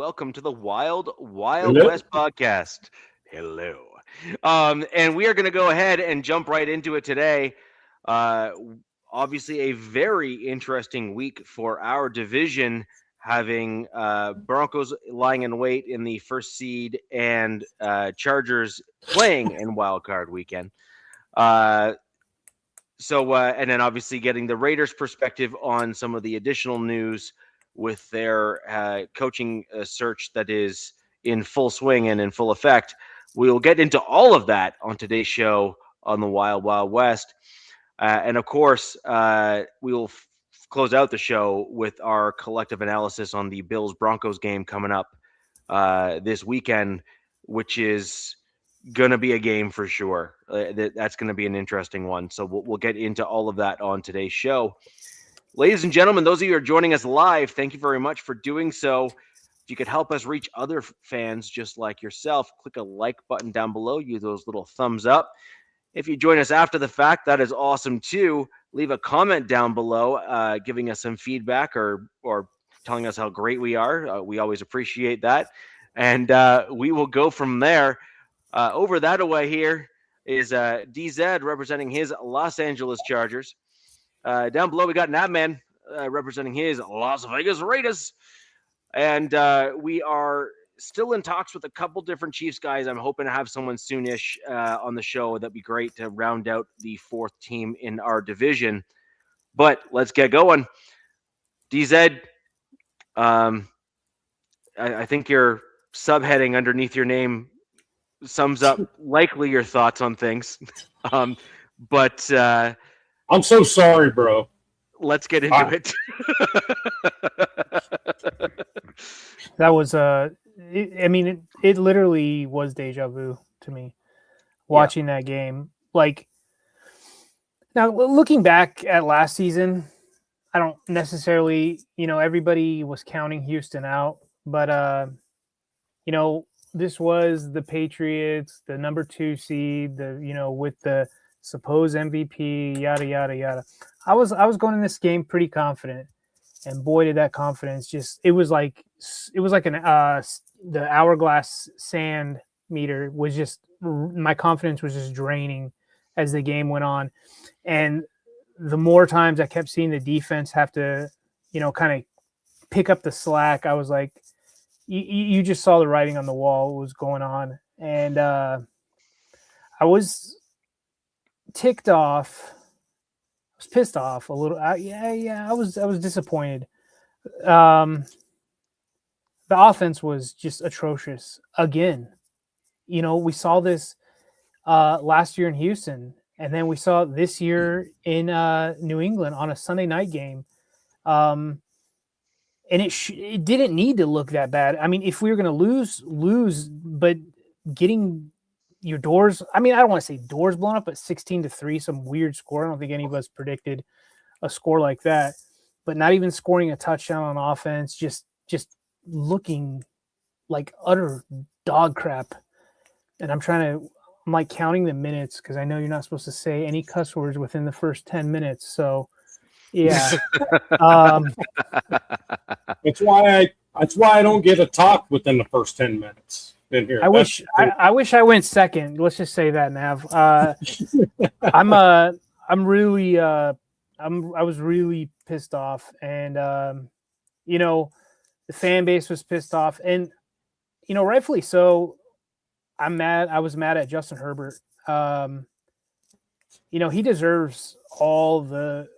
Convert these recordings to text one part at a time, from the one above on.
welcome to the Wild Wild Hello. West podcast. Hello. And we are going to go ahead and jump right into it today. Uh, Obviously, a very interesting week for our division, having Broncos lying in wait in the first seed and Chargers playing in Wildcard weekend. And then obviously getting the Raiders' perspective on some of the additional news with their coaching search that is in full swing and in full effect. We will get into all of that on today's show on the Wild Wild West. And of course, we will close out the show with our collective analysis on the Bills-Broncos game coming up this weekend, which is going to be a game for sure. That's going to be an interesting one. So we'll get into all of that on today's show. Ladies and gentlemen, those of you who are joining us live, thank you very much for doing so. If you could help us reach other fans just like yourself, click a like button down below, use those little thumbs up. If you join us after the fact, that is awesome too. Leave a comment down below, giving us some feedback or telling us how great we are. We always appreciate that. And we will go from there. Over that away here is DZ representing his Los Angeles Chargers. Down below, we got Nabman representing his Las Vegas Raiders. And we are still in talks with a couple different Chiefs guys. I'm hoping to have someone soonish on the show. That'd be great to round out the fourth team in our division. But let's get going. DZ, I think your subheading underneath your name sums up likely your thoughts on things. But I'm so sorry, bro. Let's get into it. That was it literally was deja vu to me watching that game. Like, now looking back at last season, I don't necessarily, everybody was counting Houston out, but this was the Patriots, the number 2 seed, with the supposed MVP, yada yada yada. I was going in this game pretty confident, and boy, did that confidence it was like the hourglass sand meter was just, my confidence was just draining as the game went on, and the more times I kept seeing the defense have to, kind of pick up the slack, I was like, you just saw the writing on the wall, what was going on, and I was ticked off. I was pissed off a little. I was disappointed. The offense was just atrocious again. We saw this last year in Houston, and then we saw it this year in New England on a Sunday night game. And it didn't need to look that bad. I mean, if we were going to lose, but getting your doors, I don't want to say doors blown up, but 16-3, some weird score. I don't think any of us predicted a score like that, but not even scoring a touchdown on offense, just looking like utter dog crap. And I'm like counting the minutes, because I know you're not supposed to say any cuss words within the first 10 minutes. So yeah. That's why I don't get a talk within the first 10 minutes in here. I wish I went second. Let's just say that, Nav. I was really pissed off, and the fan base was pissed off, and rightfully so. I'm mad. I was mad at Justin Herbert. He deserves all the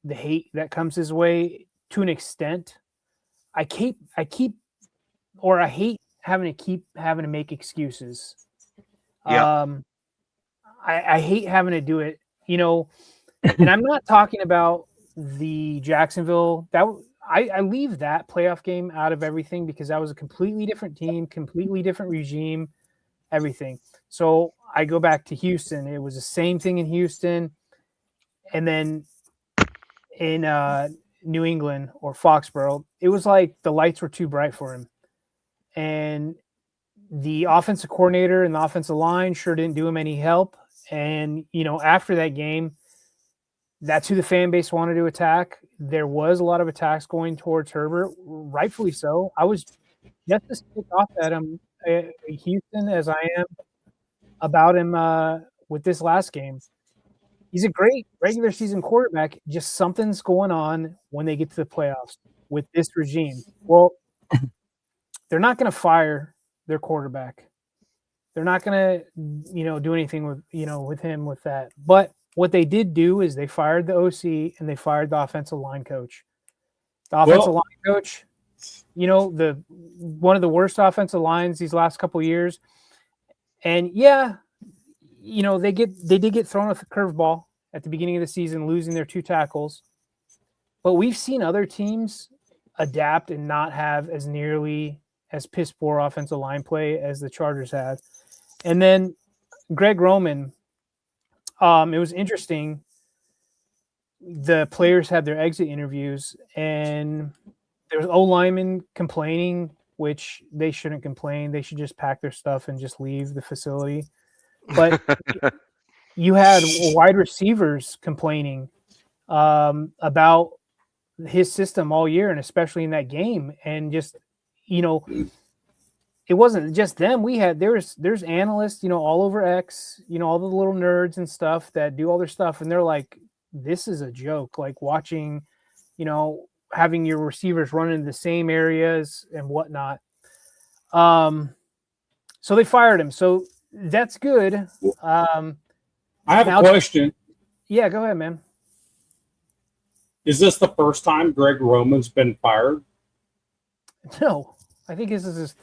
hate that comes his way to an extent. I hate having to make excuses. Yeah. I hate having to do it, and I'm not talking about the Jacksonville. I leave that playoff game out of everything, because that was a completely different team, completely different regime, everything. So I go back to Houston. It was the same thing in Houston, and then in New England or Foxborough, it was like the lights were too bright for him. And the offensive coordinator and the offensive line sure didn't do him any help. And, after that game, that's who the fan base wanted to attack. There was a lot of attacks going towards Herbert, rightfully so. I was just to stick off at him, Houston, as I am about him with this last game. He's a great regular season quarterback. Just something's going on when they get to the playoffs with this regime. Well, they're not going to fire their quarterback. They're not going to, do anything with him with that. But what they did do is they fired the OC and they fired the offensive line coach. The offensive line coach, the one of the worst offensive lines these last couple of years. And yeah, they did get thrown with a curveball at the beginning of the season, losing their 2 tackles. But we've seen other teams adapt and not have as nearly as piss poor offensive line play as the Chargers had. And then Greg Roman, it was interesting. The players had their exit interviews, and there was O-linemen complaining, which they shouldn't complain. They should just pack their stuff and just leave the facility. But you had wide receivers complaining about his system all year, and especially in that game. And just, it wasn't just them. There's analysts, all over X, all the little nerds and stuff that do all their stuff. And they're like, this is a joke, like watching, having your receivers run in the same areas and whatnot. So they fired him. So that's good. I have a question. Yeah, go ahead, man. Is this the first time Greg Roman's been fired? No, I think this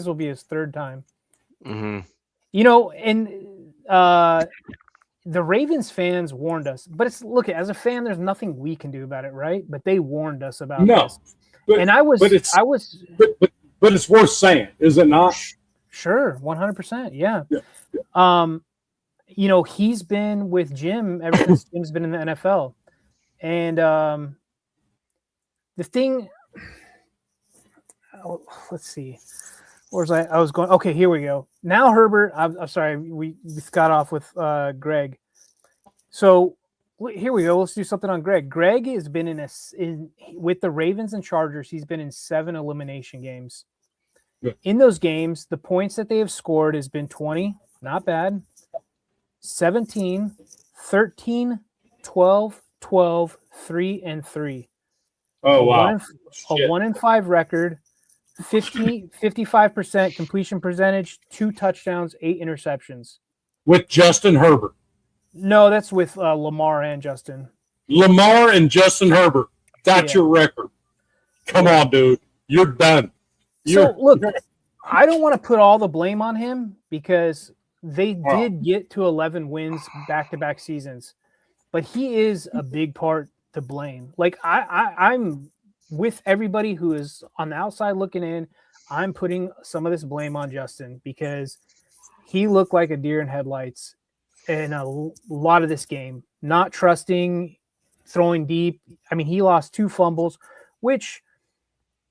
will be his 3rd time. Mm-hmm. And the Ravens fans warned us, but as a fan, there's nothing we can do about it, right? But they warned us about this. But it's worth saying, is it not? Sure, 100%, yeah. He's been with Jim ever since Jim's been in the NFL. And the thing, let's see, where was I was going? Okay, here we go. Now Herbert, I'm sorry, we got off with Greg. So here we go. Let's do something on Greg. Greg has been with the Ravens and Chargers. He's been in 7 elimination games. Yeah. In those games, the points that they have scored has been 20, not bad, 17, 13, 12, 12, 3, and 3. Oh, wow. A 1-5 record, 55% completion percentage, 2 touchdowns, 8 interceptions. With Justin Herbert. No, that's with Lamar and Justin. Lamar and Herbert. That's your record. Come on, dude. You're done. Look, I don't want to put all the blame on him because they did get to 11 wins back-to-back seasons. But he is a big part to blame. Like, I'm with everybody who is on the outside looking in. I'm putting some of this blame on Justin because he looked like a deer in headlights in a lot of this game. Not trusting, throwing deep. I mean, he lost 2 fumbles, which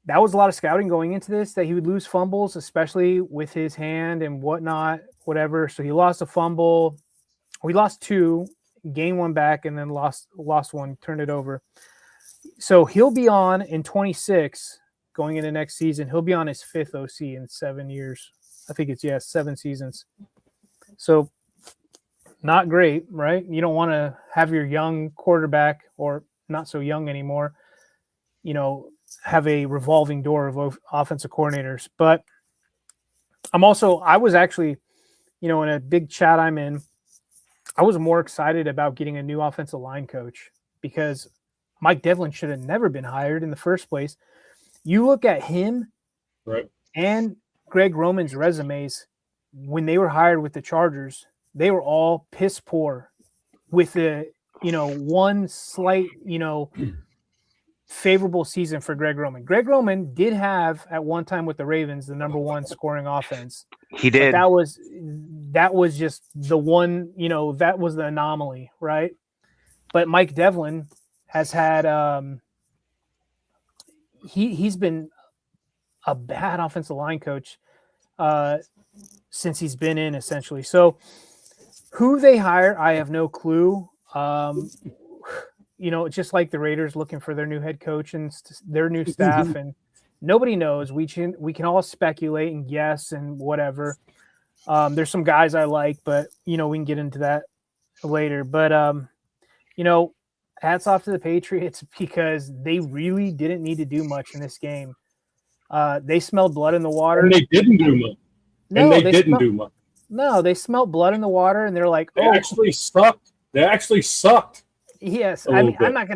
that was a lot of scouting going into this, that he would lose fumbles, especially with his hand and whatnot, whatever. So he lost a fumble. We lost 2. Gained 1 back, and then lost 1, turned it over. So he'll be on in 26 going into next season. He'll be on his 5th OC in 7 years. I think it's 7 seasons. So not great, right? You don't want to have your young quarterback, or not so young anymore, have a revolving door of offensive coordinators. But I was actually, in a big chat I'm in, I was more excited about getting a new offensive line coach because Mike Devlin should have never been hired in the first place. You look at him and Greg Roman's resumes when they were hired with the Chargers, they were all piss poor with one slight, favorable season for Greg Roman. Greg Roman did have at one time with the Ravens the number 1 scoring offense. He did. But that was just the one, that was the anomaly, right? But Mike Devlin has had he's been a bad offensive line coach since he's been in, essentially. So who they hire, I have no clue. Just like the Raiders looking for their new head coach and their new staff, and nobody knows. We can all speculate and guess and whatever. There's some guys I like, but we can get into that later. But hats off to the Patriots because they really didn't need to do much in this game. They smelled blood in the water. And they didn't do much. No, they didn't do much. No, they smelled blood in the water, and they're like, They actually sucked. They actually sucked. Yes, I mean, I'm not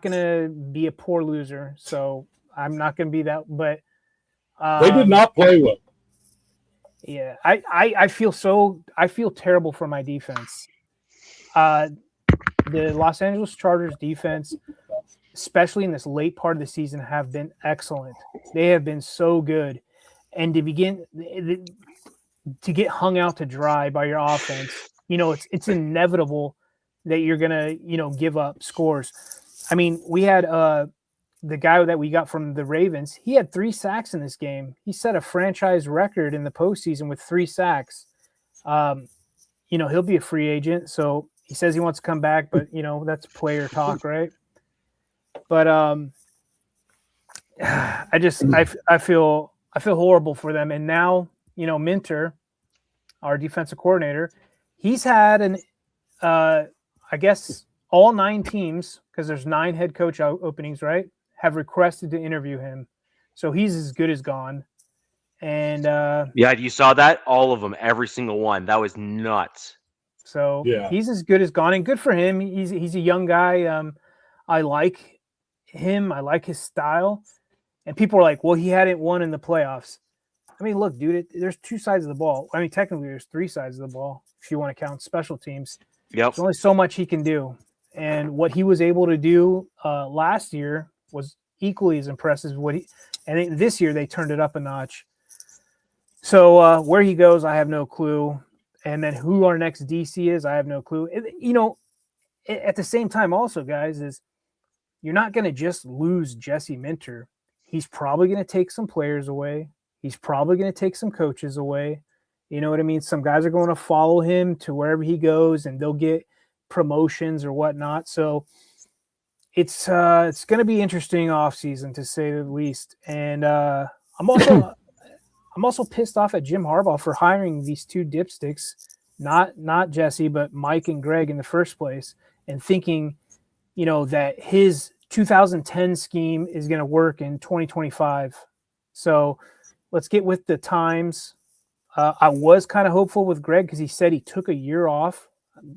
gonna be a poor loser, so I'm not gonna be that. But they did not play well. Yeah, I feel terrible for my defense. The Los Angeles Chargers defense, especially in this late part of the season, have been excellent. They have been so good, and to get hung out to dry by your offense, it's inevitable that you're gonna give up scores. I mean, we had the guy that we got from the Ravens, he had 3 sacks in this game. He set a franchise record in the postseason with 3 sacks. He'll be a free agent, so he says he wants to come back, but that's player talk, right? But I feel horrible for them. And now, Minter, our defensive coordinator, he's had I guess all 9 teams, because there's 9 head coach openings, right, have requested to interview him. So he's as good as gone. And yeah, you saw that? All of them, every single one. That was nuts. So he's as good as gone, and good for him. He's a young guy. I like him. I like his style. And people are like, well, he hadn't won in the playoffs. I mean, look, dude, there's 2 sides of the ball. I mean, technically there's 3 sides of the ball if you want to count special teams. Yep. There's only so much he can do. And what he was able to do last year was equally as impressive as and this year they turned it up a notch. So where he goes, I have no clue. And then who our next DC is, I have no clue. At the same time also, guys, is you're not going to just lose Jesse Minter. He's probably going to take some players away. He's probably going to take some coaches away. You know what I mean? Some guys are going to follow him to wherever he goes, and they'll get promotions or whatnot. So it's going to be interesting offseason, to say the least. And I'm also pissed off at Jim Harbaugh for hiring these 2 dipsticks, not Jesse, but Mike and Greg in the first place, and thinking, that his 2010 scheme is going to work in 2025. So let's get with the times. I was kind of hopeful with Greg because he said he took a year off.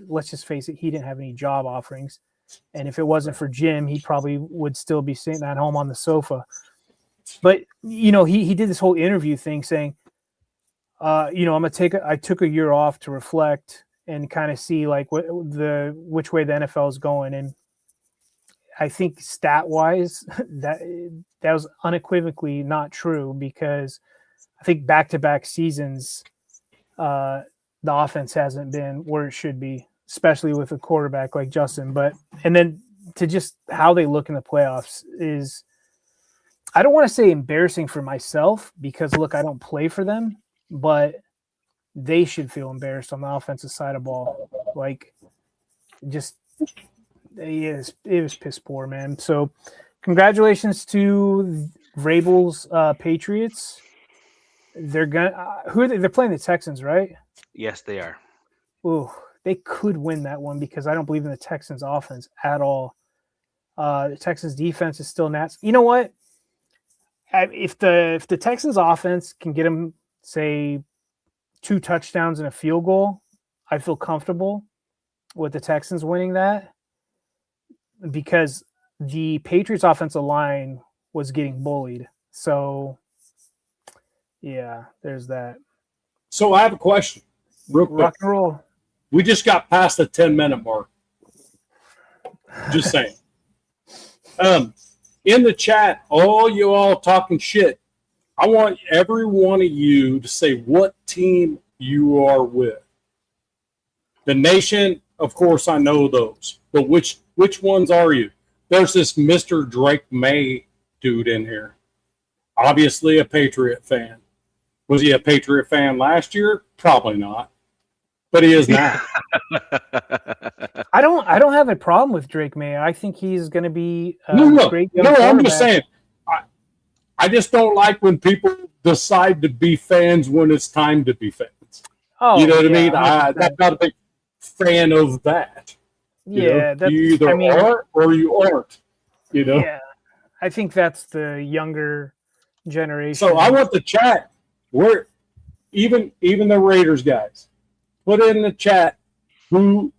Let's just face it, he didn't have any job offerings. And if it wasn't for Jim, he probably would still be sitting at home on the sofa. But, he did this whole interview thing saying, I took a year off to reflect and kind of see like which way the NFL is going. And I think stat wise that was unequivocally not true, because I think back-to-back seasons, the offense hasn't been where it should be, especially with a quarterback like Justin. And then to just how they look in the playoffs is, I don't want to say embarrassing for myself, because look, I don't play for them, but they should feel embarrassed on the offensive side of ball. Like, just it was piss poor, man. So congratulations to Vrabel's Patriots. They're gonna they're playing the Texans, right? Yes, they are. Ooh, they could win that one, because I don't believe in the Texans offense at all. The Texans defense is still nuts. You know what? If the Texans offense can get them, say, 2 touchdowns and a field goal, I feel comfortable with the Texans winning that, because the Patriots offensive line was getting bullied. So yeah, there's that. So I have a question. Real quick. Rock and roll. We just got past the 10-minute mark. Just saying. In the chat, all you all talking shit, I want every one of you to say what team you are with. The Nation, of course, I know those. But which ones are you? There's this Mr. Drake May dude in here. Obviously a Patriot fan. Was he a Patriot fan last year? Probably not. But he is now. I don't have a problem with Drake May. I think he's going to be a great young quarterback. I'm just saying. I just don't like when people decide to be fans when it's time to be fans. Oh, you know what I mean? 100%. I'm not a big fan of that. Yeah, you either are or you aren't. Yeah, I think that's the younger generation. So I want the chat. Where even the Raiders guys, put in the chat who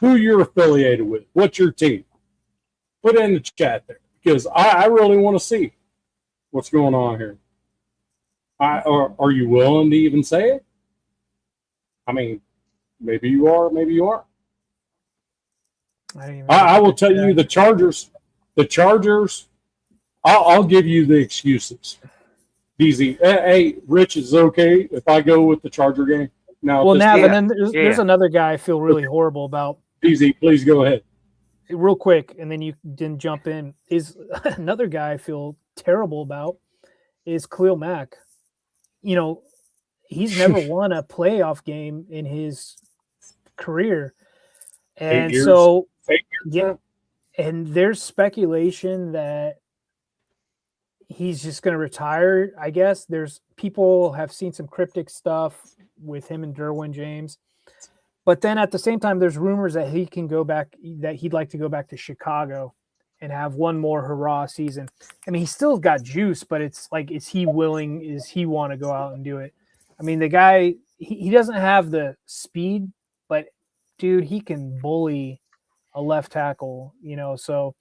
you're affiliated with. What's your team? Put it in the chat there because I really want to see what's going on here. Are you willing to even say it? I mean, maybe you are, maybe you aren't. I will tell you the Chargers. The Chargers. I'll give you the excuses. DZ, hey, Rich, is it okay if I go with the Charger game now? Well, Nav, and then there's another guy I feel really horrible about. DZ, please go ahead. Real quick, and then you didn't jump in. Is another guy I feel terrible about is Khalil Mack. You know, he's never won a playoff game in his career, and so yeah. And there's speculation that he's just going to retire. I guess there's people have seen some cryptic stuff with him and Derwin James. But then at the same time, there's rumors that he can go back, that he'd like to go back to Chicago and have one more hurrah season. I mean, he's still got juice, but it's like, is he willing? Is he want to go out and do it? I mean, the guy, he doesn't have the speed, but dude, he can bully a left tackle, you know? So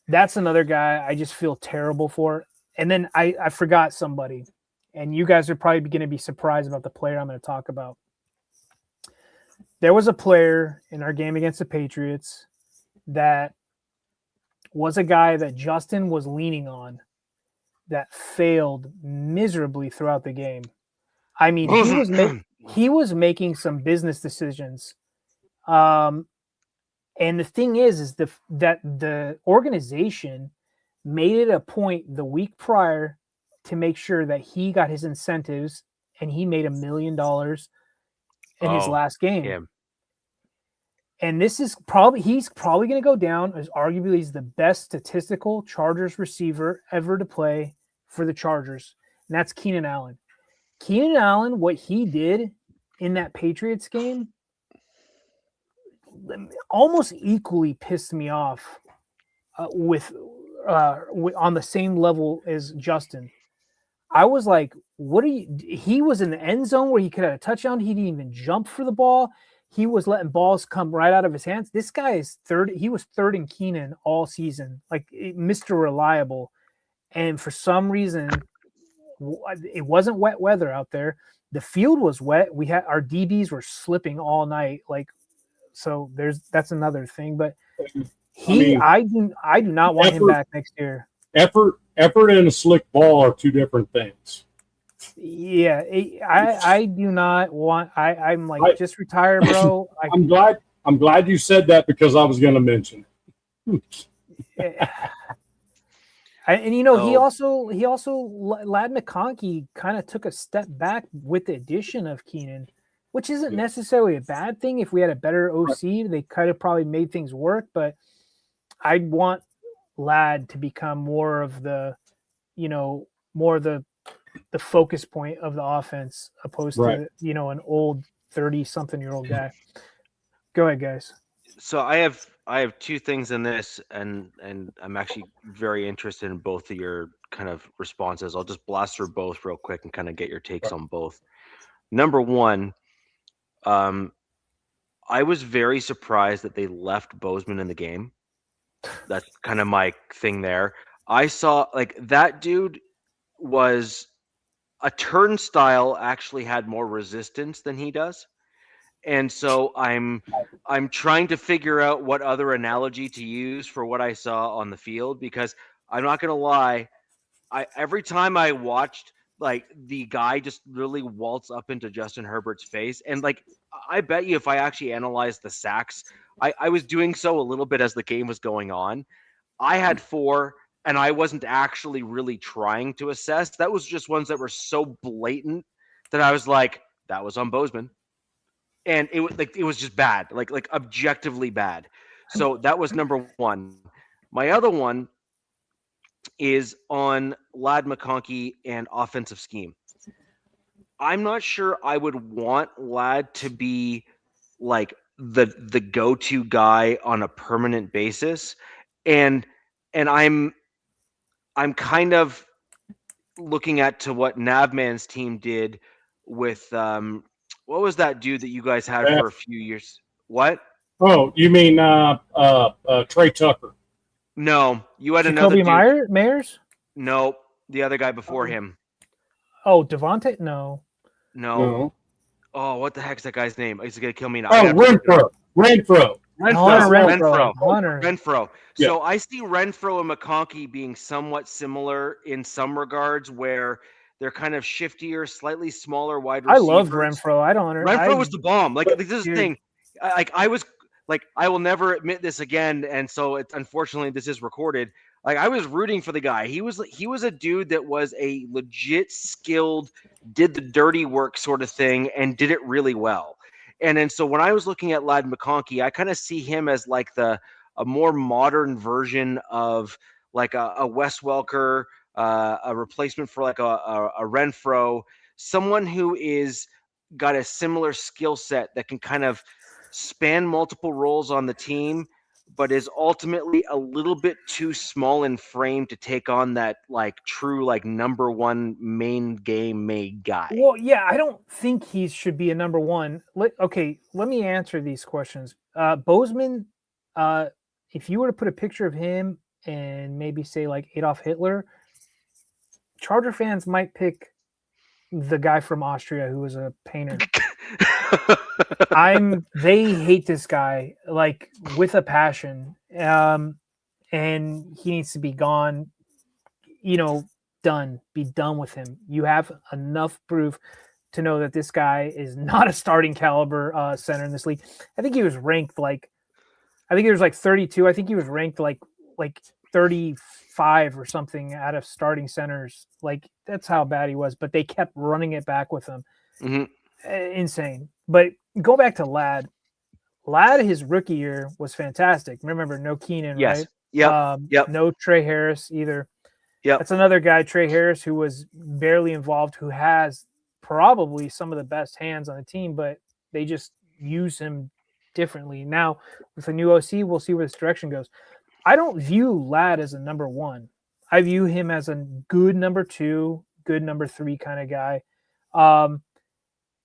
that's another guy I just feel terrible for. And then I forgot somebody, and you guys are probably going to be surprised about the player I'm going to talk about. There was a player in our game against the Patriots that was a guy that Justin was leaning on that failed miserably throughout the game. I mean, he was making some business decisions. And the thing is that the organization made it a point the week prior to make sure that he got his incentives, and he made $1 million in his last game. Yeah. And this is he's probably going to go down as arguably he's the best statistical Chargers receiver ever to play for the Chargers. And that's Keenan Allen. Keenan Allen, what he did in that Patriots game almost equally pissed me off with on the same level as Justin. I was like, what are you? He was in the end zone where he could have a touchdown. He didn't even jump for the ball. He was letting balls come right out of his hands. This guy is third. He was third in Keenan all season, like Mr. Reliable. And for some reason, it wasn't wet weather out there. The field was wet. We had our DBs were slipping all night. Like, so that's another thing. But I do not want him back next year. Effort and a slick ball are two different things. Yeah, I do not want. I'm like, just retire, bro. I'm glad you said that because I was going to mention it. And you know, he also Lad McConkey kind of took a step back with the addition of Keenan, which isn't necessarily a bad thing. If we had a better OC, they could have probably made things work. But I'd want Lad to become more of the, the focus point of the offense, opposed to, an old 30-something-year-old guy. Go ahead, guys. So I have two things in this, and I'm actually very interested in both of your kind of responses. I'll just blast through both real quick and kind of get your takes on both. Number one, I was very surprised that they left Bozeman in the game. That's kind of my thing there. I saw like that dude was a turnstile, actually had more resistance than he does. And so I'm trying to figure out what other analogy to use for what I saw on the field, because I'm not going to lie. Every time I watched, like, the guy just literally waltz up into Justin Herbert's face. And like, I bet you if I actually analyzed the sacks, I was doing so a little bit as the game was going on. I had 4, and I wasn't actually really trying to assess. That was just ones that were so blatant that I was like, that was on Bozeman. And it was just bad, like objectively bad. So that was number one. My other one is on Lad McConkey and offensive scheme. I'm not sure I would want Lad to be like the go-to guy on a permanent basis, and I'm kind of looking at to what Navman's team did with what was that dude that you guys had for a few years? What? Oh, you mean Trey Tucker? No, you had Jacoby another dude. Myers? No, the other guy before him. Oh, Devontae? No. Oh, what the heck's that guy's name? He's gonna kill me now. Oh, Renfro. Renfro. Yeah. So I see Renfro and McConkey being somewhat similar in some regards, where they're kind of shiftier, slightly smaller wide receivers. I love Renfro. Renfro was the bomb. Like this is the thing. I will never admit this again, and so it's unfortunately this is recorded. Like I was rooting for the guy. He was a dude that was a legit skilled, did the dirty work sort of thing, and did it really well. And then so when I was looking at Lad McConkey, I kind of see him as like a more modern version of like a Wes Welker, a replacement for like a Renfro, someone who is got a similar skill set that can kind of span multiple roles on the team, but is ultimately a little bit too small in frame to take on that like true like number one main game made guy. Well, yeah, I don't think he should be a number one. Let me answer these questions. Bozeman, if you were to put a picture of him and maybe say like Adolf Hitler, Charger fans might pick the guy from Austria who was a painter. They hate this guy like with a passion, and he needs to be gone. Be done with him. You have enough proof to know that this guy is not a starting caliber center in this league. I think he was ranked like 32. I think he was ranked like 35 or something out of starting centers. Like that's how bad he was, but they kept running it back with him. Mm-hmm. Insane. But go back to Lad. His rookie year was fantastic. Remember, no Keenan, yes. right? Yep. No Trey Harris either. Yep. That's another guy, Trey Harris, who was barely involved, who has probably some of the best hands on the team, but they just use him differently. Now, with a new OC, we'll see where this direction goes. I don't view Lad as a number one. I view him as a good number two, good number three kind of guy.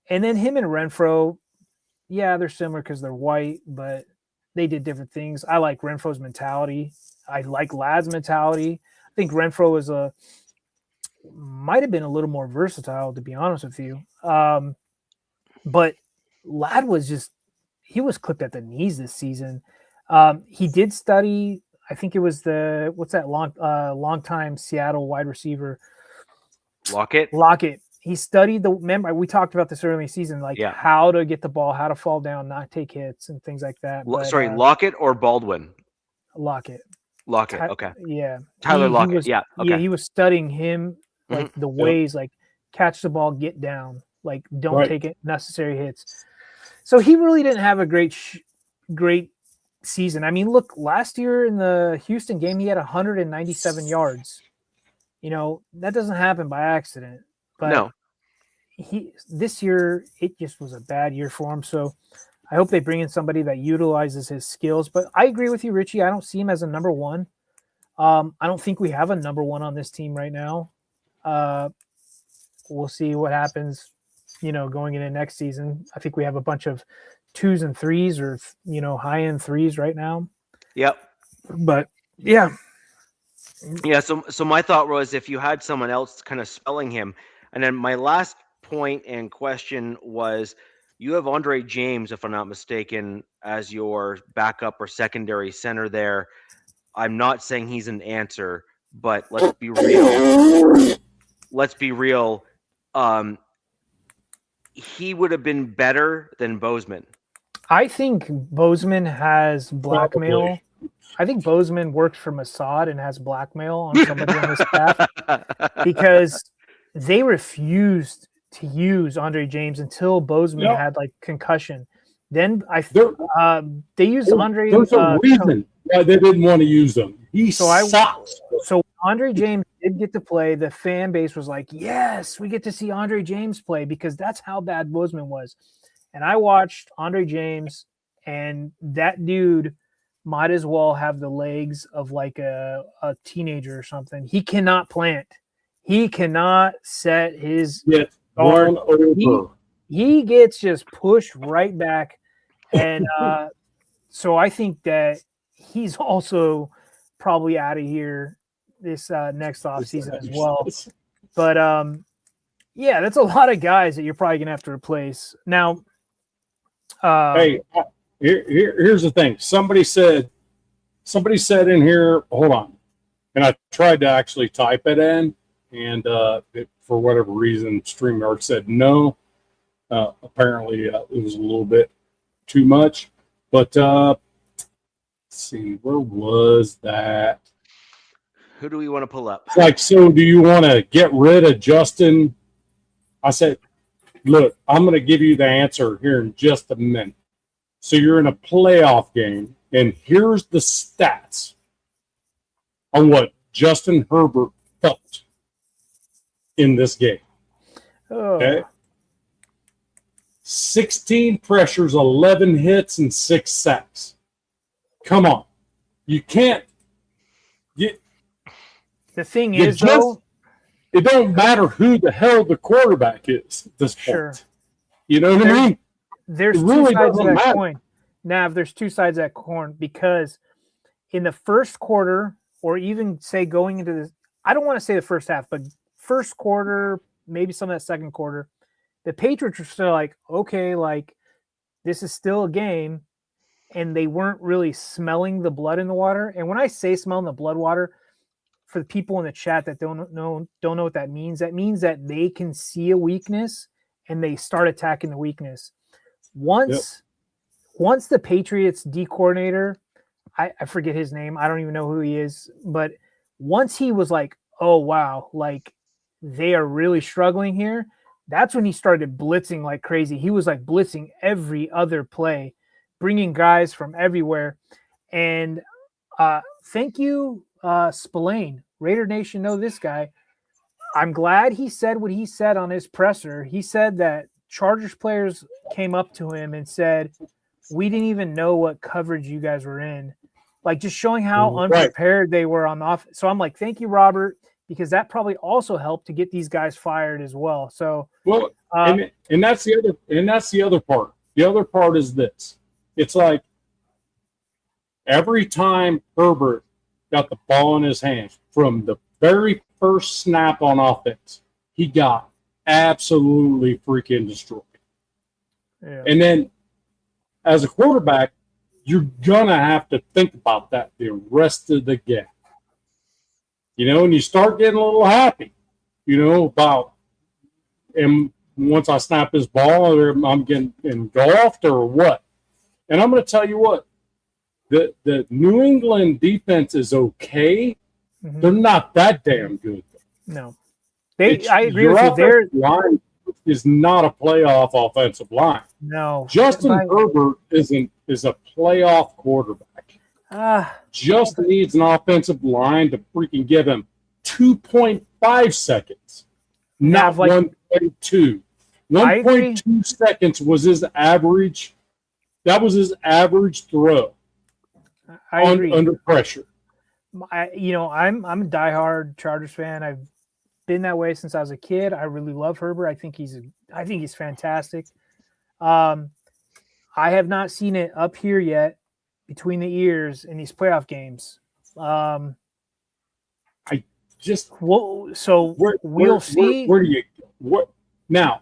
And then him and Renfro, yeah, they're similar because they're white, but they did different things. I like Renfro's mentality. I like Lad's mentality. I think Renfro might have been a little more versatile, to be honest with you. But Lad he was clipped at the knees this season. He did study, I think it was long-time Seattle wide receiver? Lockett. He studied remember, we talked about this early in the season, how to get the ball, how to fall down, not take hits and things like that. Lockett or Baldwin? Lockett. Okay. Yeah. Tyler Lockett. Okay. Yeah, he was studying him, like the ways, like catch the ball, get down, like don't take it necessary hits. So he really didn't have a great season. I mean, look, last year in the Houston game, he had 197 yards. That doesn't happen by accident. But no. This year, it just was a bad year for him. So I hope they bring in somebody that utilizes his skills. But I agree with you, Richie. I don't see him as a number one. I don't think we have a number one on this team right now. We'll see what happens, going into next season. I think we have a bunch of 2s and 3s or, high-end 3s right now. Yep. But, yeah. Yeah, so my thought was if you had someone else kind of spelling him, and then my last point and question was you have Andre James, if I'm not mistaken, as your backup or secondary center there. I'm not saying he's an answer, but let's be real. He would have been better than Bozeman. I think Bozeman has blackmail. Probably. I think Bozeman worked for Mossad and has blackmail on somebody on his staff because they refused to use Andre James until Bozeman had like concussion. Then they used Andre. There's a reason why they didn't want to use him. He sucks. So Andre James did get to play, the fan base was like, yes, we get to see Andre James play because that's how bad Bozeman was. And I watched Andre James, and that dude might as well have the legs of like a teenager or something. He cannot plant. He cannot set his guard. He gets just pushed right back. And so I think that he's also probably out of here this next offseason as well. But yeah, that's a lot of guys that you're probably going to have to replace. Now, hey, here's the thing. Somebody said in here, hold on. And I tried to actually type it in, and for whatever reason, StreamYard said no. Apparently, it was a little bit too much. But let's see, where was that? Who do we want to pull up? Like, so do you want to get rid of Justin? I said, look, I'm going to give you the answer here in just a minute. So you're in a playoff game, and here's the stats on what Justin Herbert felt in this game. oh, Okay? 16 pressures, 11 hits, and 6 sacks. Come on. You can't. the thing is, though, It don't matter who the hell the quarterback is at this point. Sure. You know what I mean? there's It really two sides of doesn't that matter. coin. Nav, there's two sides of that coin because in the first quarter, or even say going into this, I don't want to say the first half, but first quarter, maybe some of that second quarter, the Patriots were still like, okay, like this is still a game, and they weren't really smelling the blood in the water. And when I say smelling the blood water, for the people in the chat that don't know what that means that they can see a weakness and they start attacking the weakness. Once the Patriots D coordinator, I forget his name, I don't even know who he is, but once he was like, oh wow, like they are really struggling here, that's when he started blitzing like crazy. He was like blitzing every other play, bringing guys from everywhere. And thank you, Spillane. Raider Nation know this guy. I'm glad he said what he said on his presser. He said that Chargers players came up to him and said, we didn't even know what coverage you guys were in. Like, just showing how unprepared they were on the offense. So I'm like, thank you, Robert, because that probably also helped to get these guys fired as well. So, well, and that's the other part. The other part is this. It's like every time Herbert got the ball in his hands from the very first snap on offense, he got absolutely freaking destroyed. yeah. And then as a quarterback, you're going to have to think about that the rest of the game. You know, and you start getting a little happy, you know, about, and once I snap this ball, or I'm getting engulfed or what. And I'm going to tell you what, the New England defense is okay. Mhm. They're not that damn good. No. I agree with you. Their line is not a playoff offensive line. No. Justin Herbert is a playoff quarterback. Just needs an offensive line to freaking give him 2.5 seconds, not 1.2. 1.2 seconds was his average. That was his average throw under pressure. I'm a diehard Chargers fan. I've been that way since I was a kid. I really love Herbert. I think he's fantastic. I have not seen it up here yet between the ears in these playoff games. We'll see. Where do you what now?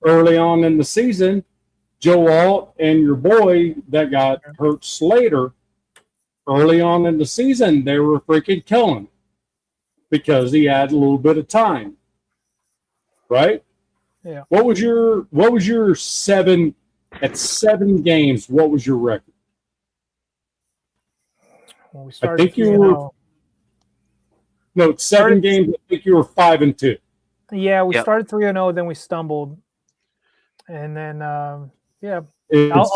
Early on in the season, Joe Alt and your boy that got hurt, Slater. Early on in the season, they were freaking killing him because he had a little bit of time, right? Yeah. What was your 7 games? What was your record? When we started, I think you were. No, 7 games. I think you were 5-2. Yeah, we started 3-0, then we stumbled, and then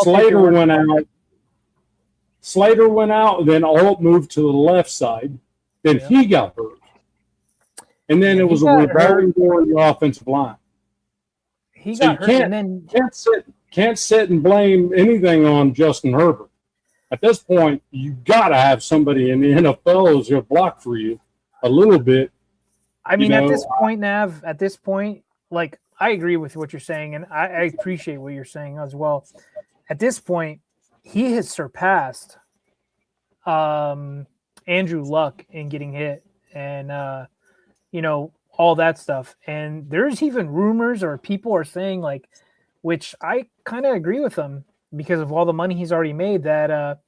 Slater went out. Slater went out, and then Alt moved to the left side. Then he got hurt. and then Yeah, it was a revolving door in the offensive line. He So got hurt, and then can't sit and blame anything on Justin Herbert. At this point, you got to have somebody in the NFL who's going to block for you a little bit. I mean, at this point, Nav, like, I agree with what you're saying, and I appreciate what you're saying as well. At this point, he has surpassed Andrew Luck in getting hit and, all that stuff. And there's even rumors or people are saying, like, which I kind of agree with them because of all the money he's already made, that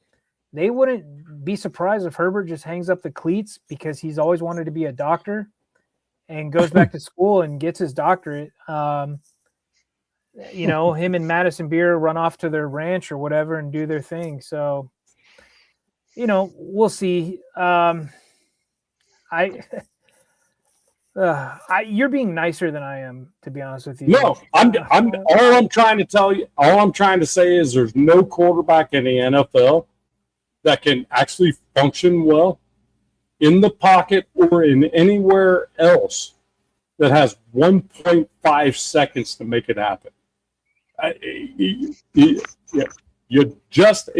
they wouldn't be surprised if Herbert just hangs up the cleats because he's always wanted to be a doctor and goes back to school and gets his doctorate. Him and Madison Beer run off to their ranch or whatever and do their thing. So, we'll see. You're being nicer than I am, to be honest with you. No, all I'm trying to say is there's no quarterback in the NFL that can actually function well in the pocket or in anywhere else that has 1.5 seconds to make it happen. It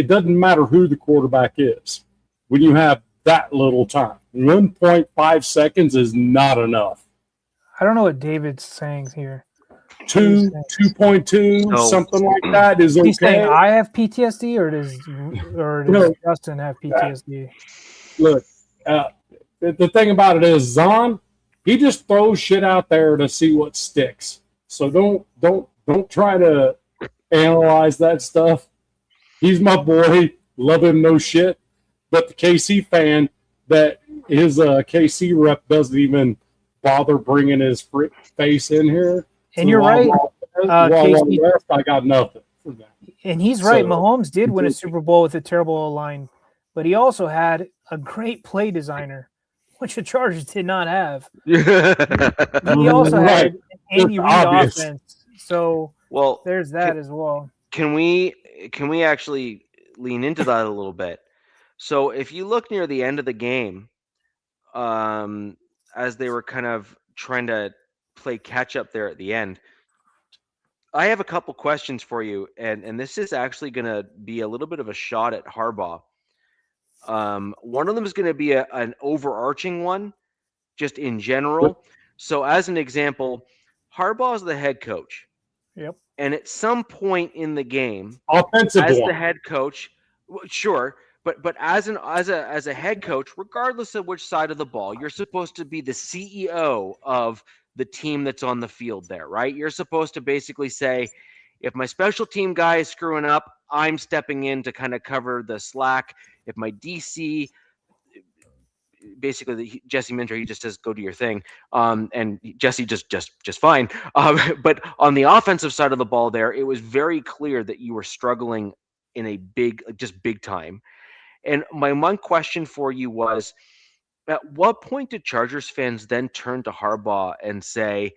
doesn't matter who the quarterback is when you have that little time. 1.5 seconds is not enough. I don't know what David's saying here. 2.2, something like that is okay. He's saying I have PTSD, or does Justin have PTSD? Look, the thing about it is Zahn, he just throws shit out there to see what sticks. So don't try to analyze that stuff. He's my boy, love him no shit. But the KC fan that his KC rep doesn't even bother bringing his face in here. And you're right. I got nothing for that. And he's right. Mahomes did win a Super Bowl with a terrible line, but he also had a great play designer, which the Chargers did not have. He also had an Andy Reid offense. So there's that as well. Can we actually lean into that a little bit? So if you look near the end of the game, as they were kind of trying to play catch up there at the end, I have a couple questions for you, and this is actually going to be a little bit of a shot at Harbaugh. One of them is going to be an overarching one, just in general. So as an example, Harbaugh is the head coach. Yep. And at some point in the game, offensive as one. the head coach, sure, but as a head coach, regardless of which side of the ball, you're supposed to be the CEO of the team that's on the field there, right? You're supposed to basically say, if my special team guy is screwing up, I'm stepping in to kind of cover the slack. If my DC, basically Jesse Minter, he just says, go do your thing. And Jesse just fine. But on the offensive side of the ball there, it was very clear that you were struggling in a big time. And my one question for you was, at what point did Chargers fans then turn to Harbaugh and say,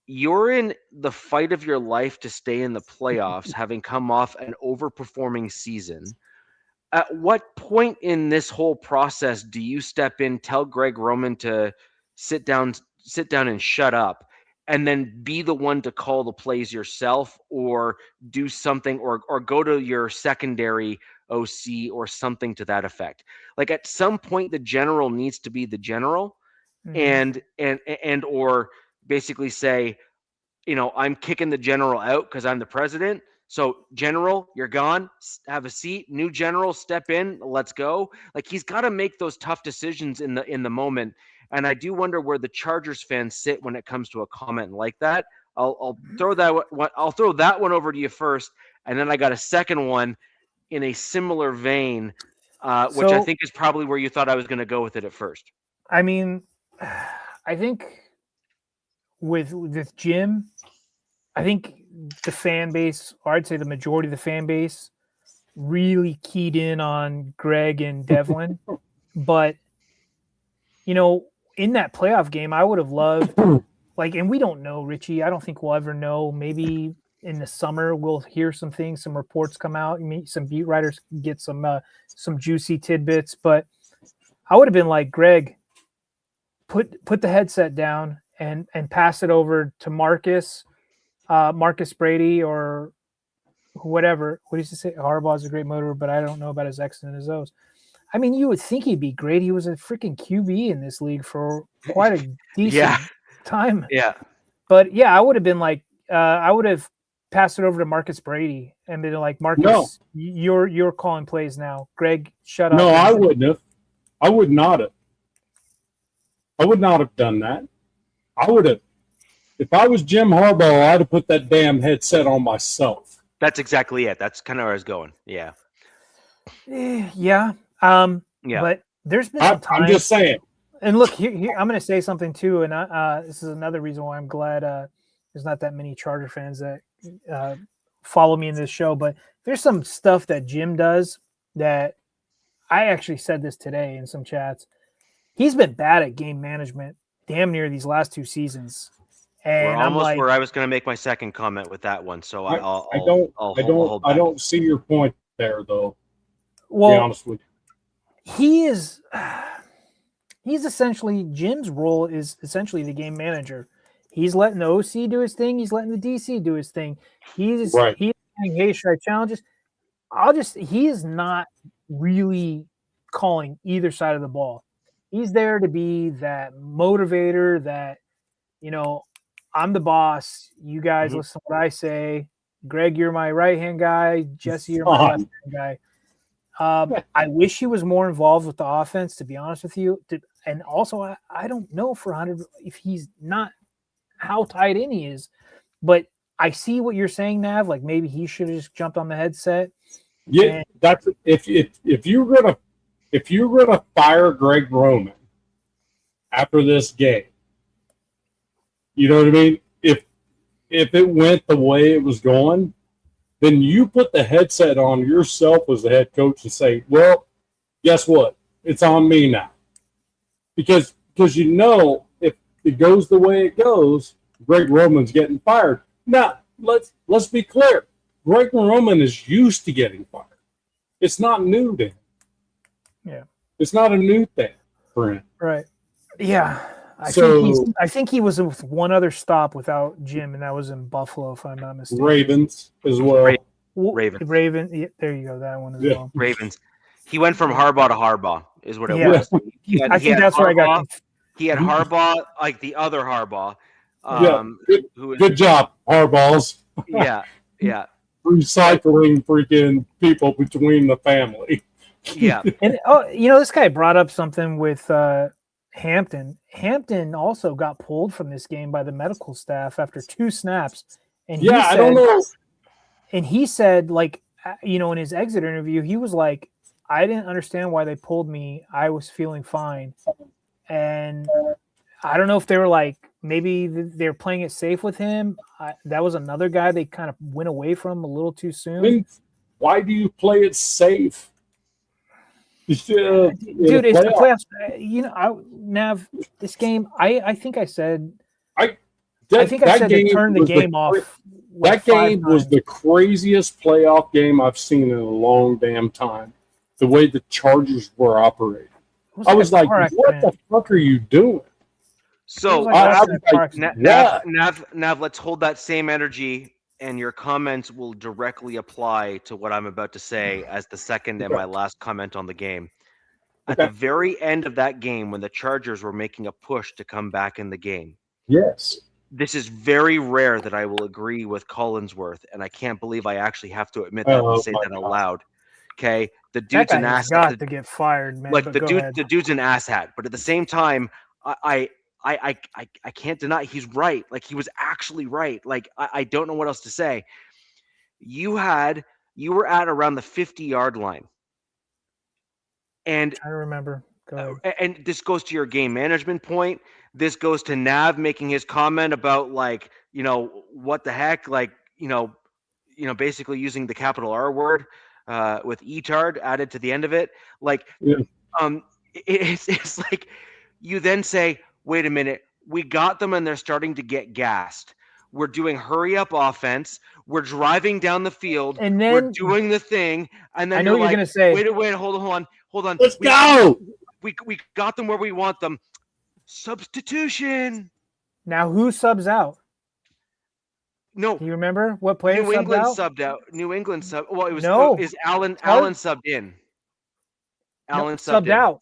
you're in the fight of your life to stay in the playoffs, having come off an overperforming season? At what point in this whole process do you step in, tell Greg Roman to sit down and shut up, and then be the one to call the plays yourself, or do something, or go to your secondary OC or something to that effect? Like, at some point, the general needs to be the general, and or basically say, I'm kicking the general out because I'm the president. So, general, you're gone. Have a seat. New general, step in. Let's go. Like, he's got to make those tough decisions in the moment. And I do wonder where the Chargers fans sit when it comes to a comment like that. I'll throw that one over to you first, and then I got a second one in a similar vein, which I think is probably where you thought I was going to go with it at first. I mean, I think with Jim, I think the fan base, or I'd say the majority of the fan base, really keyed in on Greg and Devlin. But, in that playoff game, I would have loved, and we don't know, Richie. I don't think we'll ever know. Maybe in the summer we'll hear some things, some reports come out, some beat writers get some juicy tidbits. But I would have been like, Greg, put the headset down and pass it over to Marcus Brady or whatever. What did he say? Harbaugh's a great motor, but I don't know about his X's and his O's. I mean, you would think he'd be great. He was a freaking QB in this league for quite a decent time. Yeah. But yeah, I would have been like, I would have passed it over to Marcus Brady and been like, Marcus, you're calling plays now. Greg, shut up. No, I wouldn't have. I would not have. I would not have done that. I would have. If I was Jim Harbaugh, I'd have put that damn headset on myself. That's exactly it. That's kind of where I was going. Yeah. Yeah. But there's been some time. I'm just saying. And look, here I'm going to say something too, and this is another reason why I'm glad there's not that many Charger fans that follow me in this show. But there's some stuff that Jim does that I actually said this today in some chats. He's been bad at game management damn near these last 2 seasons. And we're almost where I was going to make my second comment with that one. So I don't see your point there, though. Well, to be honest with you. He's essentially, Jim's role is essentially the game manager. He's letting the OC do his thing. He's letting the DC do his thing. He's saying, hey, should I challenge this? He is not really calling either side of the ball. He's there to be that motivator that, I'm the boss. You guys listen to what I say. Greg, you're my right-hand guy. Jesse, you're my left-hand guy. I wish he was more involved with the offense, to be honest with you. And also, I don't know for 100 if he's not how tied in he is. But I see what you're saying, Nav. Like maybe he should have just jumped on the headset. Yeah, that's if you're gonna fire Greg Roman after this game. You know what I mean? If it went the way it was going, then you put the headset on yourself as the head coach and say, well, guess what? It's on me now. Because if it goes the way it goes, Greg Roman's getting fired. Now, let's be clear. Greg Roman is used to getting fired. It's not new to him. Yeah. It's not a new thing for him. Right. Yeah. I think he was with one other stop without Jim, and that was in Buffalo, if I'm not mistaken. Ravens as well. Raven. Yeah, there you go. That one as well. Ravens. He went from Harbaugh to Harbaugh, is what it was. I think that's where I got. He had Harbaugh, like the other Harbaugh. Good job, Harbaughs. Yeah. Recycling freaking people between the family. Yeah. And this guy brought up something with Hampton. Hampton also got pulled from this game by the medical staff after 2 snaps. And I don't know. And he said, in his exit interview, he was like, I didn't understand why they pulled me. I was feeling fine. And I don't know if they were like, maybe they're playing it safe with him. That was another guy they kind of went away from a little too soon. Why do you play it safe? Dude, it's the playoffs. Nav, this game, I think I said I said to turn the game off. That game was the craziest playoff game I've seen in a long damn time. The way the Chargers were operating. I was like, what the fuck are you doing? So, Nav, let's hold that same energy, and your comments will directly apply to what I'm about to say as the second and my last comment on the game. At the very end of that game, when the Chargers were making a push to come back in the game. Yes. This is very rare that I will agree with Collinsworth, and I can't believe I actually have to admit that and say that aloud. Okay, the dude's an asshat. Got to get fired, man. Like the dude's an asshat, but at the same time, I can't deny he's right. Like he was actually right. Like I don't know what else to say. You were at around the 50-yard line, and I remember. Go ahead. And this goes to your game management point. This goes to Nav making his comment about what the heck, basically using the capital R word with "etard" added to the end of it. It's like you then say, wait a minute, we got them and they're starting to get gassed. We're doing hurry up offense. We're driving down the field. And then we're doing the thing. And then I know you're going to say, wait, hold on. Let's go. We got them where we want them. Substitution. Now who subs out? No, Do you remember what player New subbed England out? subbed out. New England sub. Well, it was No. is Allen Tell- subbed in. No, Allen subbed in. out.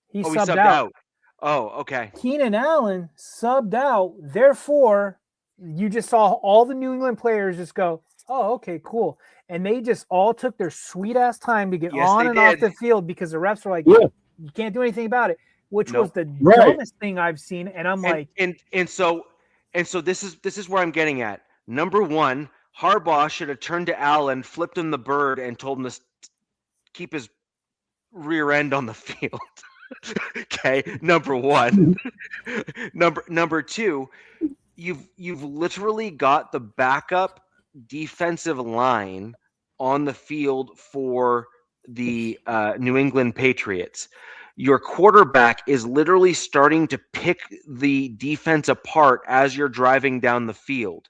He Oh, he subbed subbed out. out. Oh, okay. Keenan Allen subbed out. Therefore, you just saw all the New England players just go, "Oh, okay, cool," and they just all took their sweet ass time to get Yes, on they and off did. the field because the refs were like, Yeah. "You can't do anything about it," which Nope. was the Right. dumbest thing I've seen. And I'm like, and so this is where I'm getting at. Number one, Harbaugh should have turned to Allen, flipped him the bird, and told him to keep his rear end on the field. Okay, number one. number two, you've literally got the backup defensive line on the field for the New England Patriots. Your quarterback is literally starting to pick the defense apart as you're driving down the field.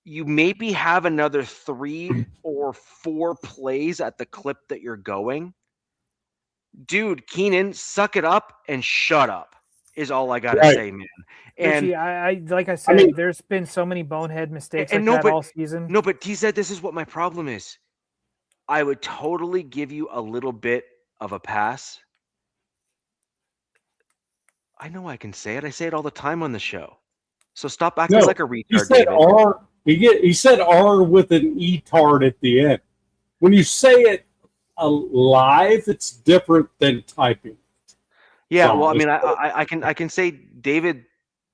You maybe have another 3 or 4 plays at the clip that you're going. Dude, Keenan, suck it up and shut up is all I gotta say, man. And Richie, I like I said, there's been so many bonehead mistakes all season. No, but he said this is what my problem is. I would totally give you a little bit of a pass. I know I can say it. I say it all the time on the show. So stop acting like a retard. He said David. R. He said R with an E-tard at the end. When you say it live, it's different than typing. Yeah, well, I mean, I can say David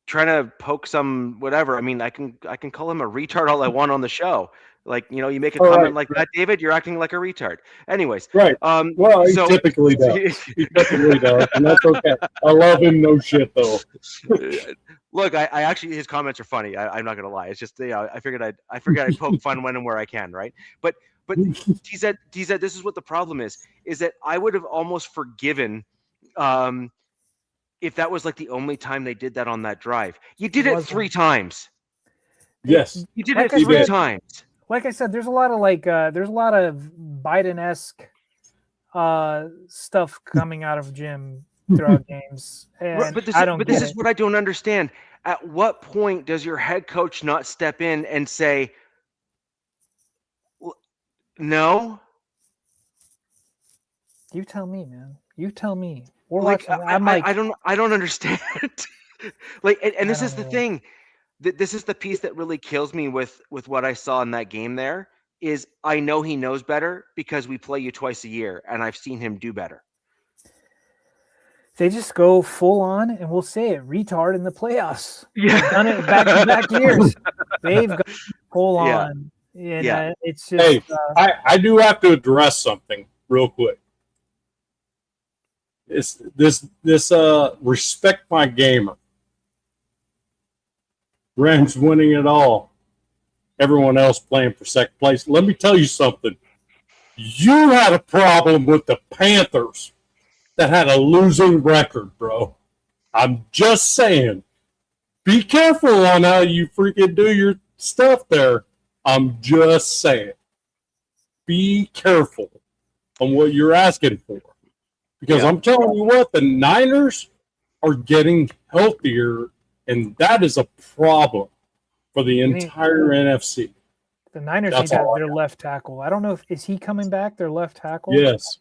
trying to poke some whatever. I mean, I can call him a retard all I want on the show. Like, you know, you make a comment like that, David, you're acting like a retard. Anyways, right. Well, he so, typically does. He typically does, and that's okay. I love him, no shit though. Look, I actually his comments are funny. I'm not gonna lie. It's just I figured I'd poke fun when and where I can, right? But he said this is what the problem is that I would have almost forgiven if that was like the only time they did that on that drive. You did it 3 times. Yes. You did it 3 times. Like I said, there's a lot of Biden-esque stuff coming out of Jim throughout games. And but this is what I don't understand. At what point does your head coach not step in and say, no? You tell me, man. You tell me. We're like, watching. I don't understand. Like, and this is the thing. This is the piece that really kills me with what I saw in that game there is I know he knows better because we play you twice a year and I've seen him do better. They just go full on and we'll say it, retard in the playoffs. Yeah. They've done it back-to-back years. They've got full on. And it's just... Hey, I do have to address something real quick. It's this respect my gamer. Rams winning it all. Everyone else playing for second place. Let me tell you something. You had a problem with the Panthers that had a losing record, bro. I'm just saying. Be careful on how you freaking do your stuff there. I'm just saying. Be careful on what you're asking for. Because I'm telling you what, the Niners are getting healthier, and that is a problem for the entire NFC. The Niners need to have their left tackle. I don't know is he coming back, their left tackle? Yes.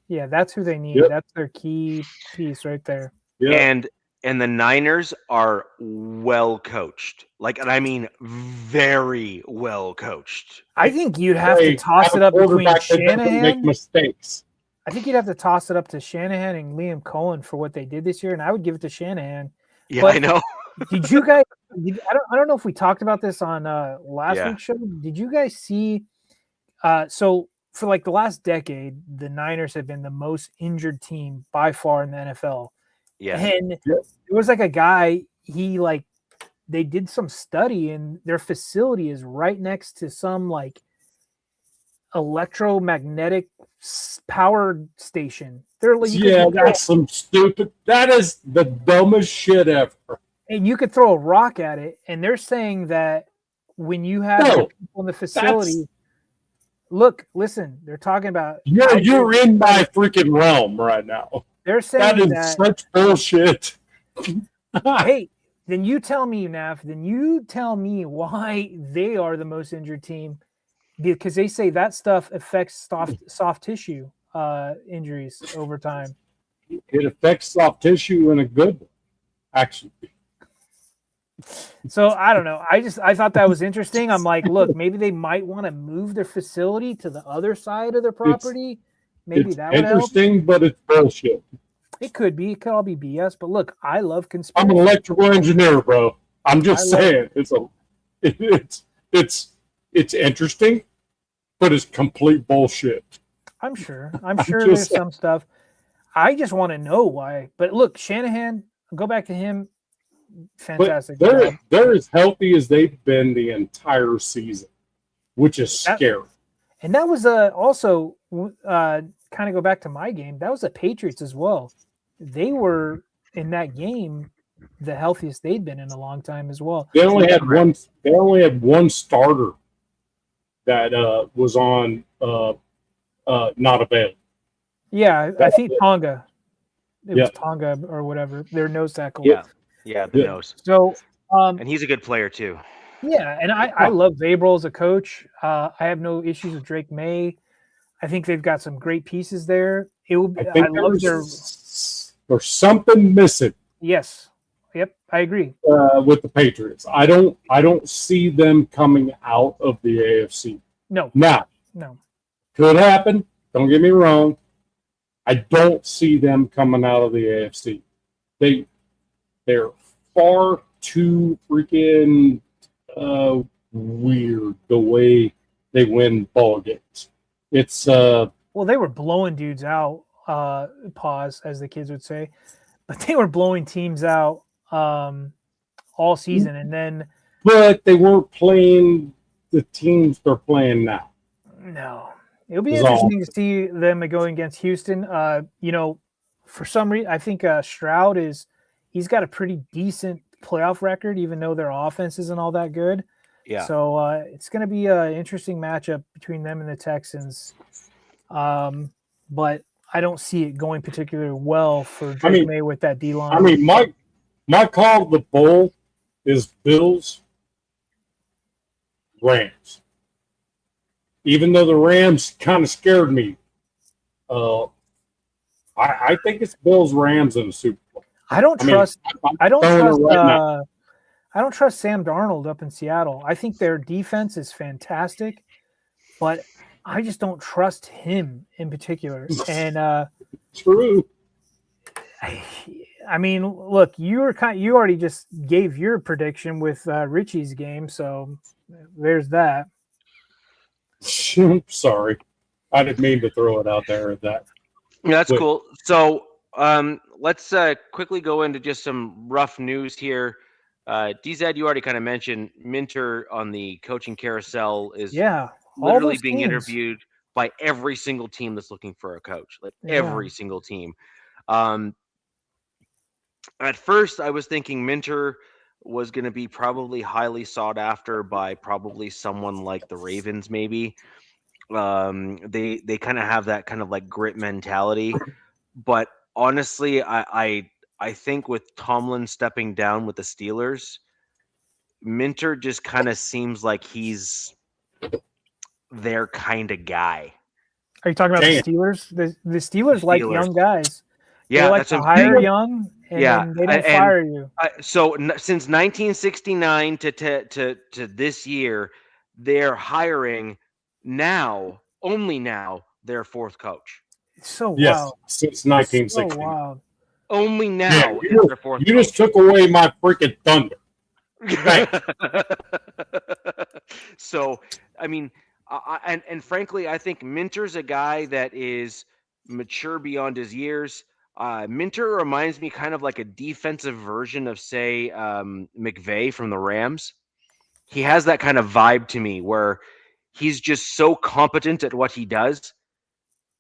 Yeah, that's who they need. Yep. That's their key piece right there. Yep. And the Niners are well coached. And I mean very well coached. I think you'd have to toss it up between Shanahan. Make mistakes. I think you'd have to toss it up to Shanahan and Liam Cohen for what they did this year, and I would give it to Shanahan. Yeah, but I know. Did you guys? I don't know if we talked about this on last week's show. Did you guys see? So for the last decade, the Niners have been the most injured team by far in the NFL. Yeah, and there was a guy. They did some study, and their facility is right next to some electromagnetic power station. That's some stupid. That is the dumbest shit ever. And you could throw a rock at it, and they're saying that when you have the people in the facility, listen, they're talking about. You're in my freaking realm right now. They're saying that is such bullshit. Hey, then you tell me, Naf. Then you tell me why they are the most injured team, because they say that stuff affects soft tissue injuries over time. It affects soft tissue in a good way, actually. So I don't know. I thought that was interesting. I'm like, look, maybe they might want to move their facility to the other side of their property. Maybe It's that would help. interesting, but it's bullshit. It could be. It could all be BS. But look, I love I'm conspiracy. an electrical engineer, bro. I'm just saying it's interesting, but it's complete bullshit. I'm sure there's some stuff. I just want to know why. But look, Shanahan, go back to him. Fantastic. But they're as healthy as they've been the entire season, which is scary. And that was also kind of go back to my game. That was the Patriots as well. They were in that game the healthiest they'd been in a long time as well. They only had one. They only had one starter that was on not available. Yeah, I think Tonga. It was Tonga or whatever. Their nose tackle. Yeah, the nose. So, and he's a good player too. Yeah, and I love Vrabel as a coach. I have no issues with Drake May. I think they've got some great pieces there. There's something missing. Yes. Yep, I agree. With the Patriots, I don't see them coming out of the AFC. No. Now, could happen. Don't get me wrong. I don't see them coming out of the AFC. They're far too freaking weird the way they win ball games. It's well, they were blowing dudes out. Pause, as the kids would say, but they were blowing teams out all season, and then. But they weren't playing the teams they're playing now. No, it'll be interesting to see them going against Houston. For some reason, I think Stroud he's got a pretty decent playoff record, even though their offense isn't all that good. Yeah. So it's going to be an interesting matchup between them and the Texans. But I don't see it going particularly well for Drake May with that D-line. I mean, my call of the bowl is Bills, Rams. Even though the Rams kind of scared me, I think it's Bills, Rams in the Super Bowl. I don't trust Sam Darnold up in Seattle. I think their defense is fantastic, but I just don't trust him in particular. And true. I mean, look, you already just gave your prediction with Richie's game, so there's that. Sorry, I didn't mean to throw it out there. That's cool. So let's quickly go into just some rough news here. DZ, you already kind of mentioned Minter on the coaching carousel is literally being interviewed by every single team that's looking for a coach, every single team. At first, I was thinking Minter was going to be probably highly sought after by probably someone like the Ravens, maybe. They kind of have that kind of like grit mentality, but honestly, I think with Tomlin stepping down with the Steelers, Minter just kind of seems like he's their kind of guy. Are you talking about the Steelers? The Steelers like young guys. Yeah, they like to hire young, and then they don't fire you. So since 1969 to this year, they're hiring now, only now, their fourth coach. It's so wild. Since 1960. So wild. Only now is their fourth coach. You just took away my freaking thunder. So, I mean, and frankly, I think Minter's a guy that is mature beyond his years. Minter reminds me kind of like a defensive version of, say, McVay from the Rams. He has that kind of vibe to me where he's just so competent at what he does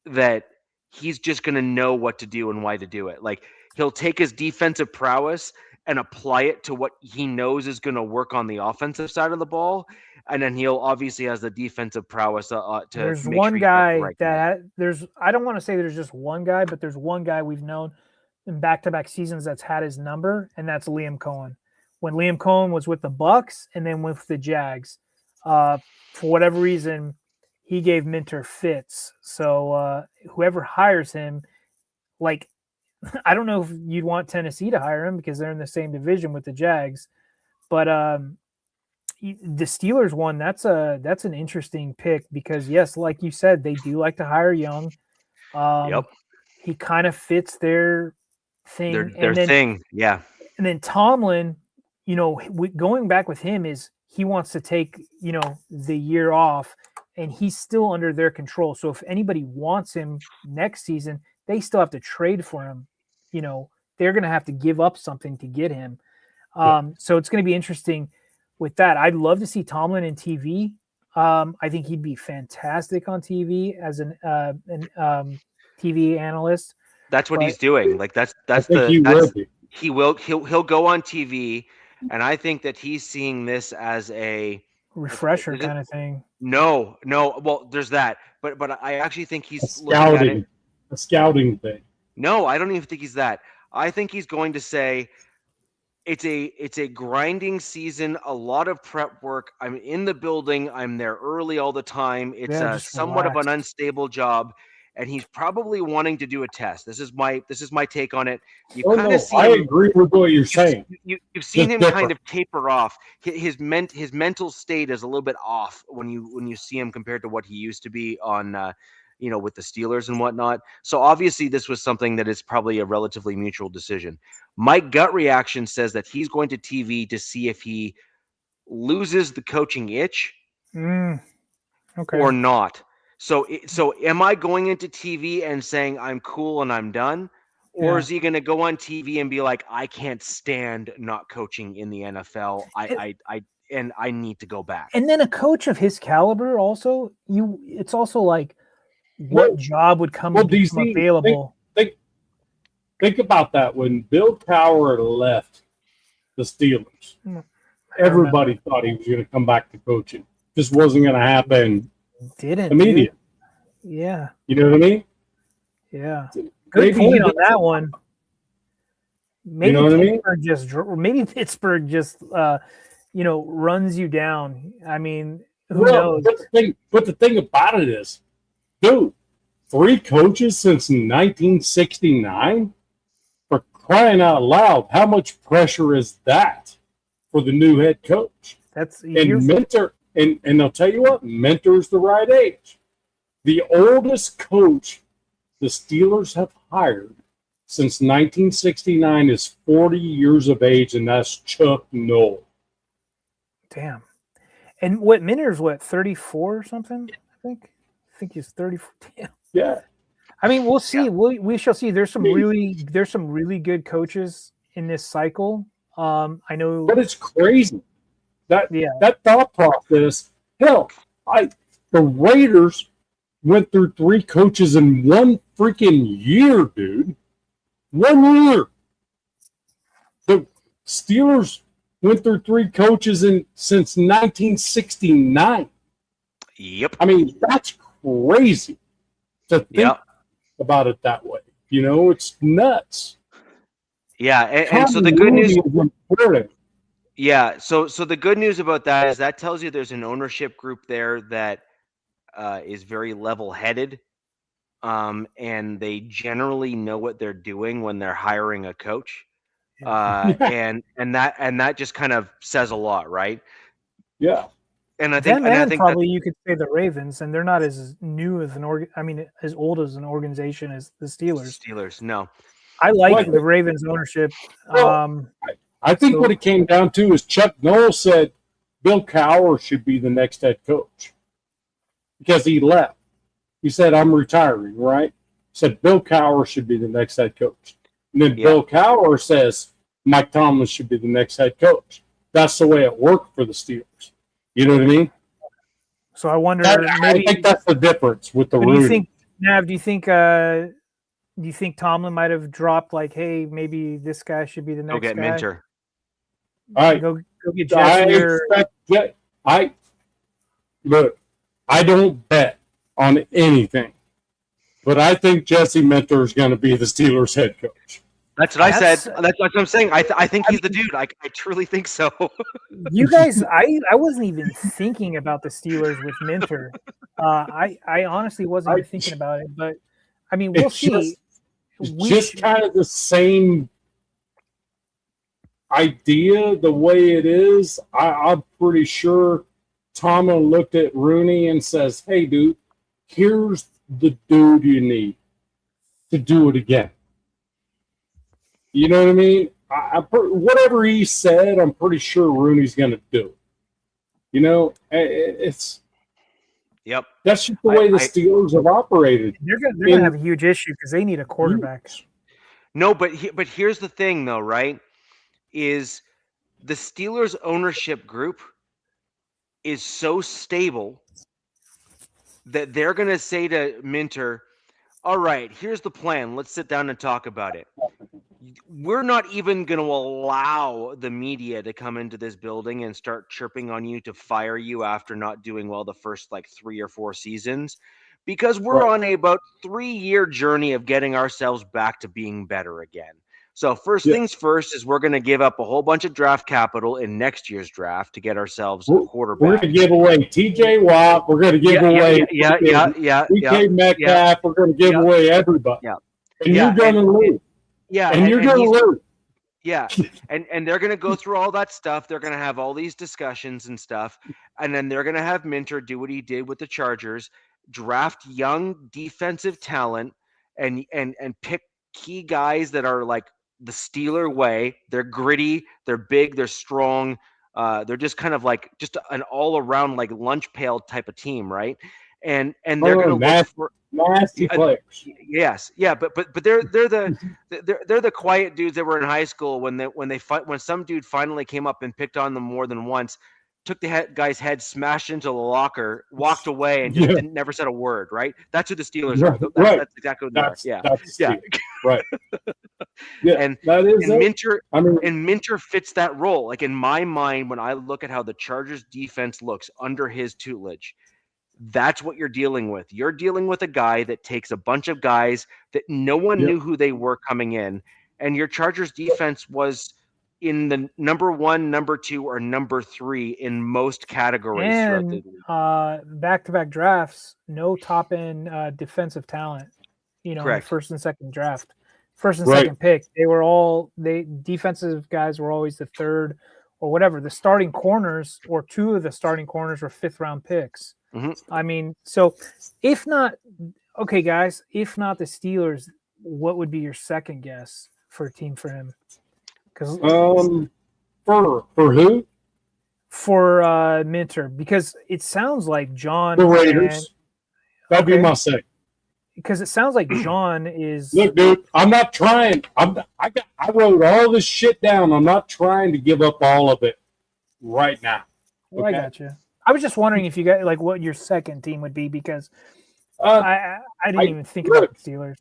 that he's just going to know what to do and why to do it. Like, he'll take his defensive prowess and apply it to what he knows is going to work on the offensive side of the ball. And then he'll obviously has the defensive prowess to there's make one sure guy that there's, I don't want to say there's just one guy, but there's one guy we've known in back-to-back seasons that's had his number, and that's Liam Cohen. When Liam Cohen was with the Bucks and then with the Jags, for whatever reason, he gave Minter fits. So whoever hires him, like, I don't know if you'd want Tennessee to hire him because they're in the same division with the Jags, but the Steelers one, that's an interesting pick because, yes, like you said, they do like to hire young. Yep. He kind of fits their thing. Their thing, yeah. And then Tomlin, you know, going back with him is he wants to take, you know, the year off, and he's still under their control. So if anybody wants him next season, they still have to trade for him. You know, they're going to have to give up something to get him. So it's going to be interesting with that. I'd love to see Tomlin in TV. I think he'd be fantastic on TV as an TV analyst. That's what he's doing. Like he'll go on TV, and I think that he's seeing this as a refresher kind of thing. No. Well, there's that, but I actually think he's a scouting thing. No, I don't even think he's that. I think he's going to say it's a grinding season, a lot of prep work. I'm in the building. I'm there early all the time. It's somewhat of an unstable job, and he's probably wanting to do a test. This is my take on it. I agree with what you're saying. You've seen him kind of taper off. His mental state is a little bit off when you see him compared to what he used to be on. With the Steelers and whatnot. So obviously this was something that is probably a relatively mutual decision. My gut reaction says that he's going to TV to see if he loses the coaching itch or not. So am I going into TV and saying I'm cool and I'm done? Or is he going to go on TV and be like, I can't stand not coaching in the NFL. I need to go back. And then a coach of his caliber also, it's also like, what job would come available? Think about that. When Bill Cowher left the Steelers, everybody thought he was going to come back to coaching. This wasn't going to happen. Didn't immediately. Yeah. You know what I mean? Yeah. Good point on that one. Maybe you know what maybe Pittsburgh just runs you down. I mean, who knows? But the thing about it is, dude, 3 coaches since 1969? For crying out loud, how much pressure is that for the new head coach? And I'll tell you what, Mentor's the right age. The oldest coach the Steelers have hired since 1969 is 40 years of age, and that's Chuck Noll. Damn. And Minter's 34 or something, I think he's 34. Damn. Yeah. I mean, we'll see. Yeah. We shall see. There's some really good coaches in this cycle. I know, but it's crazy that thought process. Hell, the Raiders went through 3 coaches in one freaking year, dude. 1 year. The Steelers went through 3 coaches since 1969. Yep. I mean, that's crazy to think about it that way. You know, it's nuts. Yeah, and so the good news. Yeah, so the good news about that is that tells you there's an ownership group there that is very level-headed, and they generally know what they're doing when they're hiring a coach, and that just kind of says a lot, right? Yeah. And I think probably you could say the Ravens, and they're not as new as as old as an organization as the Steelers. No. I like the Ravens ownership. I think what it came down to is Chuck Noll said Bill Cowher should be the next head coach because he left. He said, I'm retiring, right? Said Bill Cowher should be the next head coach. And then Bill Cowher says Mike Tomlin should be the next head coach. That's the way it worked for the Steelers. You know what I mean? So I wonder. I think that's the difference with the Rudy. Do you think Tomlin might have dropped like, hey, maybe this guy should be the next guy? Go get Minter. All right. Go get Jesse. I don't bet on anything, but I think Jesse Minter is going to be the Steelers head coach. That's what I said. That's what I'm saying. I think he's the dude. I truly think so. You guys, I wasn't even thinking about the Steelers with Minter. I honestly wasn't even thinking about it, but I mean, we'll see. Just kind of the same idea, the way it is. I'm pretty sure Tomlin looked at Rooney and says, "Hey, dude, here's the dude you need to do it again." You know what I mean? Whatever he said, I'm pretty sure Rooney's going to do it. You know, it's Yep. That's just the way the Steelers have operated. They're going to have a huge issue because they need a quarterback. No, but here's the thing, though, right? Is the Steelers ownership group is so stable that they're going to say to Minter, "All right, here's the plan. Let's sit down and talk about it. We're not even going to allow the media to come into this building and start chirping on you to fire you after not doing well the first 3 or 4 seasons, because we're on a about 3-year journey of getting ourselves back to being better again. So first things first is we're going to give up a whole bunch of draft capital in next year's draft to get ourselves a quarterback. We're going to give away T.J. Watt. We're going to give away DK Metcalf. We're going to give away everybody. And you're going to lose. And you're going to lose. Yeah, and they're going to go through all that stuff. They're going to have all these discussions and stuff, and then they're going to have Minter do what he did with the Chargers, draft young defensive talent, and pick key guys that are like the Steeler way. They're gritty, they're big, they're strong. They're just kind of like just an all-around like lunch pail type of team, right? And they're going to look for nasty players. Yes, yeah, but they're the quiet dudes that were in high school when some dude finally came up and picked on them more than once, took the guy's head, smashed into the locker, walked away, and just never said a word. Right? That's who the Steelers are. That's exactly what they are. Yeah, right. And Minter fits that role. Like in my mind, when I look at how the Chargers defense looks under his tutelage, that's what you're dealing with. You're dealing with a guy that takes a bunch of guys that no one knew who they were coming in, and your Chargers defense was in the number 1, number 2, or number 3 in most categories. And back-to-back drafts, no top-end defensive talent. You know, in the first and second draft, first and second pick, defensive guys were always the third or whatever. The starting corners or 2 of the starting corners were 5th-round picks. Mm-hmm. I mean, so if not, okay, guys, if not the Steelers, what would be your second guess for a team for him? Because for who? For Minter, because it sounds like John. The Raiders. That'd be my second. Because it sounds like John is. Look, dude, I'm not trying. I wrote all this shit down. I'm not trying to give up all of it right now. Well, I got you. I was just wondering if you got what your second team would be, because I didn't even think about the Steelers.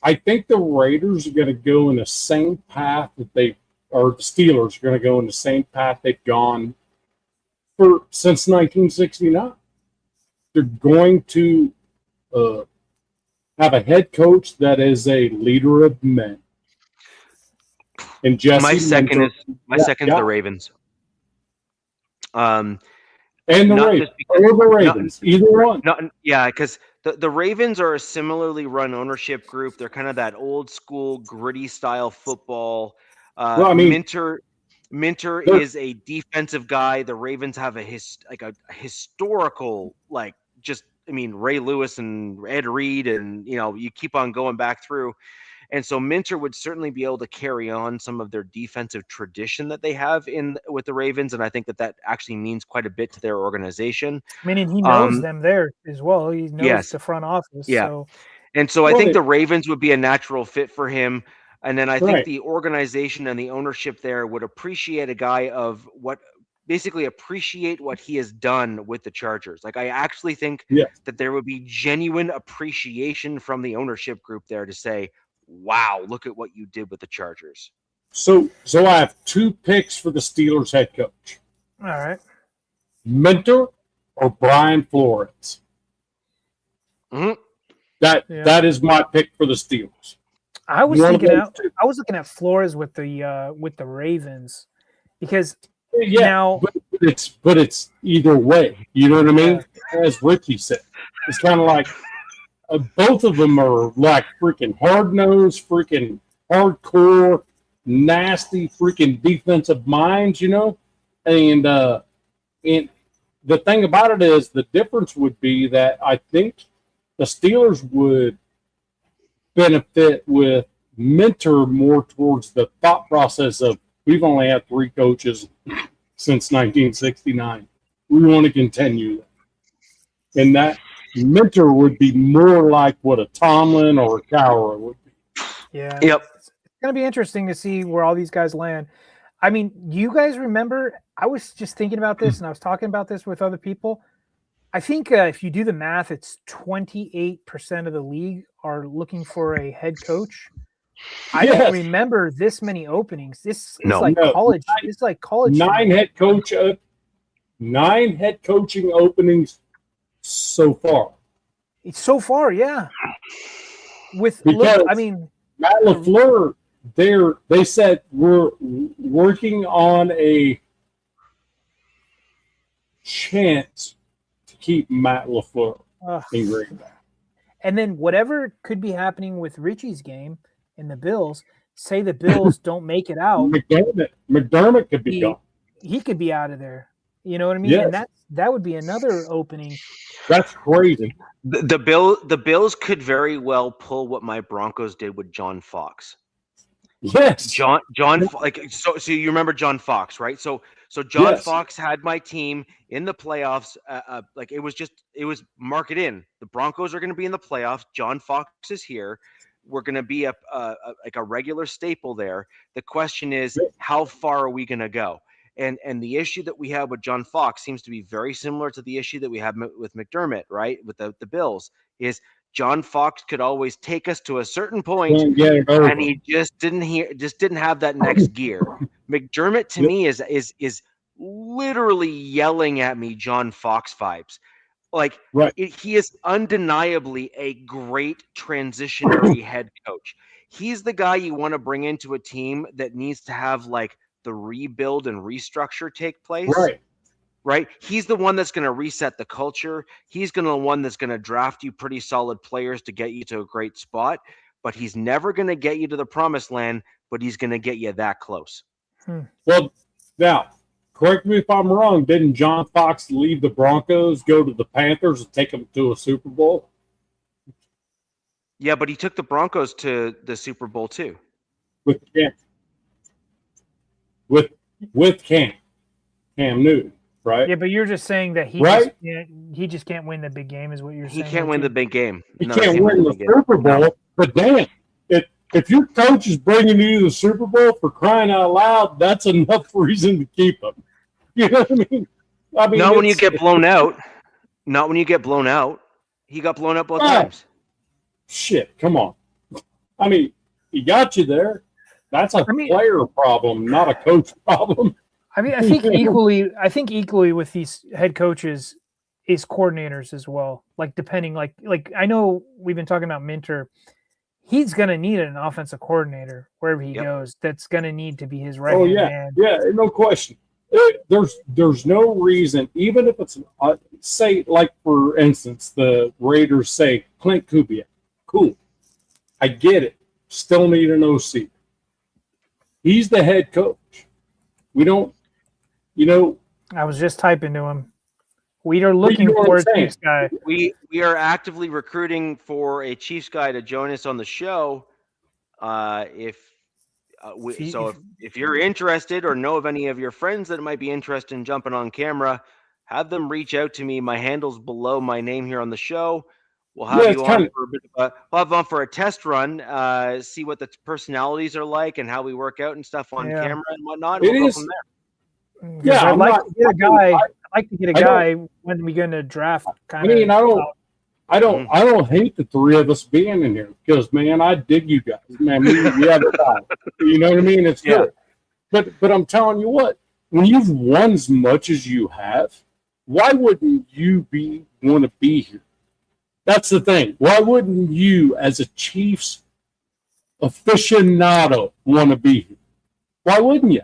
I think the Raiders are going to go in the same path that the Steelers are going to go in the same path they've gone since 1969. They're going to have a head coach that is a leader of men. And Jesse my second is the Ravens. And the Ravens, either one. Because the Ravens are a similarly run ownership group. They're kind of that old school gritty style football. Minter is a defensive guy. The Ravens have a historical Ray Lewis and Ed Reed, and you keep on going back through. And so Minter would certainly be able to carry on some of their defensive tradition that they have with the Ravens, and I think that actually means quite a bit to their organization. I mean, and he knows them there as well. He knows the front office. Yeah. So. And so I think the Ravens would be a natural fit for him. And then I think the organization and the ownership there would appreciate a guy appreciate what he has done with the Chargers. I actually think that there would be genuine appreciation from the ownership group there to say, wow, look at what you did with the Chargers. So I have 2 picks for the Steelers head coach. All right. Minter or Brian Flores. Mm-hmm. That is my pick for the Steelers. I was One of thinking. those two. I was looking at Flores with the Ravens because Yeah, now but it's either way. You know what I mean? As Richie said, it's kind of like both of them are like freaking hard-nosed, freaking hardcore, nasty, freaking defensive minds. You know, and the thing about it is the difference would be that I think the Steelers would benefit with mentor more towards the thought process of we've only had 3 coaches since 1969. We want to continue that. And that mentor would be more like what a Tomlin or a Cowher would be. yeah, Yep. it's going to be interesting to see where all these guys land. I mean, you guys remember? I was just thinking about this, and I was talking about this with other people. I think if you do the math, it's 28% of the league are looking for a head coach. I don't remember this many openings. This is like college. It's like college. 9 head coaching openings so far. So far, yeah. I mean, Matt LaFleur, they said we're working on a chance to keep Matt LaFleur in Green Bay. And then whatever could be happening with Richie's game and the Bills, say the Bills don't make it out. McDermott could be gone. He could be out of there. You know what I mean? Yes. And that would be another opening. That's crazy. The Bills could very well pull what my Broncos did with John Fox. Yes. John so you remember John Fox, right? So John Fox had my team in the playoffs. Like it was mark it in. The Broncos are going to be in the playoffs. John Fox is here. We're going to be like a regular staple there. The question is, how far are we going to go? And the issue that we have with John Fox seems to be very similar to the issue that we have with McDermott, right? With the Bills, is John Fox could always take us to a certain point, and he just didn't have that next gear. McDermott to me is literally yelling at me John Fox vibes. Like he is undeniably a great transitionary head coach. He's the guy you want to bring into a team that needs to have like the rebuild and restructure take place. Right. He's the one that's going to reset the culture. He's going to the one that's going to draft you pretty solid players to get you to a great spot. But he's never going to get you to the promised land, but he's going to get you that close. Well, now, correct me if I'm wrong. Didn't John Fox leave the Broncos, go to the Panthers, and take them to a Super Bowl? Yeah, but he took the Broncos to the Super Bowl too. With Cam Newton, right? Yeah, but you're just saying that he just can't win the big game, is what you're saying. He can't win the big game. He can't win the Super Bowl. But damn, if your coach is bringing you to the Super Bowl, for crying out loud, that's enough reason to keep him. You know what I mean? Not when you get blown out. Not when you get blown out. He got blown out both times. Shit, come on. I mean, he got you there. That's a player problem, not a coach problem. I mean, I think equally with these head coaches is coordinators as well. Like depending, like I know we've been talking about Minter. He's going to need an offensive coordinator wherever he goes. That's going to need to be his right hand man. Yeah, no question. There's no reason, even if it's say, like for instance, the Raiders say Clint Kubiak. Cool, I get it. Still need an OC. He's the head coach. We don't, I was just typing to him. We are looking for a Chiefs guy. We are actively recruiting for a Chiefs guy to join us on the show. If you're interested or know of any of your friends that might be interested in jumping on camera, have them reach out to me. My handle's below my name here on the show. We'll have you on for a bit of we'll have on for a test run, see what the personalities are like and how we work out and stuff on camera and whatnot. And we'll go from there. Yeah, I'd like to get a guy. I'd like to get a guy when we get into draft. I mean, I don't hate the three of us being in here because, man, I dig you guys. Man, we have a time. You know what I mean? It's good. But I'm telling you what, when you've won as much as you have, why wouldn't you want to be here? That's the thing. Why wouldn't you, as a Chiefs aficionado want to be here. Why wouldn't you?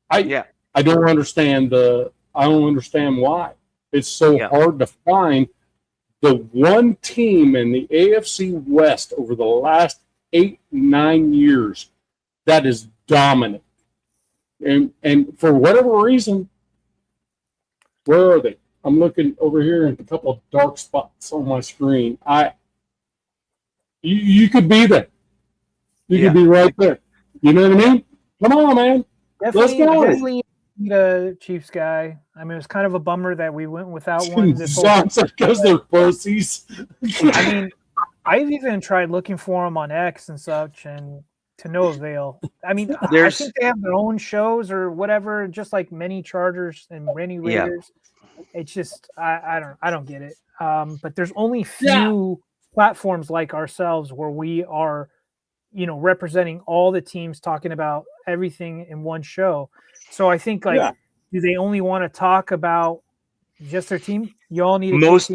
I don't understand why. It's so hard to find the one team in the AFC West over the last 8-9 years that is dominant. And for whatever reason, where are they? I'm looking over here in a couple of dark spots on my screen. You could be there. You could be right there. You know what I mean? Come on, man. Definitely need a Chiefs guy. I mean, it was kind of a bummer that we went without one. Because they're pussies. I mean, I've even tried looking for them on X and such, and to no avail. I mean, I think they have their own shows or whatever, just like many Chargers and many Raiders. It's just I don't get it. But there's only few platforms like ourselves where we are, representing all the teams, talking about everything in one show. So I think do they only want to talk about just their team? You all need most.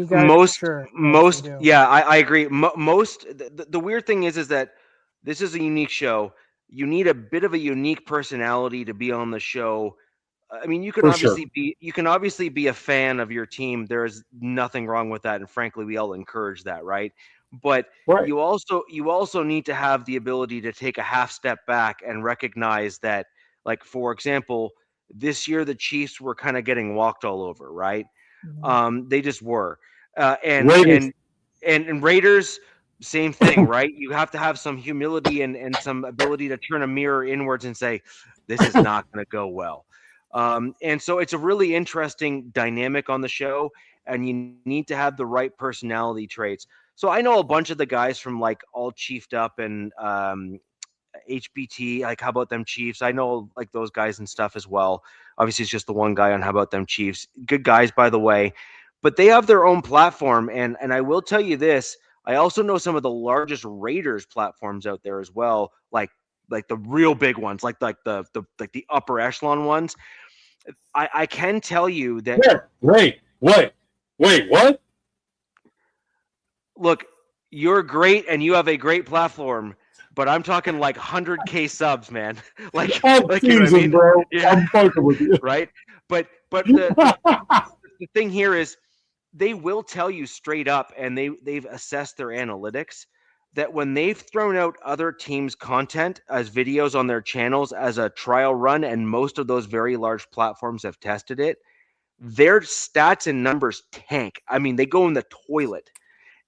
Yeah, I agree. Most. The weird thing is that this is a unique show. You need a bit of a unique personality to be on the show. I mean, you can obviously be a fan of your team. There is nothing wrong with that, and frankly, we all encourage that, right? But you also need to have the ability to take a half step back and recognize that, like, for example, this year the Chiefs were kind of getting walked all over, right? Mm-hmm. They just were, and Raiders, same thing, right? You have to have some humility and some ability to turn a mirror inwards and say, this is not going to go well. And so it's a really interesting dynamic on the show, and you need to have the right personality traits. So I know a bunch of the guys from like All Chiefed Up and HBT, like How About Them Chiefs. I know like those guys and stuff as well. Obviously, it's just the one guy on How About Them Chiefs. Good guys, by the way. But they have their own platform, and I will tell you this. I also know some of the largest Raiders platforms out there as well, like the real big ones, like the upper echelon ones. I can tell you that. Wait, what? Look, you're great and you have a great platform, but I'm talking like 100K subs, man. like you know what I mean? Bro. Yeah. I'm fucking with you. Right? But the thing here is they will tell you straight up, and they've assessed their analytics, that when they've thrown out other teams' content as videos on their channels as a trial run, and most of those very large platforms have tested it, their stats and numbers tank. I mean, they go in the toilet.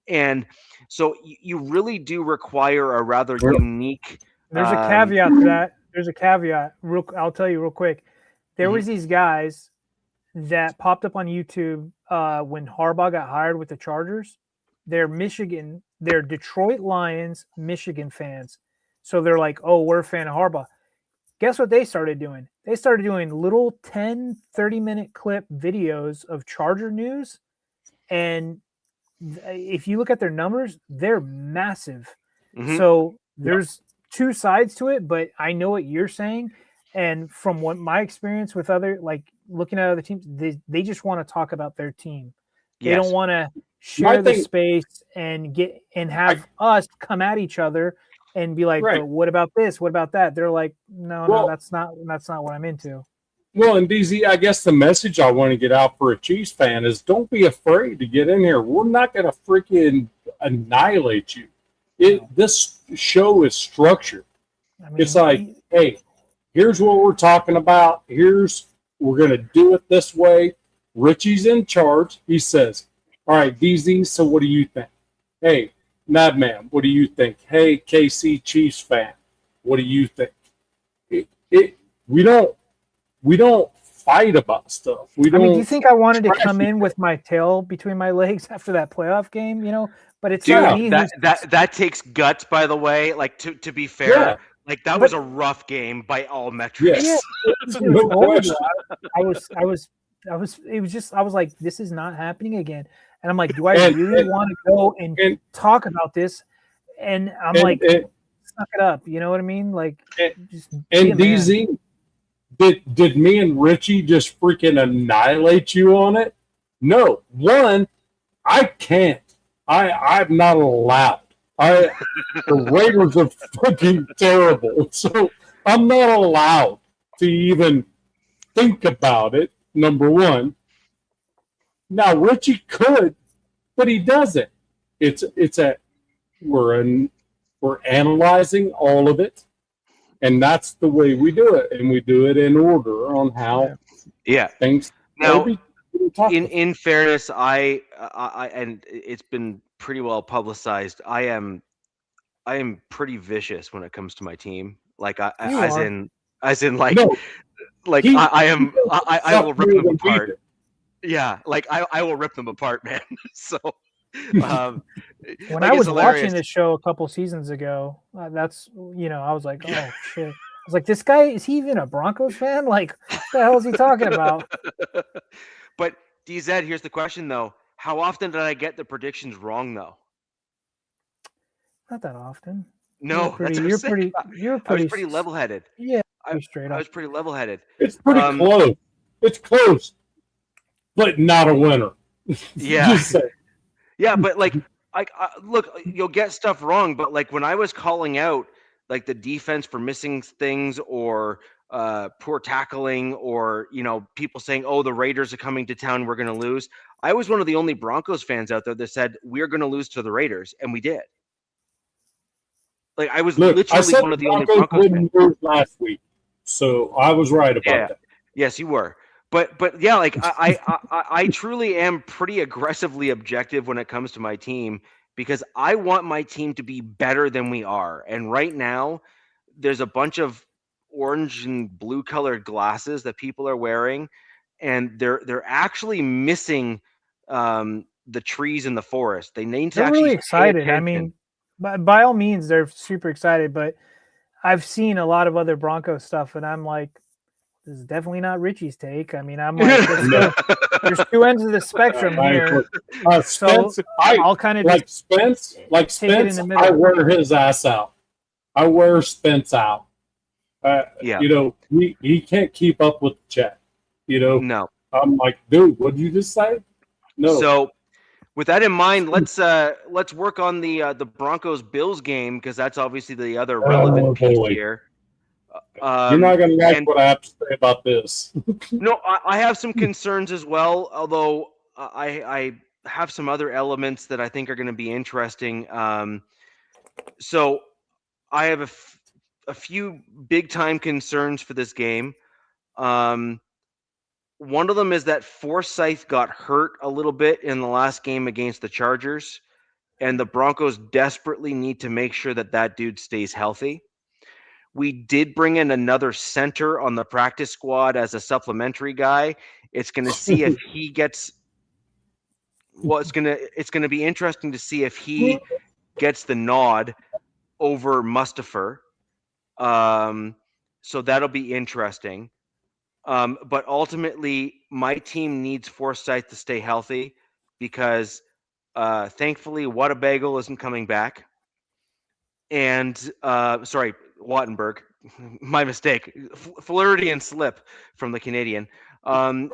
And so you really do require a rather unique. There's a caveat to that. There's a caveat. I'll tell you real quick. There was these guys that popped up on YouTube when Harbaugh got hired with the Chargers. They're Detroit Lions, Michigan fans. So they're like, oh, we're a fan of Harbaugh. Guess what they started doing? They started doing little 10, 30-minute clip videos of Charger news. And if you look at their numbers, they're massive. Mm-hmm. So there's two sides to it, but I know what you're saying. And from what my experience with looking at other teams, they just want to talk about their team. They don't want to share the space and have us come at each other and be like, well, what about this? What about that? They're like, no, that's not what I'm into. Well, and DZ, I guess the message I want to get out for a Chiefs fan is don't be afraid to get in here. We're not going to freaking annihilate you. This show is structured. I mean, it's like, hey, here's what we're talking about. We're going to do it this way. Richie's in charge. He says, all right, DZ, so what do you think? Hey, Madman, what do you think? Hey, KC Chiefs fan, what do you think? We don't fight about stuff. Do you think I wanted to come in with my tail between my legs after that playoff game? But it's not me. That takes guts, by the way. Like to be fair, like that was a rough game by all metrics. Yes. I was like, this is not happening again. And I'm like, do I really want to go and talk about this? And I'm like, suck it up. You know what I mean? Like, DZ. Did me and Richie just freaking annihilate you on it? No. One, I can't. I'm not allowed. The Raiders are fucking terrible. So I'm not allowed to even think about it, number one. Now, Richie could, but he doesn't. We're analyzing all of it, and that's the way we do it, and we do it in order on how things. Now, in fairness, I and it's been pretty well publicized. I am pretty vicious when it comes to my team. Like as in like no, I will rip them apart. Yeah, like I will rip them apart, man. So when I was watching this show a couple seasons ago, that's I was like, oh shit. I was like, this guy, is he even a Broncos fan? Like, what the hell is he talking about? But DZ, here's the question though: how often did I get the predictions wrong though? Not that often. No, you're pretty. I was pretty level-headed. Yeah, straight up. I was pretty level-headed. It's pretty close. It's close, but not a winner. Yeah, yeah, but like, look, you'll get stuff wrong, but like when I was calling out like the defense for missing things or poor tackling, or people saying, "Oh, the Raiders are coming to town, we're going to lose." I was one of the only Broncos fans out there that said we're going to lose to the Raiders, and we did. Like I was literally one of the only Broncos fans last week, so I was right about that. Yes, you were. But yeah, like I truly am pretty aggressively objective when it comes to my team, because I want my team to be better than we are. And right now, there's a bunch of orange and blue colored glasses that people are wearing, and they're actually missing the trees in the forest. They need to they're actually really excited. I mean, by all means, they're super excited. But I've seen a lot of other Broncos stuff, and I'm like, this is definitely not Richie's take. I mean, I'm like, there's two ends of the spectrum here. Spence, so I'll kind of like Spence. I wear his ass out. I wear Spence out. He can't keep up with the chat. No. I'm like, dude, what did you just say? No. So, with that in mind, let's work on the Broncos Bills game, because that's obviously the other relevant piece here. You're not going to like what I have to say about this. No, I have some concerns as well, although I have some other elements that I think are going to be interesting. So I have a few big-time concerns for this game. One of them is that Forsythe got hurt a little bit in the last game against the Chargers, and the Broncos desperately need to make sure that dude stays healthy. We did bring in another center on the practice squad as a supplementary guy. It's going to see if he gets. Well, it's going to be interesting to see if he gets the nod over Mustafa. So that'll be interesting. But ultimately, my team needs Forsythe to stay healthy, because thankfully Whataburger isn't coming back. And Wattenberg, my mistake, Floridian slip from the Canadian, and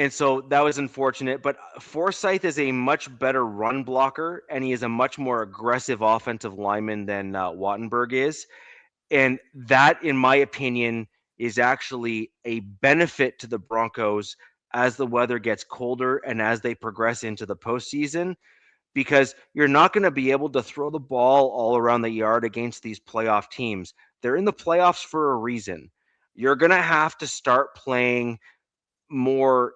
so that was unfortunate. But Forsythe is a much better run blocker, and he is a much more aggressive offensive lineman than Wattenberg is, and that, in my opinion, is actually a benefit to the Broncos as the weather gets colder and as they progress into the postseason. Because you're not going to be able to throw the ball all around the yard against these playoff teams. They're in the playoffs for a reason. You're going to have to start playing more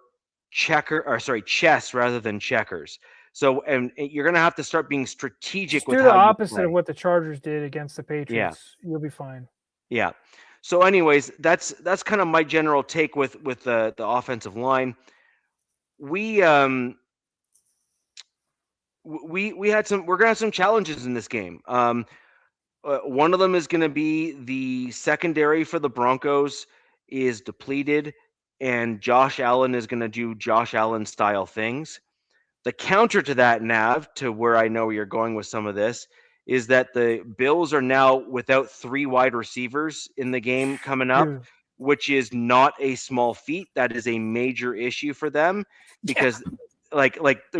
chess rather than checkers. So, and you're going to have to start being strategic with how you play. Do the opposite of what the Chargers did against the Patriots. Yeah. You'll be fine. Yeah. So, anyways, that's kind of my general take with the offensive line. We're gonna have some challenges in this game. One of them is going to be the secondary for the Broncos is depleted, and Josh Allen is going to do Josh Allen style things. The counter to that, Nav, to where I know you're going with some of this, is that the Bills are now without 3 wide receivers in the game coming up, which is not a small feat. That is a major issue for them, because like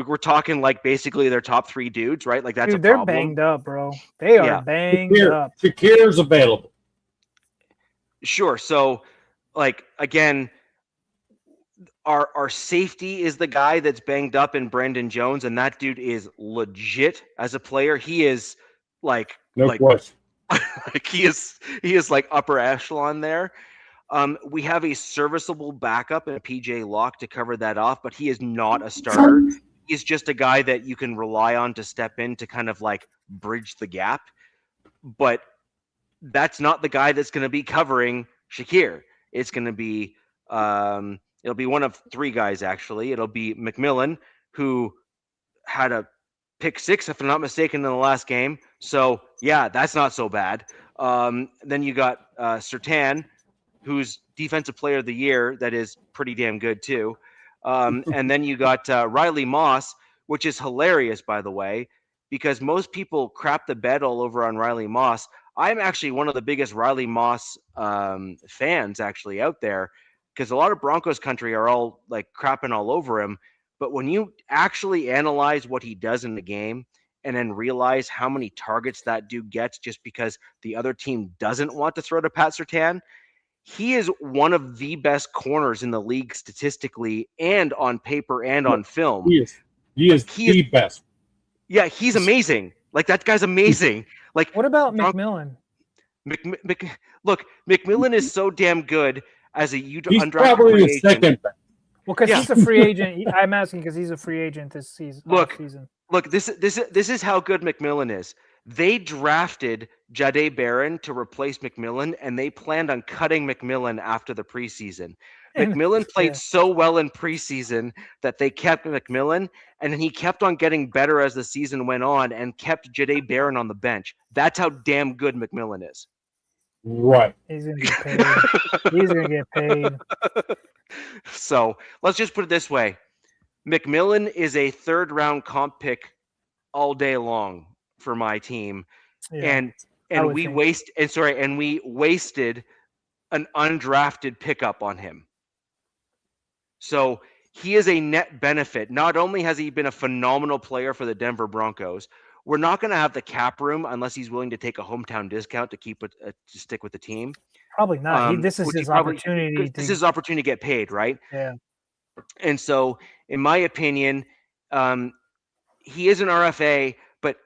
we're talking like basically their top 3 dudes, right? Like that's Dude, a they're problem. banged up, bro. They are banged up. Shakir's available. Sure. So, like again, our safety is the guy that's banged up in Brandon Jones, and that dude is legit as a player. He is like No question. like he is like upper echelon there. We have a serviceable backup and a PJ Locke to cover that off, but he is not a starter. He's just a guy that you can rely on to step in to kind of like bridge the gap. But that's not the guy that's going to be covering Shakir. It's going to be it'll be one of 3 guys actually. It'll be McMillan, who had a pick 6, if I'm not mistaken, in the last game. So yeah, that's not so bad. Then you got Surtain, who's defensive player of the year. That is pretty damn good too. And then you got Riley Moss, which is hilarious, by the way, because most people crap the bed all over on Riley Moss. I'm actually one of the biggest Riley Moss fans actually out there, because a lot of Broncos country are all like crapping all over him. But when you actually analyze what he does in the game and then realize how many targets that dude gets just because the other team doesn't want to throw to Pat Surtain, he is one of the best corners in the league statistically and on paper and on film. He is the best. Yeah, he's amazing. Like, that guy's amazing. Like, what about McMillan? Look, McMillan is so damn good as a He's probably the second best. Well, because he's a free agent. I'm asking because he's a free agent this season. Look, this is how good McMillan is. They drafted Jahdae Barron to replace McMillan, and they planned on cutting McMillan after the preseason. McMillan played so well in preseason that they kept McMillan, and then he kept on getting better as the season went on and kept Jahdae Barron on the bench. That's how damn good McMillan is. Right. He's going to get paid. He's going to get paid. So let's just put it this way. McMillan is a 3rd-round comp pick all day long for my team. Yeah, and we wasted an undrafted pickup on him. So he is a net benefit. Not only has he been a phenomenal player for the Denver Broncos, we're not going to have the cap room unless he's willing to take a hometown discount to keep it to stick with the team. Probably not. This is his opportunity. This is his opportunity to get paid, right? Yeah. And so, in my opinion, he is an RFA, but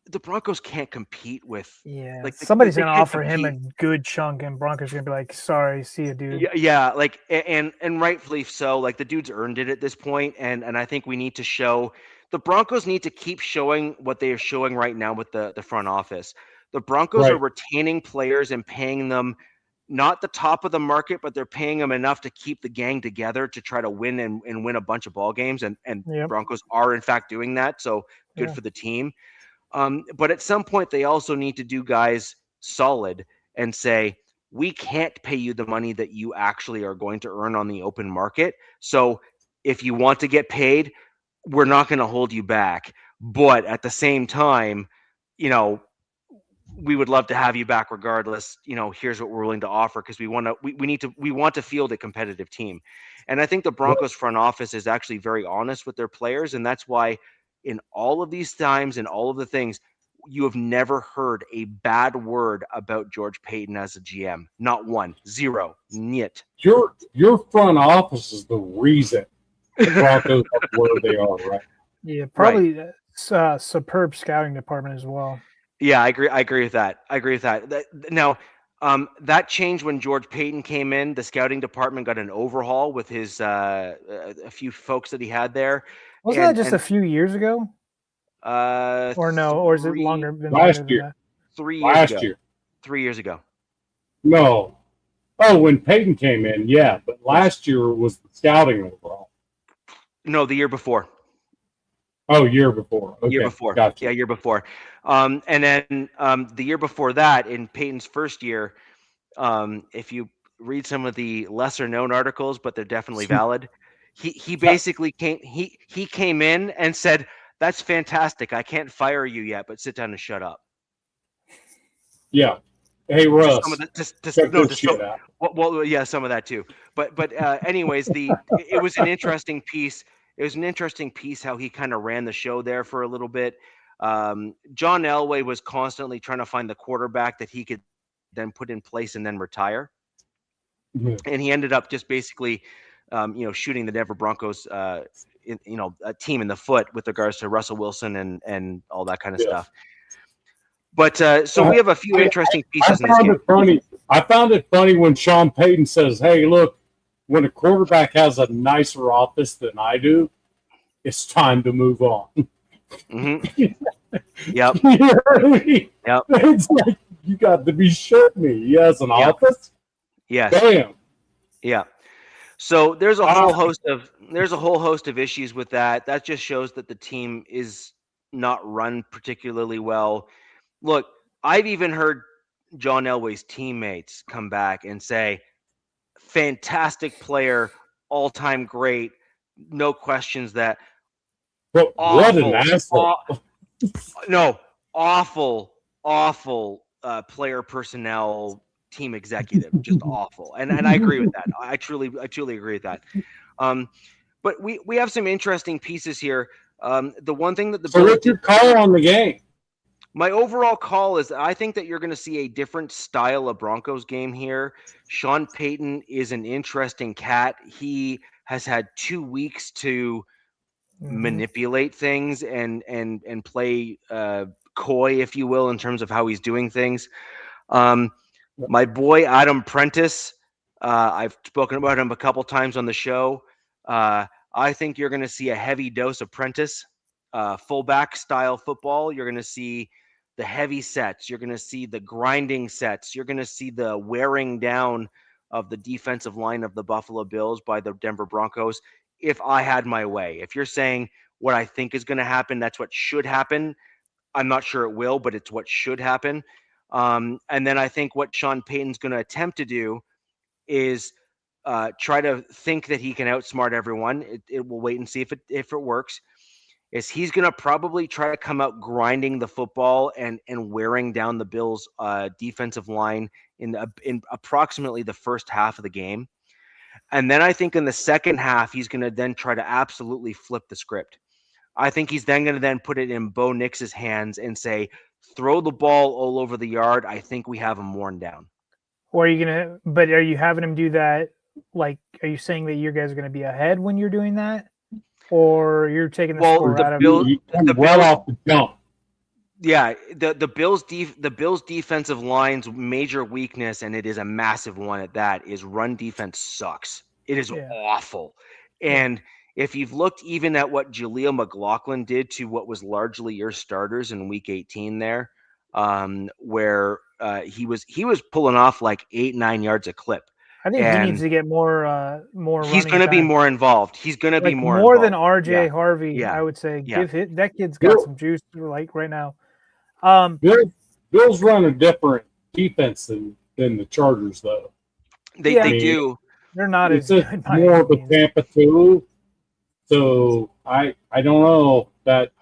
the Broncos can't compete with. Yeah, like somebody's going to offer him a good chunk, and Broncos are going to be like, "Sorry, see you, dude." Yeah, like and rightfully so. Like, the dude's earned it at this point, and I think we need to show. The Broncos need to keep showing what they are showing right now with the front office. The Broncos are retaining players and paying them not the top of the market, but they're paying them enough to keep the gang together to try to win and win a bunch of ball games. And Broncos are in fact doing that. So good for the team. But at some point they also need to do guys solid and say, we can't pay you the money that you actually are going to earn on the open market. So if you want to get paid, we're not going to hold you back. But at the same time, we would love to have you back regardless. Here's what we're willing to offer, because we want to field a competitive team. And I think the Broncos front office is actually very honest with their players. And that's why in all of these times and all of the things, you have never heard a bad word about George Payton as a GM. Not one. Zero. Niet. Your front office is the reason the Broncos are where they are, right? Yeah, probably superb scouting department as well. Yeah, I agree with that. Now, that changed when George Payton came in. The scouting department got an overhaul with his a few folks that he had there. Wasn't that just a few years ago? Or no? Or is it longer than last year? That? 3 years ago. 3 years ago. No. Oh, when Payton came in, yeah. But last year was the scouting overhaul. No, the year before. Oh, year before. Okay. Year before. Gotcha. Yeah, year before. And then the year before that, in Payton's first year, if you read some of the lesser known articles, but they're definitely valid, he basically came in and said, "That's fantastic. I can't fire you yet, but sit down and shut up." Yeah. Hey, Russ. Well, yeah, some of that too. But anyways, it was an interesting piece. it was an interesting piece how he kind of ran the show there for a little bit. John Elway was constantly trying to find the quarterback that he could then put in place and then retire. And he ended up just basically, shooting the Denver Broncos, a team in the foot with regards to Russell Wilson and all that kind of stuff. But so we have a few interesting pieces in this game. I found it funny when Sean Payton says, "Hey, look, when a quarterback has a nicer office than I do, it's time to move on." Mm-hmm. Yep. Yep. It's like, you got to be shitting me. He has an office. Yes. Damn. Yeah. So there's a whole host of issues with that. That just shows that the team is not run particularly well. Look, I've even heard John Elway's teammates come back and say, fantastic player, all-time great, no questions that. But what an asshole. Awful player personnel, team executive, just awful. And I agree with that. I truly agree with that. But we have some interesting pieces here. The one thing that So what's your call on the game? My overall call is I think that you're going to see a different style of Broncos game here. Sean Payton is an interesting cat. He has had 2 weeks to manipulate things and play coy, if you will, in terms of how he's doing things. My boy Adam Prentice, I've spoken about him a couple times on the show. I think you're going to see a heavy dose of Prentice, fullback style football. You're going to see the heavy sets. You're going to see the grinding sets. You're going to see the wearing down of the defensive line of the Buffalo Bills by the Denver Broncos. If I had my way, if you're saying what I think is going to happen, that's what should happen. I'm not sure it will, but it's what should happen. And then I think what Sean Payton's going to attempt to do is try to think that he can outsmart everyone. It will wait and see if it works. Is he's going to probably try to come out grinding the football and wearing down the Bills' defensive line in approximately the first half of the game. And then I think in the second half, he's going to then try to absolutely flip the script. I think he's then going to then put it in Bo Nix's hands and say, throw the ball all over the yard. I think we have him worn down. Or are you having him do that? Like, are you saying that you guys are going to be ahead when you're doing that? Or you're taking the score out of well off the jump. Yeah, the Bills defensive line's major weakness, and it is a massive one at that, is run defense sucks. It is awful. And if you've looked even at what Jaleel McLaughlin did to what was largely your starters in Week 18 there, where he was pulling off like 8-9 yards a clip. I think he needs to get more. He's going to be more involved. He's going to be more than RJ Harvey. Yeah. I would say give that kid's got some juice like right now. Bills run a different defense than the Chargers, though. They do. They're not as good. More of a Tampa too. So I don't know that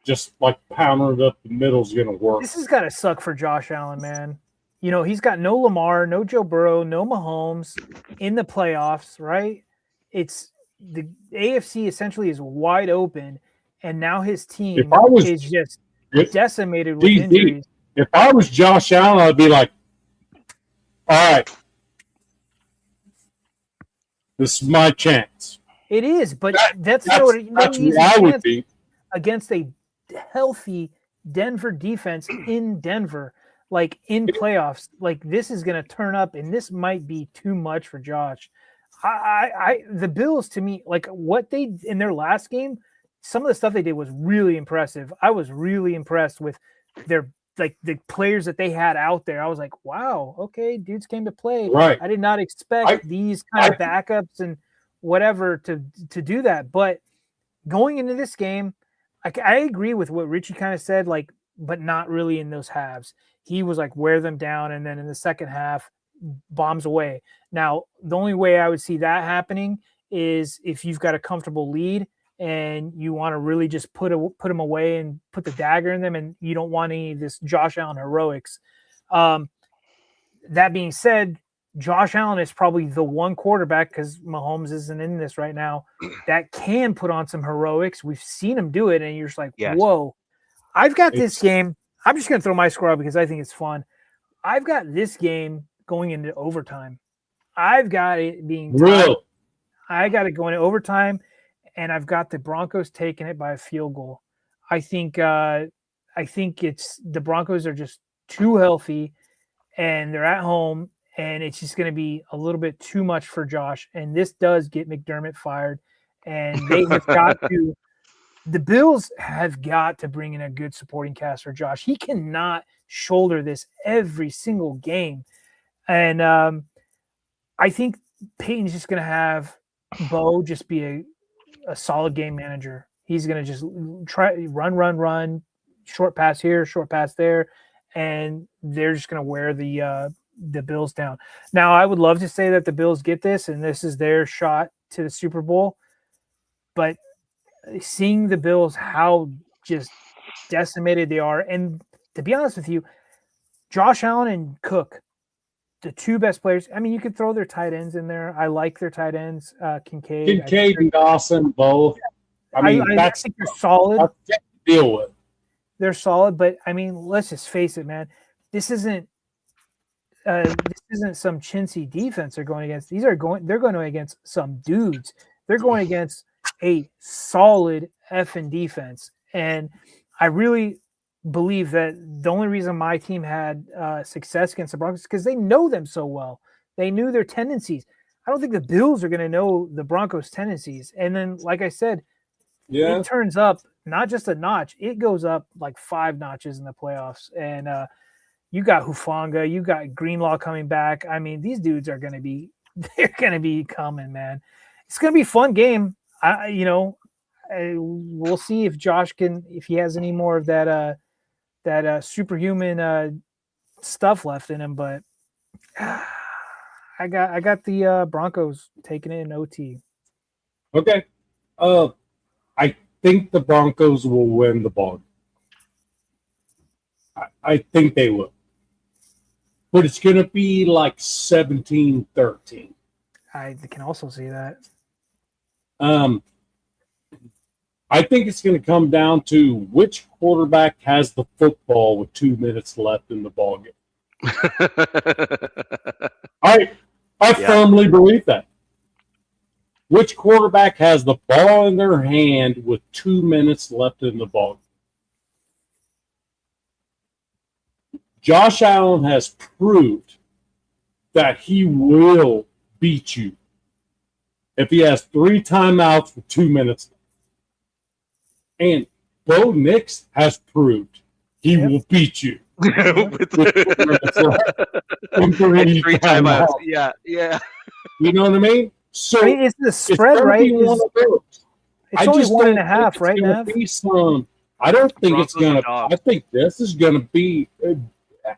just like pounding it up the middle is going to work. This has got to suck for Josh Allen, man. You know, he's got no Lamar, no Joe Burrow, no Mahomes in the playoffs, right? It's the AFC essentially is wide open, and now his team is just decimated with injuries. If I was Josh Allen, I'd be like, all right, this is my chance. It is, but that's what I would be against a healthy Denver defense in Denver. Like in playoffs, like this is going to turn up, and this might be too much for Josh. The Bills, to me, like what they in their last game, some of the stuff they did was really impressive. I was really impressed with their like the players that they had out there. I was like, wow, okay, dudes came to play. Right. I did not expect these kind of backups and whatever to do that. But going into this game, I agree with what Richie kind of said, like, but not really in those halves. He was like wear them down, and then in the second half, bombs away. Now, the only way I would see that happening is if you've got a comfortable lead and you want to really just put them away and put the dagger in them, and you don't want any of this Josh Allen heroics. That being said, Josh Allen is probably the one quarterback, because Mahomes isn't in this right now, that can put on some heroics. We've seen him do it, and you're just like, Yes. whoa. I've got this game. I'm just going to throw my score out because I think it's fun. I've got this game going into overtime. I've got it being tied. I got it going to overtime, and I've got the Broncos taking it by a field goal. I think it's the Broncos are just too healthy, and they're at home, and it's just going to be a little bit too much for Josh. And this does get McDermott fired, and they have got to. The Bills have got to bring in a good supporting cast for Josh. He cannot shoulder this every single game, and I think Peyton's just going to have Bo just be a solid game manager. He's going to just try run, short pass here, short pass there, and they're just going to wear the Bills down. Now, I would love to say that the Bills get this and this is their shot to the Super Bowl, but seeing the Bills, how just decimated they are, and to be honest with you, Josh Allen and Cook, the two best players. I mean, you could throw their tight ends in there. I like their tight ends, Kincaid and Dawson both. I mean, I think they're solid. That's to deal with. They're solid, but I mean, let's just face it, man. This isn't some chintzy defense they're going against. They're going against some dudes. They're going against a solid effing defense, and I really believe that the only reason my team had success against the Broncos is because they know them so well. They knew their tendencies. I don't think the Bills are going to know the Broncos' tendencies. And then, like I said, it turns up not just a notch; it goes up like 5 notches in the playoffs. And you got Hufanga, you got Greenlaw coming back. I mean, these dudes are going to be—they're going to be coming, man. It's going to be a fun game. We'll see if Josh if he has any more of that superhuman stuff left in him, but I got the Broncos taking it in OT. Okay. I think the Broncos will win the ball. I think they will. But it's going to be like 17-13. I can also see that. I think it's going to come down to which quarterback has the football with 2 minutes left in the ballgame. I firmly believe that. Which quarterback has the ball in their hand with 2 minutes left in the ballgame? Josh Allen has proved that he will beat you if he has 3 timeouts with 2 minutes left. And Bo Nix has proved he will beat you. with 3 timeouts. Yeah. You know what I mean? So I mean, it's the spread, right? It's only 1.5, right, Nav? I don't think it's going to. I think this is going to be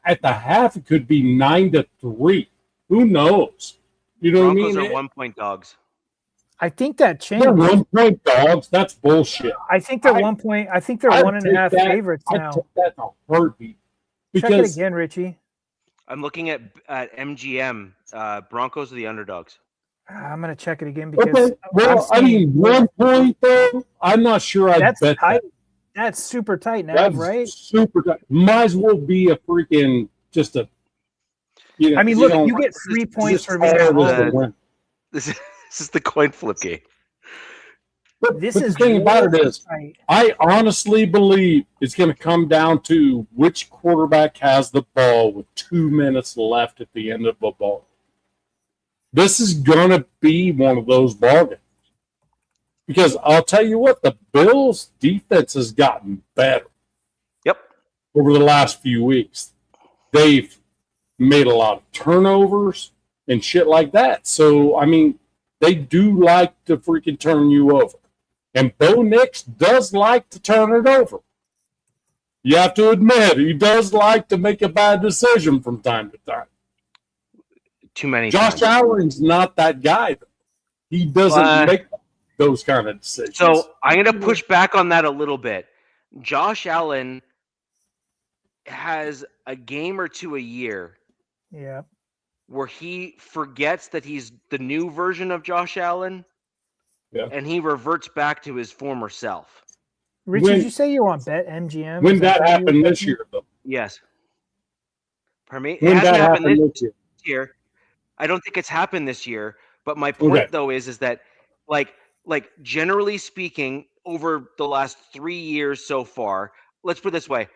at the half. It could be 9-3. Who knows? You know Broncos what I mean? are 1-point dogs. I think that changed. They're 1-point dogs. That's bullshit. I think they're 1 point. I think they're 1.5 favorites now. I took that in a heartbeat. Check it again, Richie. I'm looking at MGM. Broncos are the underdogs. I'm going to check it again because. Okay. Well, I mean, 1 point though. I'm not sure I'd bet tight. that. That's super tight now, right? Super tight. Might as well be a freaking just a. I mean, look, you get 3 points for being at home. This is the coin flip game. But the thing about it is, I honestly believe it's going to come down to which quarterback has the ball with 2 minutes left at the end of the ball. This is going to be one of those ball games. Because I'll tell you what, the Bills' defense has gotten better. Yep. Over the last few weeks. They've made a lot of turnovers and shit like that. So, I mean, they do like to freaking turn you over. And Bo Nix does like to turn it over. You have to admit, he does like to make a bad decision from time to time. Too many Josh times. Allen's not that guy. He doesn't make those kind of decisions. So I'm going to push back on that a little bit. Josh Allen has a game or two a year where he forgets that he's the new version of Josh Allen, and he reverts back to his former self. Rich, did you say you were on BetMGM? When that happened this year, though? Yes. Pardon me? When it hasn't that happened this year. I don't think it's happened this year. But my point, though, is that, like generally speaking, over the last 3 years so far, let's put it this way.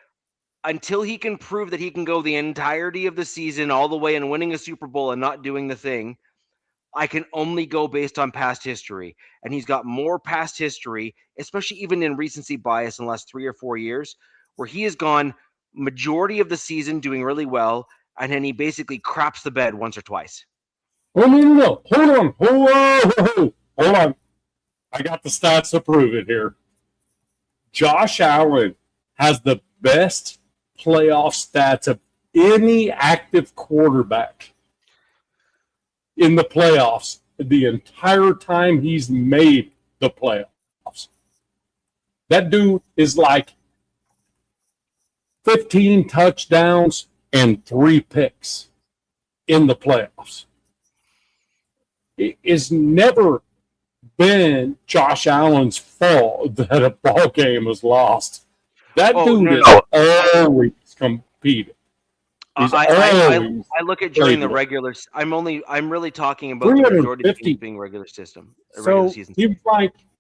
Until he can prove that he can go the entirety of the season all the way and winning a Super Bowl and not doing the thing, I can only go based on past history. And he's got more past history, especially even in recency bias in the last 3 or 4 years, where he has gone majority of the season doing really well, and then he basically craps the bed once or twice. Oh, no. Hold on. I got the stats to prove it here. Josh Allen has the best playoff stats of any active quarterback in the playoffs the entire time he's made the playoffs. That dude is like 15 touchdowns and 3 picks in the playoffs. It has never been Josh Allen's fault that a ball game was lost. That dude is always competing. I look at during the regular. I'm really talking about the majority of games being regular season.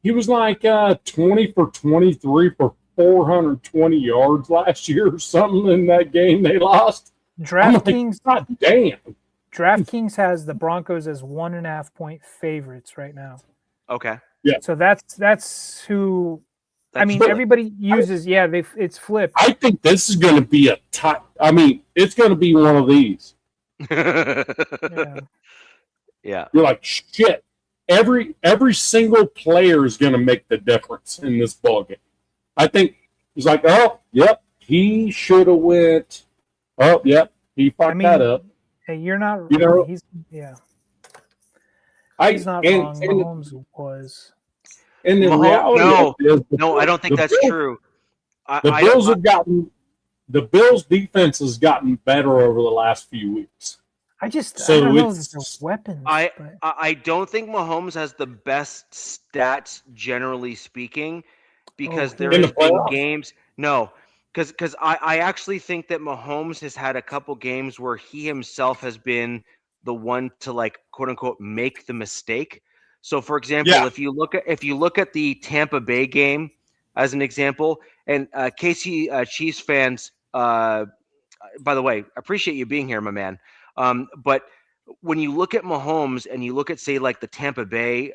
He was like 20 for 23 for 420 yards last year or something in that game they lost. DraftKings, damn. DraftKings has the Broncos as 1.5-point favorites right now. Okay. Yeah. So that's who. Everybody uses. It's flipped. I think this is going to be a tie. It's going to be one of these. Yeah. You're like, shit. Every single player is going to make the difference in this ballgame. I think he's like, oh, yep, he should have went. Oh, yep, he fucked that up. Hey, you're not. He's not wrong. Mahomes was. And the reality I don't think that's true. The Bills' defense has gotten better over the last few weeks. I don't know if it's weapons. I don't think Mahomes has the best stats, generally speaking, because there have been games. No, because I actually think that Mahomes has had a couple games where he himself has been the one to, like, quote unquote, make the mistake. So, for example, if you look at the Tampa Bay game as an example, and KC Chiefs fans, by the way, appreciate you being here, my man. But when you look at Mahomes and you look at, say, like the Tampa Bay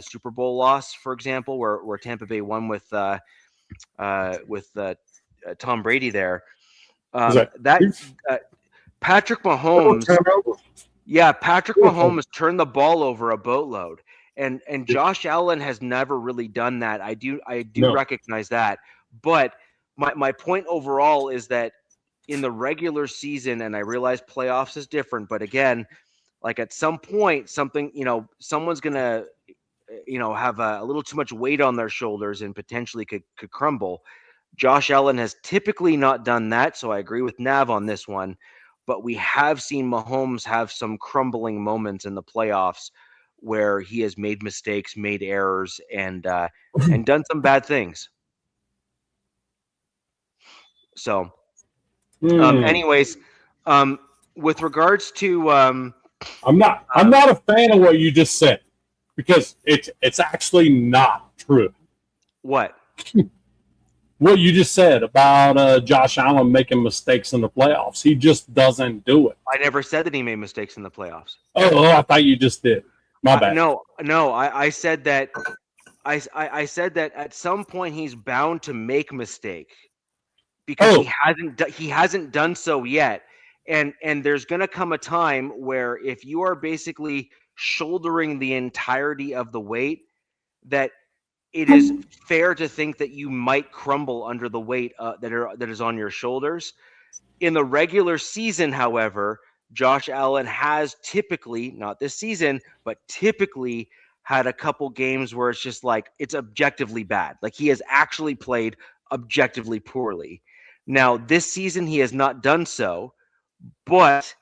Super Bowl loss, for example, where Tampa Bay won with Tom Brady there, Patrick Mahomes. Yeah, Patrick Mahomes turned the ball over a boatload, and Josh Allen has never really done that. I do recognize that, but my point overall is that in the regular season, and I realize playoffs is different, but again, like at some point, someone's gonna, have a little too much weight on their shoulders and potentially could crumble. Josh Allen has typically not done that, so I agree with Nav on this one. But we have seen Mahomes have some crumbling moments in the playoffs where he has made mistakes, made errors, and done some bad things. So, anyways, with regards to, I'm not a fan of what you just said, because it's actually not true. What? What you just said about Josh Allen making mistakes in the playoffs. He just doesn't do it. I never said that he made mistakes in the playoffs. Oh, I thought you just did. My bad. No. I said that. I said that at some point he's bound to make mistake because he hasn't done so yet. And there's going to come a time where if you are basically shouldering the entirety of the weight, that it is fair to think that you might crumble under the weight that is on your shoulders. In the regular season, however, Josh Allen has typically, not this season, but typically had a couple games where it's just like it's objectively bad. Like he has actually played objectively poorly. Now, this season he has not done so, but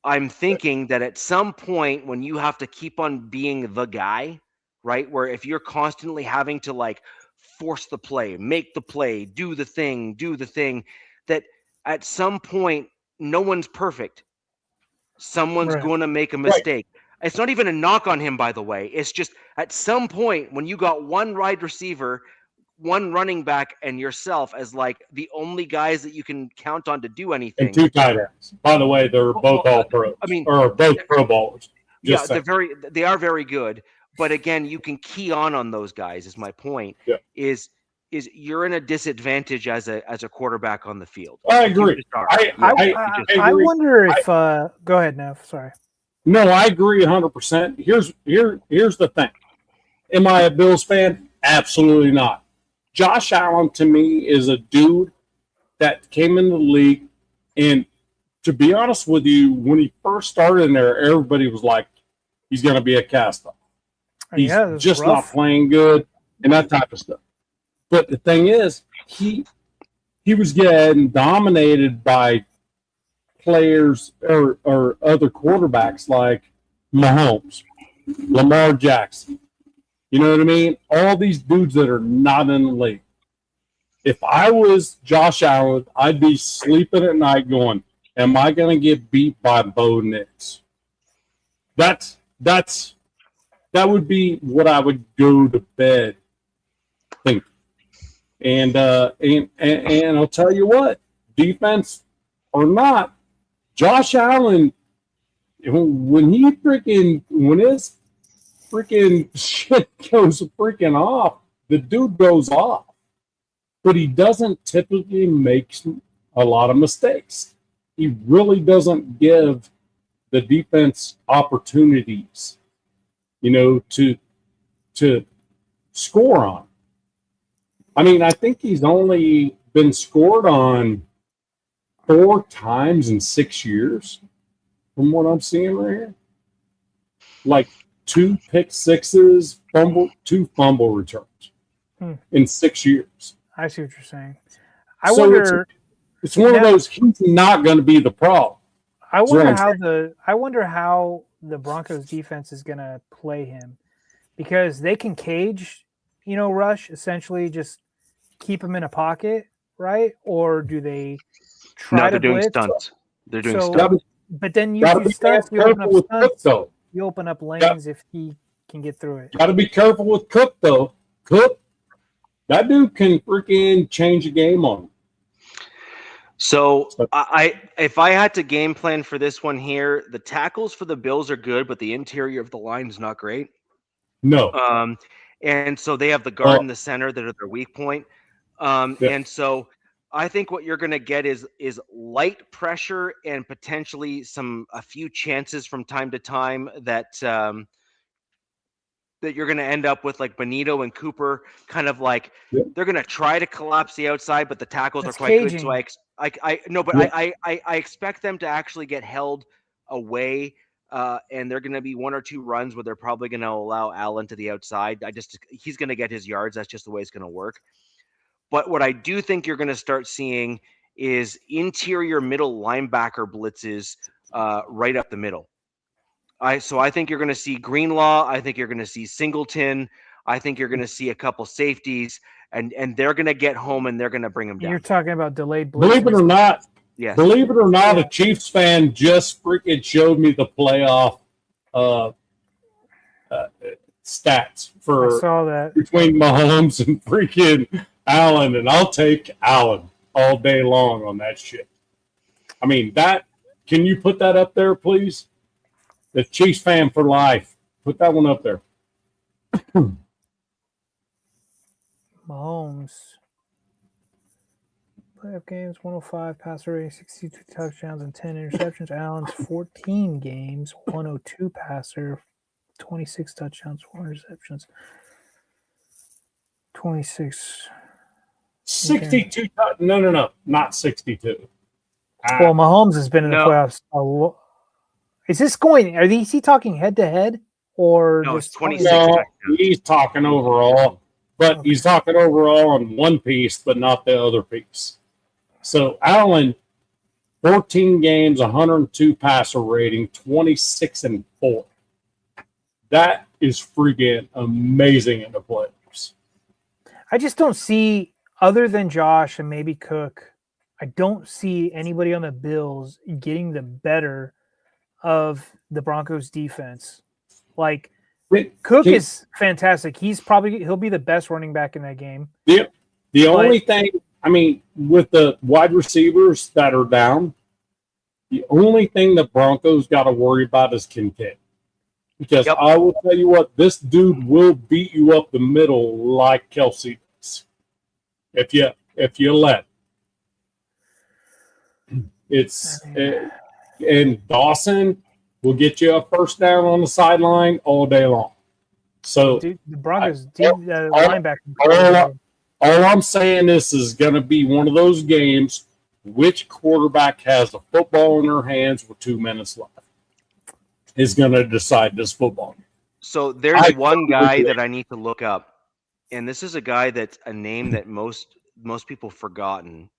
I'm thinking that at some point when you have to keep on being the guy, right? Where if you're constantly having to like force the play, make the play, do the thing, that at some point no one's perfect. Someone's Right. going to make a mistake. It's not even a knock on him, by the way. It's just at some point when you got one wide receiver, one running back, and yourself as like the only guys that you can count on to do anything. And 2 tight ends. By the way, they're both all pros. I mean, or both Pro Bowlers. Yeah, they are very good. But again, you can key on those guys. Is my point. Yeah. Is you're in a disadvantage as a quarterback on the field. I agree. I wonder if go ahead, Nev. Sorry. No, I agree 100%. Here's the thing. Am I a Bills fan? Absolutely not. Josh Allen to me is a dude that came in the league, and to be honest with you, when he first started in there, everybody was like, he's going to be a cast-off. He's just rough. Not playing good and that type of stuff. But the thing is, he was getting dominated by players or other quarterbacks like Mahomes, Lamar Jackson. You know what I mean? All these dudes that are not in the league. If I was Josh Allen, I'd be sleeping at night going, am I going to get beat by Bo Nix? That would be what I would go to bed thinking. And I'll tell you what, defense or not, Josh Allen, when his freaking shit goes freaking off, the dude goes off. But he doesn't typically make a lot of mistakes. He really doesn't give the defense opportunities, to score on. I mean, I think he's only been scored on 4 times in 6 years, from what I'm seeing right here. Like 2 pick sixes, 2 fumble returns in 6 years. I see what you're saying. I wonder. It's one of those. He's not going to be the problem. I wonder how the Broncos defense is going to play him, because they can cage, Rush, essentially just keep him in a pocket, right? Or do they try to doing blitz? Stunts. They're doing stunts. But then you stunts, you open up stunts. Cook, you open up lanes if he can get through it. Got to be careful with Cook, though. Cook, that dude can freaking change a game on him. So if I had to game plan for this one here, the tackles for the Bills are good, but the interior of the line is not great. No. And so they have the guard in the center that are their weak point. And so I think what you're going to get is light pressure and potentially a few chances from time to time that you're going to end up with, like Benito and Cooper, kind of like they're going to try to collapse the outside, but the tackles are quite good. So I expect them to actually get held away, and they're going to be 1 or 2 runs where they're probably going to allow Allen to the outside. He's going to get his yards. That's just the way it's going to work. But what I do think you're going to start seeing is interior middle linebacker blitzes right up the middle. So I think you're going to see Greenlaw. I think you're going to see Singleton. I think you're going to see a couple safeties, and they're going to get home and they're going to bring them down. You're talking about delayed blitz. Believe it or not, yes. A Chiefs fan just freaking showed me the playoff stats for I saw that between Mahomes and freaking Allen, and I'll take Allen all day long on that shit. I mean, can you put that up there, please? The Chiefs fan for life. Put that one up there. Mahomes. Playoff games, 105 passer rating, 62 touchdowns and 10 interceptions. Allen's 14 games, 102 passer, 26 touchdowns, 4 interceptions. 26. 62. Okay. No, not 62. Well, Mahomes has been in the playoffs a lot. Is he talking head to head or no? Just it's 26. No, he's talking overall, but he's talking overall on one piece, but not the other piece. So Allen, 14 games, 102 passer rating, 26-4. That is freaking amazing in the players. I just don't see, other than Josh and maybe Cook, I don't see anybody on the Bills getting the better of the Broncos defense. Like, Cook is fantastic. He'll be the best running back in that game. The only thing, I mean, with the wide receivers that are down, the only thing the Broncos got to worry about is Kincaid. Because I will tell you what, this dude will beat you up the middle like Kelsey does. If you let. And Dawson will get you a first down on the sideline all day long. So dude, the Broncos linebacker. All I'm saying is going to be one of those games. Which quarterback has the football in their hands with 2 minutes left is going to decide this football game. So there's one guy that I need to look up, and this is a guy that's a name that most people forgotten,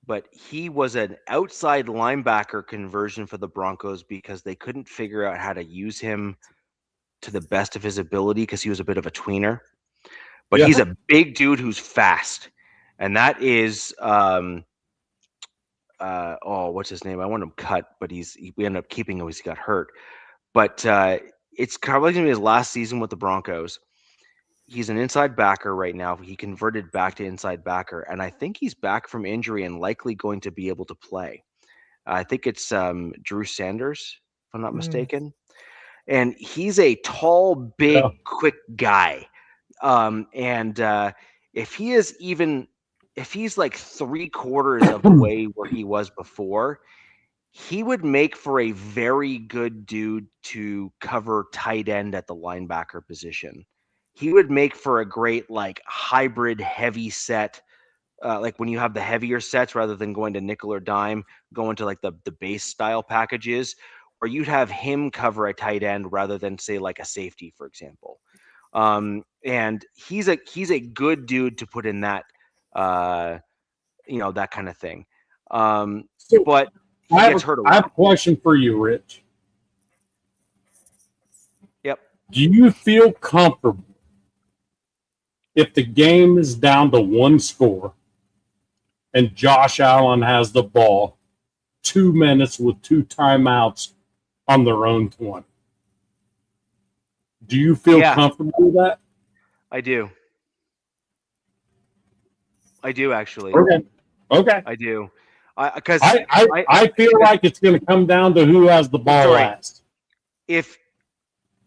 but he was an outside linebacker conversion for the Broncos because they couldn't figure out how to use him to the best of his ability because he was a bit of a tweener. But he's a big dude who's fast, and that is what's his name? I want him cut, but we ended up keeping him because he got hurt. But it's probably going to be his last season with the Broncos. He's an inside backer right now. He converted back to inside backer, and I think he's back from injury and likely going to be able to play. I think it's Drew Sanders, if I'm not mistaken. And he's a tall, big, quick guy. If he's like 3/4 of the way where he was before, he would make for a very good dude to cover tight end at the linebacker position. He would make for a great like hybrid heavy set, like when you have the heavier sets rather than going to nickel or dime, going to like the base style packages, or you'd have him cover a tight end rather than say like a safety, for example. And he's a good dude to put in that, that kind of thing. But he gets hurt a lot. I have a question for you, Rich. Yep. Do you feel comfortable if the game is down to 1 score and Josh Allen has the ball 2 minutes with 2 timeouts on their own 20? Do you feel comfortable with that? I do. Actually. Okay. I do. Because I feel like it's going to come down to who has the ball last. If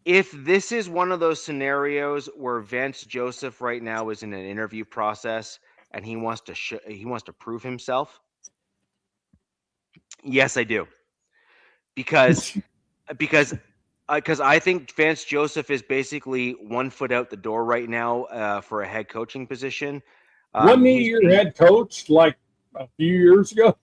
this is one of those scenarios where Vance Joseph right now is in an interview process and he wants to prove himself, yes, I do. Because I think Vance Joseph is basically 1 foot out the door right now for a head coaching position. Wasn't he your head coach like a few years ago?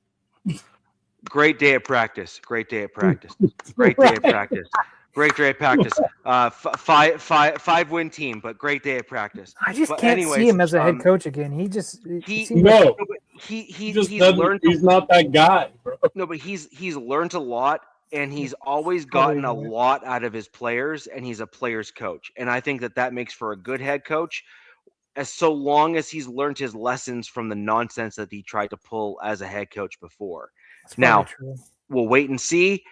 Great day of practice. 5-win team, but great day of practice. I just can't see him as a head coach again. He's not that guy, bro. No, but he's learned a lot. And he's always gotten a lot out of his players, and he's a player's coach. And I think that makes for a good head coach, as so long as he's learned his lessons from the nonsense that he tried to pull as a head coach before. Now, we'll wait and see.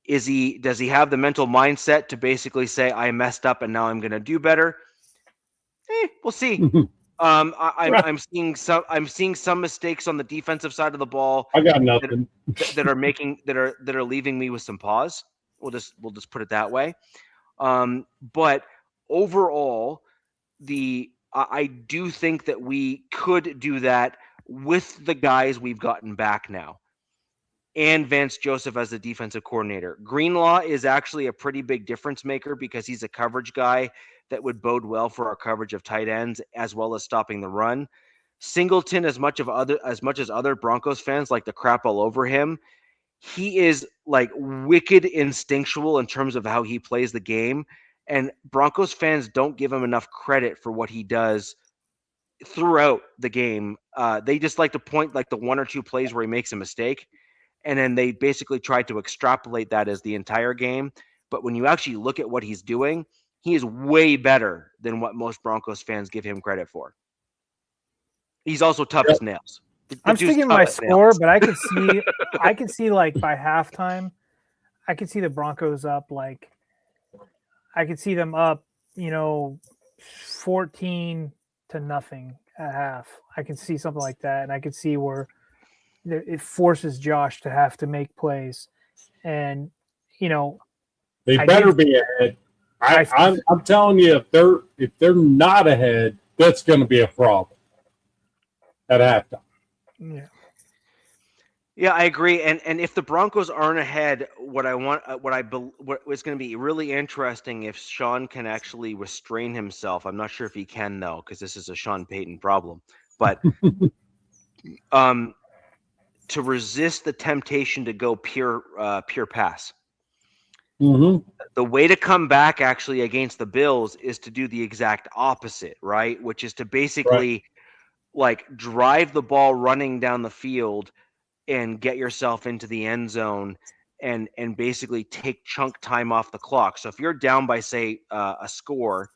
Does he have the mental mindset to basically say, I messed up and now I'm going to do better? We'll see. I'm seeing some mistakes on the defensive side of the ball. I got nothing that are leaving me with some pause. We'll just put it that way. But overall, I do think that we could do that with the guys we've gotten back now, and Vance Joseph as the defensive coordinator. Greenlaw is actually a pretty big difference maker because he's a coverage guy that would bode well for our coverage of tight ends as well as stopping the run. Singleton, as much as other Broncos fans like to crap all over him, he is like wicked instinctual in terms of how he plays the game. And Broncos fans don't give him enough credit for what he does throughout the game. They just like to point like the 1 or 2 plays where he makes a mistake. And then they basically tried to extrapolate that as the entire game. But when you actually look at what he's doing, he is way better than what most Broncos fans give him credit for. He's also tough as nails. I'm sticking my score, but I could see like by halftime, I could see the Broncos up like, I could see them up, 14-0 at half. I can see something like that, and I could see where it forces Josh to have to make plays, and they better be ahead. I'm telling you, if they're not ahead, that's going to be a problem at halftime. Yeah, I agree. And if the Broncos aren't ahead, what is going to be really interesting if Sean can actually restrain himself. I'm not sure if he can though, because this is a Sean Payton problem. But to resist the temptation to go pure pass. Mm-hmm. The way to come back actually against the Bills is to do the exact opposite, right? Which is to basically like drive the ball running down the field and get yourself into the end zone and basically take chunk time off the clock. So if you're down by, say, a score,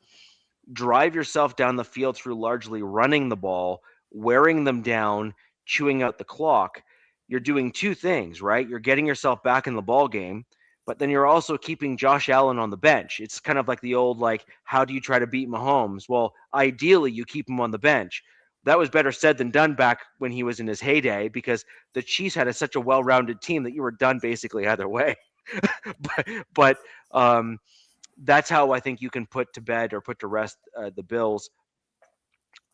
drive yourself down the field through largely running the ball, wearing them down, chewing out the clock. You're doing two things, right? You're getting yourself back in the ball game, but then you're also keeping Josh Allen on the bench. It's kind of like the old, like, how do you try to beat Mahomes? Well, ideally, you keep him on the bench. That was better said than done back when he was in his heyday, because the Chiefs had such a well-rounded team that you were done basically either way. but that's how I think you can put to bed or put to rest the Bills.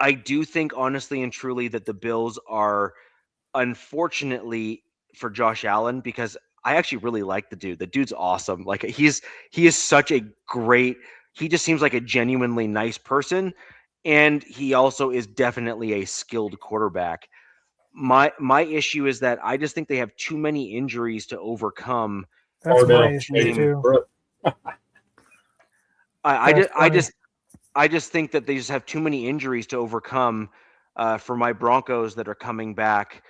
I do think, honestly and truly, that the Bills are, unfortunately for Josh Allen, because I actually really like the dude. The dude's awesome. Like he is such a great. He just seems like a genuinely nice person. And he also is definitely a skilled quarterback. My issue is that I just think they have too many injuries to overcome. That's my issue too. I just think that they just have too many injuries to overcome for my Broncos that are coming back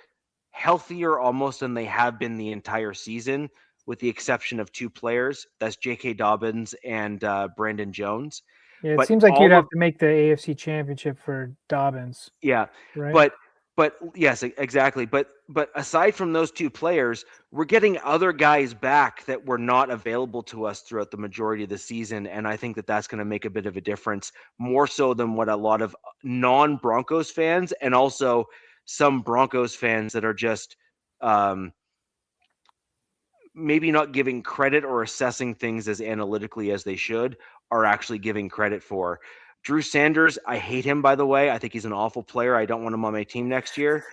healthier almost than they have been the entire season, with the exception of two players. That's J.K. Dobbins and Brandon Jones. Yeah, it seems like you'd have to make the AFC Championship for Dobbins. Yeah, right. But yes, exactly. But aside from those two players, we're getting other guys back that were not available to us throughout the majority of the season, and I think that that's going to make a bit of a difference, more so than what a lot of non-Broncos fans and also some Broncos fans that are just maybe not giving credit or assessing things as analytically as they should are actually giving credit for. Drew Sanders, I hate him, by the way. I think he's an awful player. I don't want him on my team next year.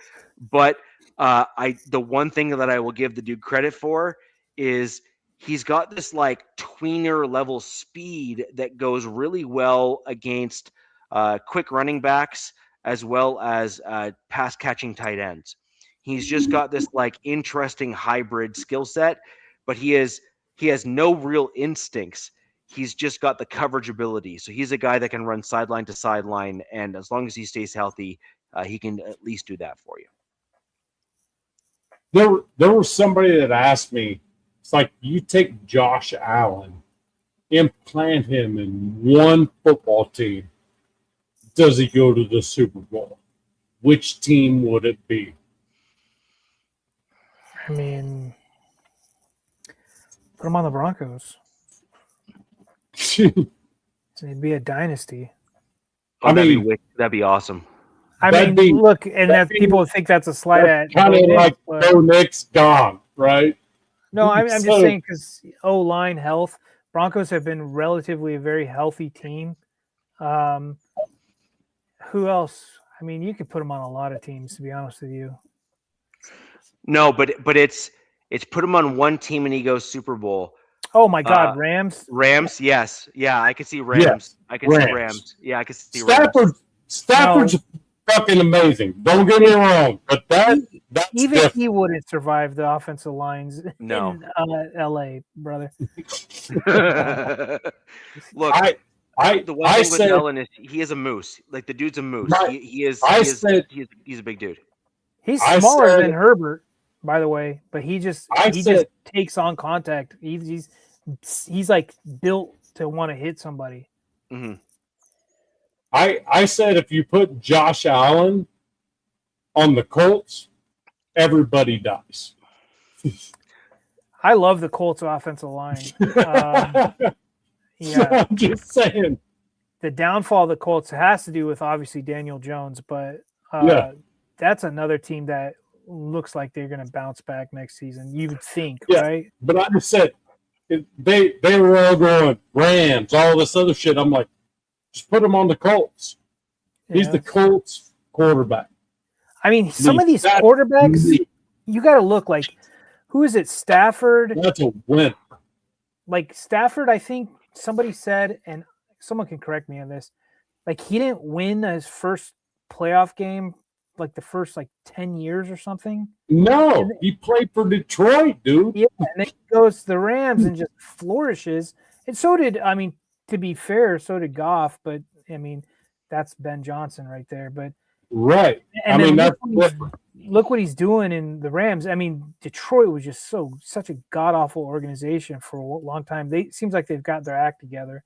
But the one thing that I will give the dude credit for is he's got this like tweener level speed that goes really well against quick running backs as well as pass catching tight ends. He's just got this like interesting hybrid skill set, but he has no real instincts. He's just got the coverage ability. So he's a guy that can run sideline to sideline, and as long as he stays healthy, he can at least do that for you. There was somebody that asked me, it's like, you take Josh Allen, implant him in one football team, does he go to the Super Bowl? Which team would it be? I mean, put him on the Broncos. It'd be a dynasty. Oh, that'd be awesome. Look, and that people think that's a slight at kind of like Bo Nick's gone, right? No, I'm just saying because O-line health. Broncos have been relatively a very healthy team. Who else? I mean, you could put them on a lot of teams, to be honest with you. No, but it's put him on one team and he goes Super Bowl. Oh my God, Rams. Rams, yes, yeah, I could see Rams. Yes, I could see Rams. Yeah, I could see Rams. Stafford's fucking amazing. Don't get me wrong, but that's even different. He wouldn't survive the offensive lines in LA, brother. Look, the one thing with Allen is he is a moose. Like the dude's a moose. He's a big dude. He's smaller than Herbert. by the way, but he just takes on contact. He's like built to want to hit somebody. Mm-hmm. I said if you put Josh Allen on the Colts, everybody dies. I love the Colts offensive line. So I'm just saying. The downfall of the Colts has to do with obviously Daniel Jones, but that's another team that looks like they're going to bounce back next season. You would think, right? But I just said they were all going Rams, all this other shit. I'm like, just put him on the Colts. He's the Colts quarterback. I mean, some of these quarterbacks, you got to look like, who is it? Stafford. That's a win. Like Stafford, I think somebody said, and someone can correct me on this, like he didn't win his first playoff game like the first 10 years or something. No, he played for Detroit, dude. Yeah, and then he goes to the Rams and just flourishes. And so did, I mean, to be fair, so did Goff, but I mean, that's Ben Johnson right there. But right. And I mean, look what he's doing in the Rams. I mean, Detroit was just such a god awful organization for a long time. It seems like they've got their act together.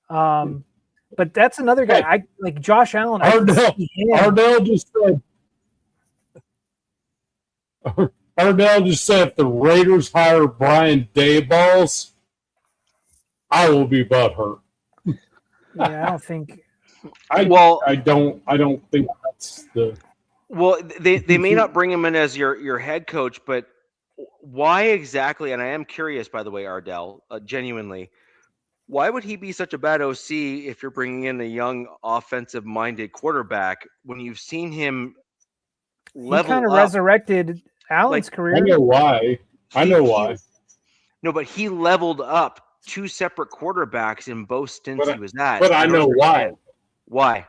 But that's another guy. I like Josh Allen. Ardell just said if the Raiders hire Brian Daboll, I will be butthurt. Yeah, I don't think. I don't think that's the. Well, they may not bring him in as your head coach, but why exactly? And I am curious, by the way, Ardell, genuinely. Why would he be such a bad OC if you're bringing in a young offensive-minded quarterback when you've seen him level He kind of up? Resurrected Allen's career. I know why. No, but he leveled up two separate quarterbacks in both stints he was at. But I know why. Why?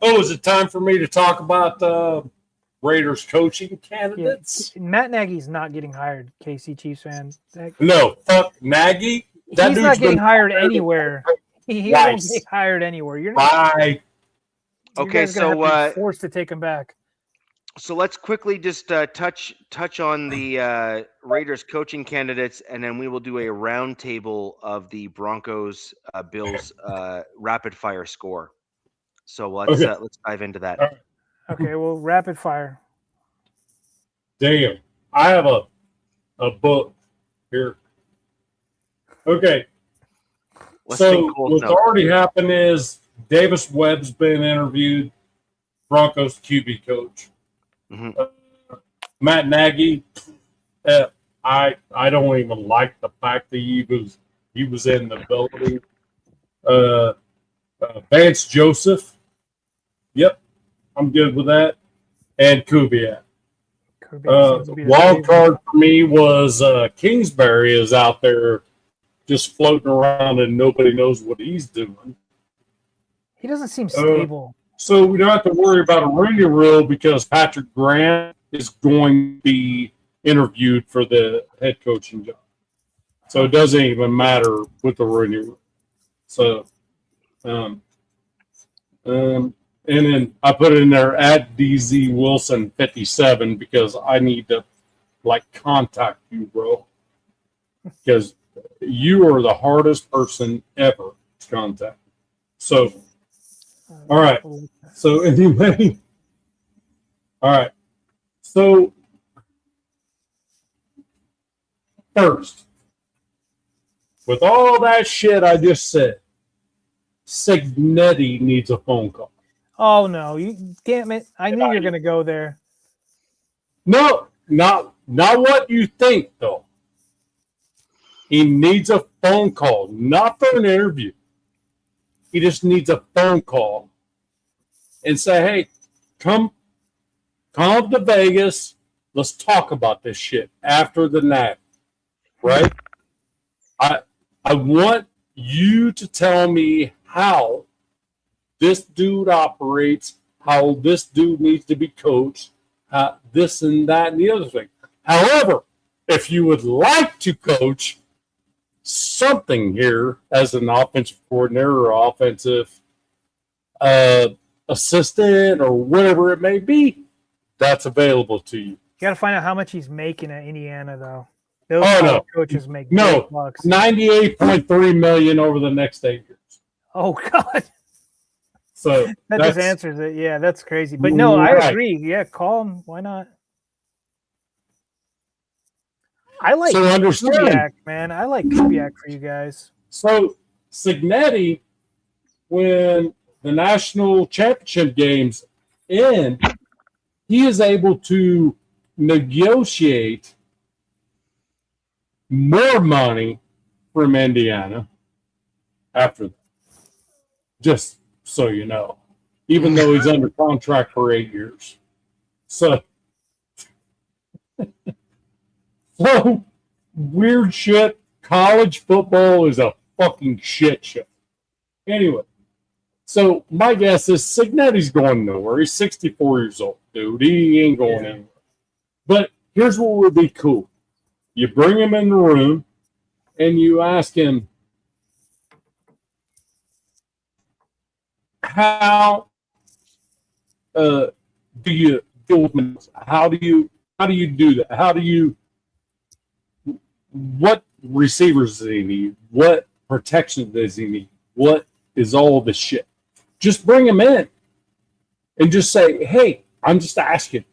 Oh, is it time for me to talk about Raiders coaching candidates? Yeah. Matt Nagy's not getting hired, KC Chiefs fan. No, fuck Nagy. He's not getting hired anywhere. He won't get hired anywhere. You're not. Okay, so forced to take him back. So let's quickly just touch on the Raiders coaching candidates, and then we will do a roundtable of the Broncos Bills rapid fire score. So let's dive into that. Right. Okay, well, rapid fire. Damn, I have a book here. Okay. So what's already happened is Davis Webb's been interviewed, Broncos QB coach. Mm-hmm. Matt Nagy, I don't even like the fact that he was in the building. Vance Joseph, yep, I'm good with that. And Kubiak. Wild card for me was Kingsbury is out there just floating around and nobody knows what he's doing. He doesn't seem stable. So we don't have to worry about a Rooney Rule because Patrick Graham is going to be interviewed for the head coaching job. So it doesn't even matter with the Rooney Rule. So, and then I put in there at DZ Wilson 57 because I need to contact you, bro. Because you are the hardest person ever to contact. So, all right. So anyway, all right. So first, with all that shit I just said, Signetti needs a phone call. Oh no! You damn it! I knew you were going to go there. No, not what you think though. He needs a phone call, not for an interview. He just needs a phone call and say, "Hey, come to Vegas. Let's talk about this shit after the night." Right? I want you to tell me how this dude operates, how this dude needs to be coached, this and that and the other thing. However, if you would like to coach something here as an offensive coordinator or offensive assistant or whatever it may be, that's available to you. You got to find out how much he's making at Indiana, though. Those coaches make no bucks. $98.3 million over the next 8 years. Oh God. So that just answers it. Yeah, that's crazy. But no, I agree. Yeah, call him. Why not? I like Kubiak, man. I like Kubiak for you guys. So Cignetti, when the national championship games end, he is able to negotiate more money from Indiana after that. Just so you know, even though he's under contract for 8 years. So weird shit. College football is a fucking shit show. Anyway, so my guess is Cignetti's going nowhere. He's 64 years old, dude. He ain't going anywhere. But here's what would be cool. You bring him in the room and you ask him, how do you deal with minutes? How do you do that? What receivers does he need? What protection does he need? What is all this shit? Just bring him in and just say, hey, I'm just asking.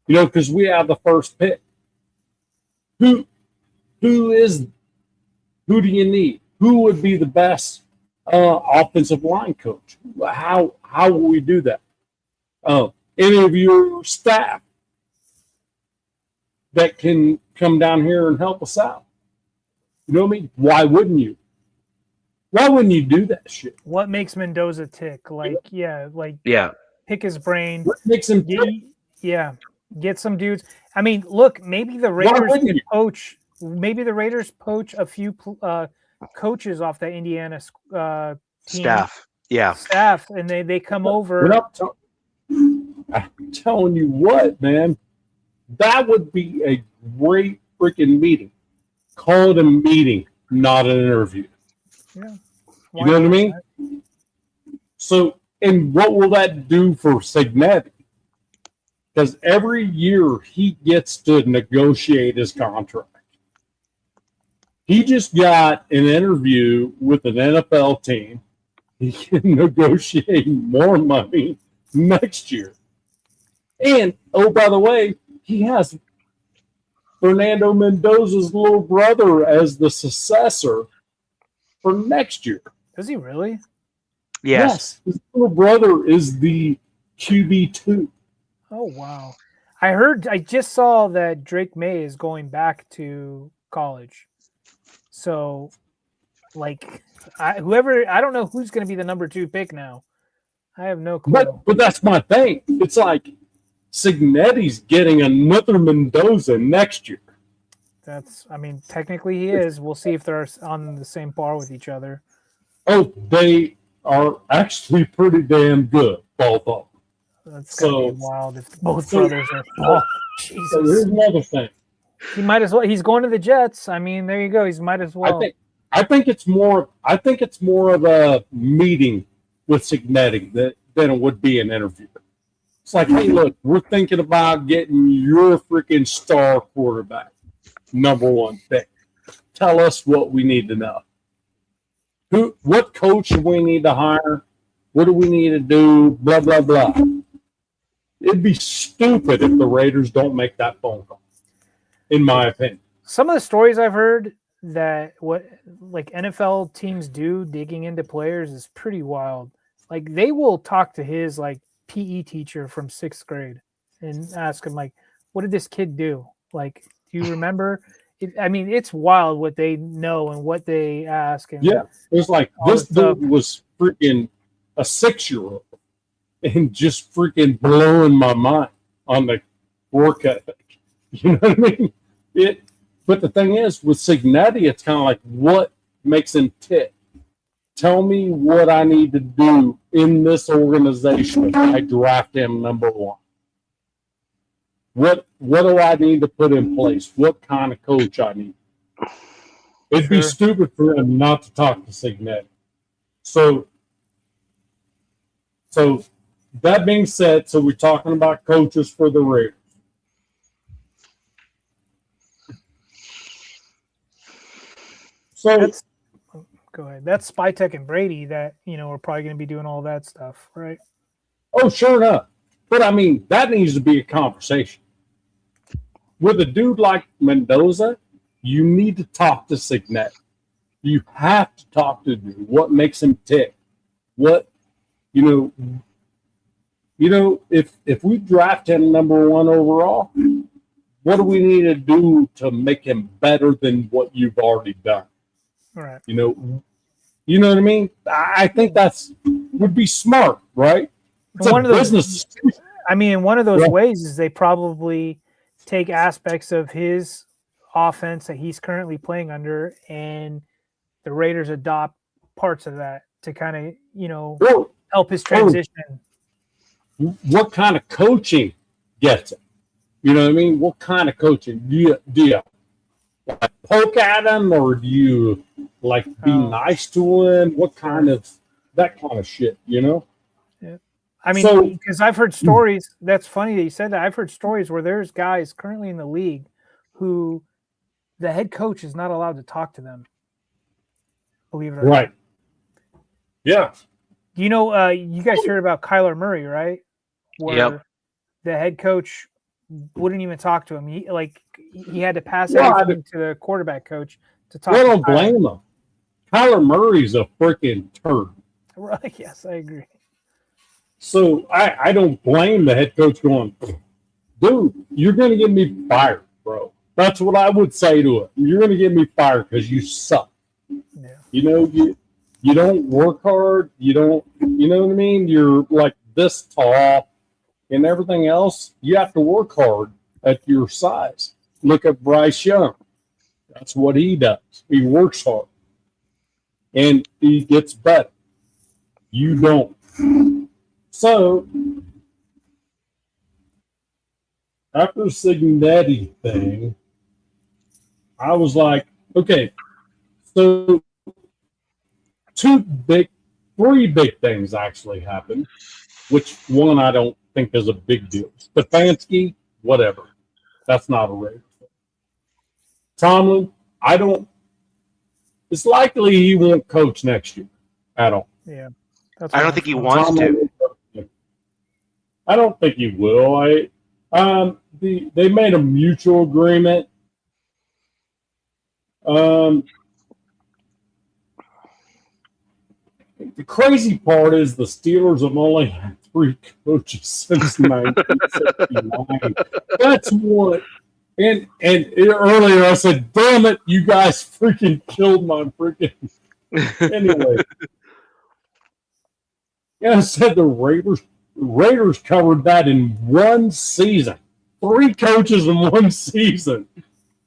Because we have the first pick. Who do you need? Who would be the best offensive line coach? How will we do that? Any of your staff that can come down here and help us out? You know what I mean? Why wouldn't you? Why wouldn't you do that shit? What makes Mendoza tick? Pick his brain. What makes him tick? Yeah. Get some dudes. I mean, look, maybe the Raiders can poach. Maybe the Raiders poach a few coaches off the Indiana team. Staff. Yeah. Staff, and they come over. I'm telling you what, man. That would be a great freaking meeting. Call it a meeting, not an interview. Yeah. You know what I mean? So, and what will that do for Cignetti? Because every year he gets to negotiate his contract. He just got an interview with an NFL team. He can negotiate more money next year. And, oh, by the way, he has Fernando Mendoza's little brother as the successor for next year. Does he really? Yes. His little brother is the QB2. Oh, wow. I just saw that Drake May is going back to college. So, I don't know who's going to be the number 2 pick now. I have no clue. But that's my thing. It's like Cignetti's getting another Mendoza next year. Technically he is. We'll see if they're on the same par with each other. Oh, they are actually pretty damn good, both of them. That's gonna be wild if both brothers are. Oh, Jesus. So here's another thing. He might as well. He's going to the Jets. I mean, there you go. He might as well. I think it's more of a meeting with Cignetti than it would be an interview. It's like, hey, look, we're thinking about getting your freaking star quarterback, number 1 pick. Tell us what we need to know. What coach do we need to hire? What do we need to do? Blah, blah, blah. It'd be stupid if the Raiders don't make that phone call, in my opinion. Some of the stories I've heard that what NFL teams do digging into players is pretty wild. Like, they will talk to his PE teacher from 6th grade and ask him what did this kid do? Do you remember? It's wild what they know and what they ask. And yeah, it's like this dude was freaking a 6-year-old and just freaking blowing my mind on the work ethic. You know what I mean? But the thing is, with Cignetti, it's kind of like, what makes him tick? Tell me what I need to do in this organization if I draft him number 1. What do I need to put in place? What kind of coach I need? It'd be stupid for him not to talk to Cignetti. So that being said, so we're talking about coaches for the Raiders. So Go ahead. That's Spytek and Brady that, are probably going to be doing all that stuff, right? oh, sure enough. But I mean, that needs to be a conversation. With a dude like Mendoza, you need to talk to Signet. You have to talk to him. What makes him tick? What, if we draft him number 1 overall, what do we need to do to make him better than what you've already done? All right. You know what I mean? I think would be smart, right? It's one a of those, business. I mean, one of those ways is they probably take aspects of his offense that he's currently playing under, and the Raiders adopt parts of that to kind of, help his transition. What kind of coaching gets it? You know what I mean? What kind of coaching? Do you like poke at him, or do you like be nice to him? What kind of that kind of shit? Yeah. I mean, because I've heard stories. That's funny that you said that. I've heard stories where there's guys currently in the league who the head coach is not allowed to talk to them. Believe it or not. Right. Yeah. You guys heard about Kyler Murray, right? Where the head coach wouldn't even talk to him. He had to pass everything to the quarterback coach to talk. I don't blame him. Kyler Murray's a freaking turd. Right. Yes, I agree. So I don't blame the head coach going, dude, you're going to get me fired, bro. That's what I would say to him. You're going to get me fired because you suck. Yeah. You don't work hard. You don't, you know what I mean? You're like this tall and everything else. You have to work hard at your size. Look at Bryce Young. That's what he does. He works hard and he gets better. You don't. So, after the Signetti thing, I was like, okay, so three big things actually happened, which one I don't think is a big deal. Stefanski, whatever. That's not a Raider thing. Tomlin, it's likely he won't coach next year at all. Yeah. I don't think he wants to. I don't think he will. They made a mutual agreement. The crazy part is the Steelers have only had 3 coaches since 1969. That's what. And earlier I said, "Damn it, you guys freaking killed my freaking." Anyway, yeah, I said the Raiders covered that in one season. 3 coaches in one season.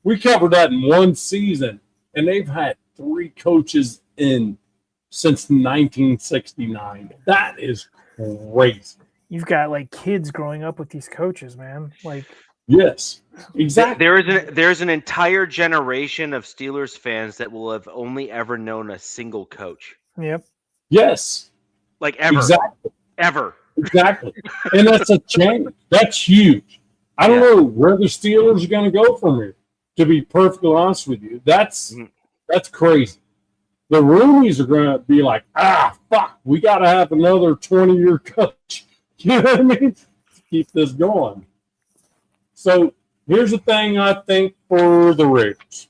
We covered that in one season, and they've had 3 coaches since 1969. That is crazy. You've got kids growing up with these coaches, man. Yes, exactly. There's an entire generation of Steelers fans that will have only ever known a single coach. Yep. Yes. Ever. Exactly. Ever. Exactly. And that's a change. That's huge. I don't know where the Steelers are going to go from here, to be perfectly honest with you. That's crazy. The Roomies are going to be like, fuck, we got to have another 20-year coach. You know what I mean? To keep this going. So here's the thing I think for the Raiders.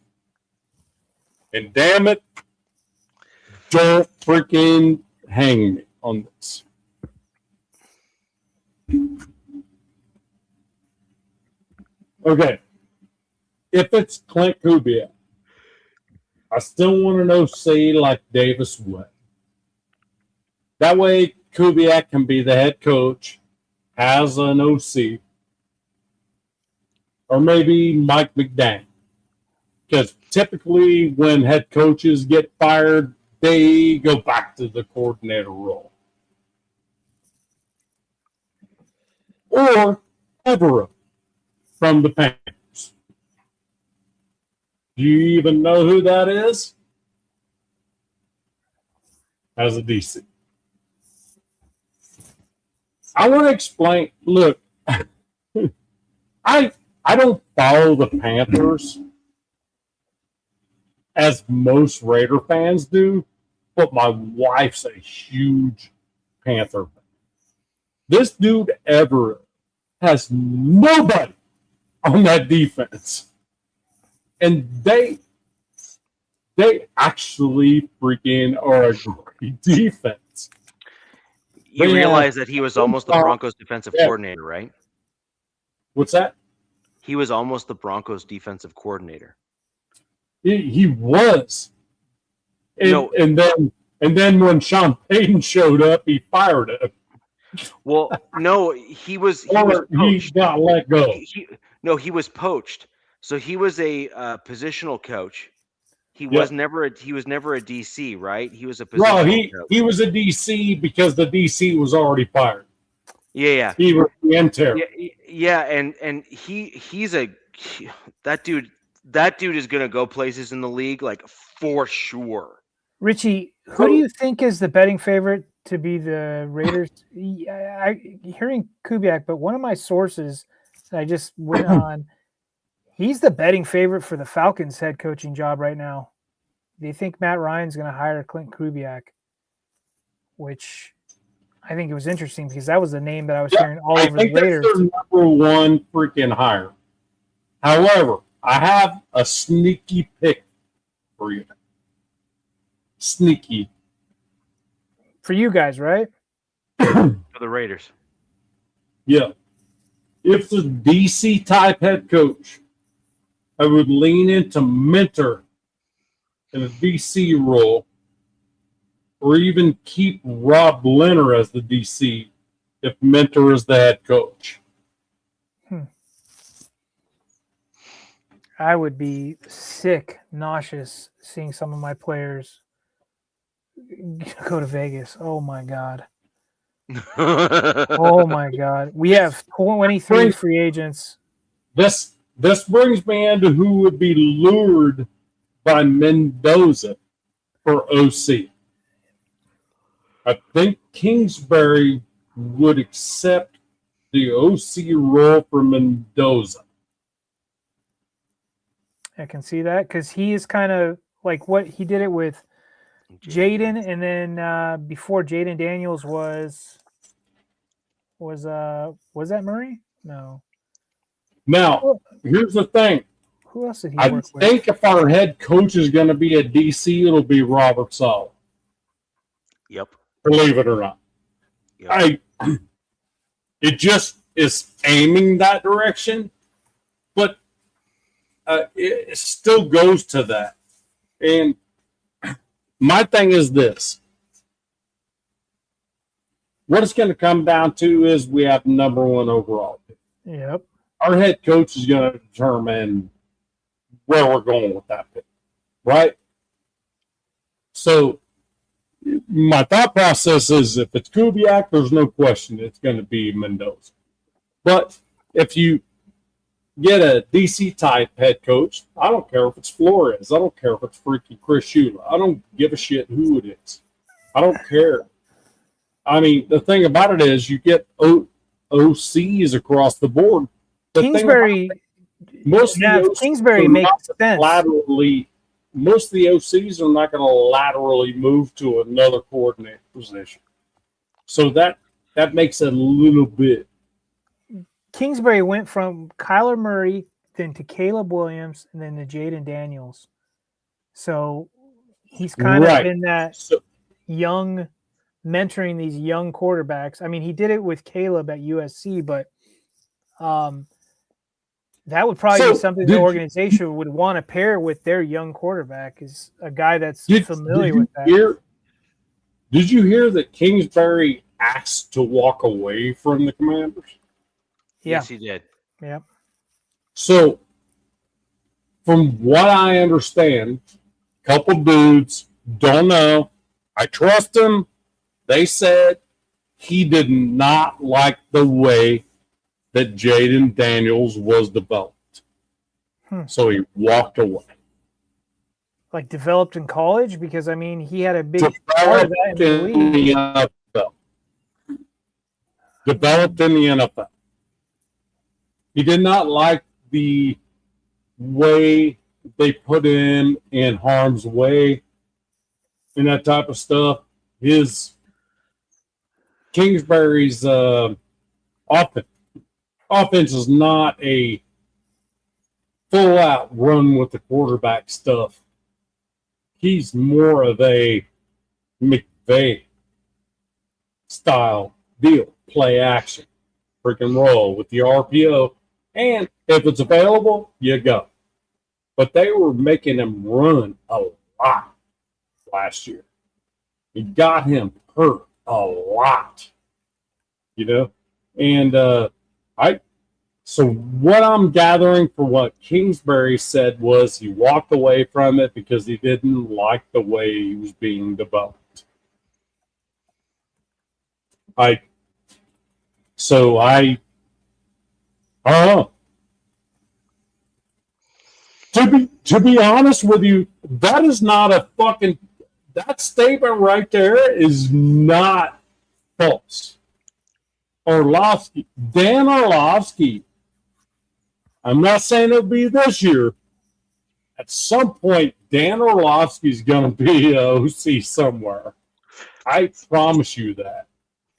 And damn it, don't freaking hang me on this. Okay. If it's Clint Kubiak, I still want an OC like Davis Webb. That way, Kubiak can be the head coach as an OC. Or maybe Mike McDaniel. Because typically when head coaches get fired, they go back to the coordinator role. Or Evera from the Panthers. Do you even know who that is? As a DC. I want to explain. Look, I don't follow the Panthers as most Raider fans do, but my wife's a huge Panther fan. This dude Everett has nobody on that defense, and they actually freaking are a great defense. You realize that he was almost the Broncos defensive coordinator, right? What's that? He was almost the Broncos defensive coordinator. He was. And then when Sean Payton showed up, he fired him. Well, no, he was He poached. got let go. He was poached. So he was a positional coach. He was never a DC, right? He was a positional coach. He was a DC because the DC was already fired. Yeah. He was the intern. Yeah, and he's that dude is gonna go places in the league, like, for sure. Richie, who do you think is the betting favorite to be the Raiders? Hearing Kubiak, but one of my sources that I just went on, he's the betting favorite for the Falcons head coaching job right now. They think Matt Ryan's going to hire Clint Kubiak, which I think it was interesting because that was the name that I was hearing all over the Raiders. That's their number one freaking hire. However, I have a sneaky pick for you. Sneaky. For you guys, right? For the Raiders. Yeah. If the DC type head coach, I would lean into mentor in a DC role, or even keep Rob Leonard as the DC if mentor is the head coach. I would be sick, nauseous seeing some of my players go to Vegas. Oh my God. Oh my God. We have 23 free agents. This brings me into who would be lured by Mendoza for OC. I think Kingsbury would accept the OC role for Mendoza. I can see that because he is kind of like what he did it with Jaden, and then before Jaden Daniels was that Murray? No. Now, here's the thing. Who else did he I work with? think if our head coach is going to be a DC, it'll be Robert Saleh. Yep. Believe it or not. Yep. It just is aiming that direction, but it still goes to that. And my thing is this. What it's going to come down to is we have number one overall pick. Yep. Our head coach is going to determine where we're going with that pick, right? So my thought process is if it's Kubiak, there's no question it's going to be Mendoza. But if you get a DC type head coach, I don't care if it's Flores. I don't care if it's freaking Chris Shula. I don't give a shit who it is. I don't care. I mean, the thing about it is you get OCs across the board. Kingsbury, Kingsbury makes sense. Most of the OCs are not going to laterally move to another coordinator position. So that makes it a little bit. Kingsbury went from Kyler Murray, then to Caleb Williams, and then to Jaden Daniels. So he's kind of in that young, mentoring these young quarterbacks. I mean, he did it with Caleb at USC, but that would probably be something the organization would want to pair with their young quarterback, is a guy that's familiar with that. Did you hear that Kingsbury asked to walk away from the Commanders? Yeah. Yes, he did. Yep. So, from what I understand, couple dudes, don't know. I trust him. They said he did not like the way that Jaden Daniels was developed. So he walked away. Like developed in college? Because, I mean, he had a big part of that in the league. developed in the NFL. He did not like the way they put him in harm's way and that type of stuff. His Kingsbury's offense is not a full-out run with the quarterback stuff. He's more of a McVay style deal, play action, freaking roll with the RPO, and if it's available, you go. But they were making him run a lot last year. It got him hurt a lot, and so what I'm gathering for what Kingsbury said was he walked away from it because he didn't like the way he was being developed. I don't know. To be honest with you, that is not a fucking, that statement right there is not false. Dan Orlovsky, I'm not saying it'll be this year. At some point, Dan Orlovsky's going to be a OC somewhere. I promise you that.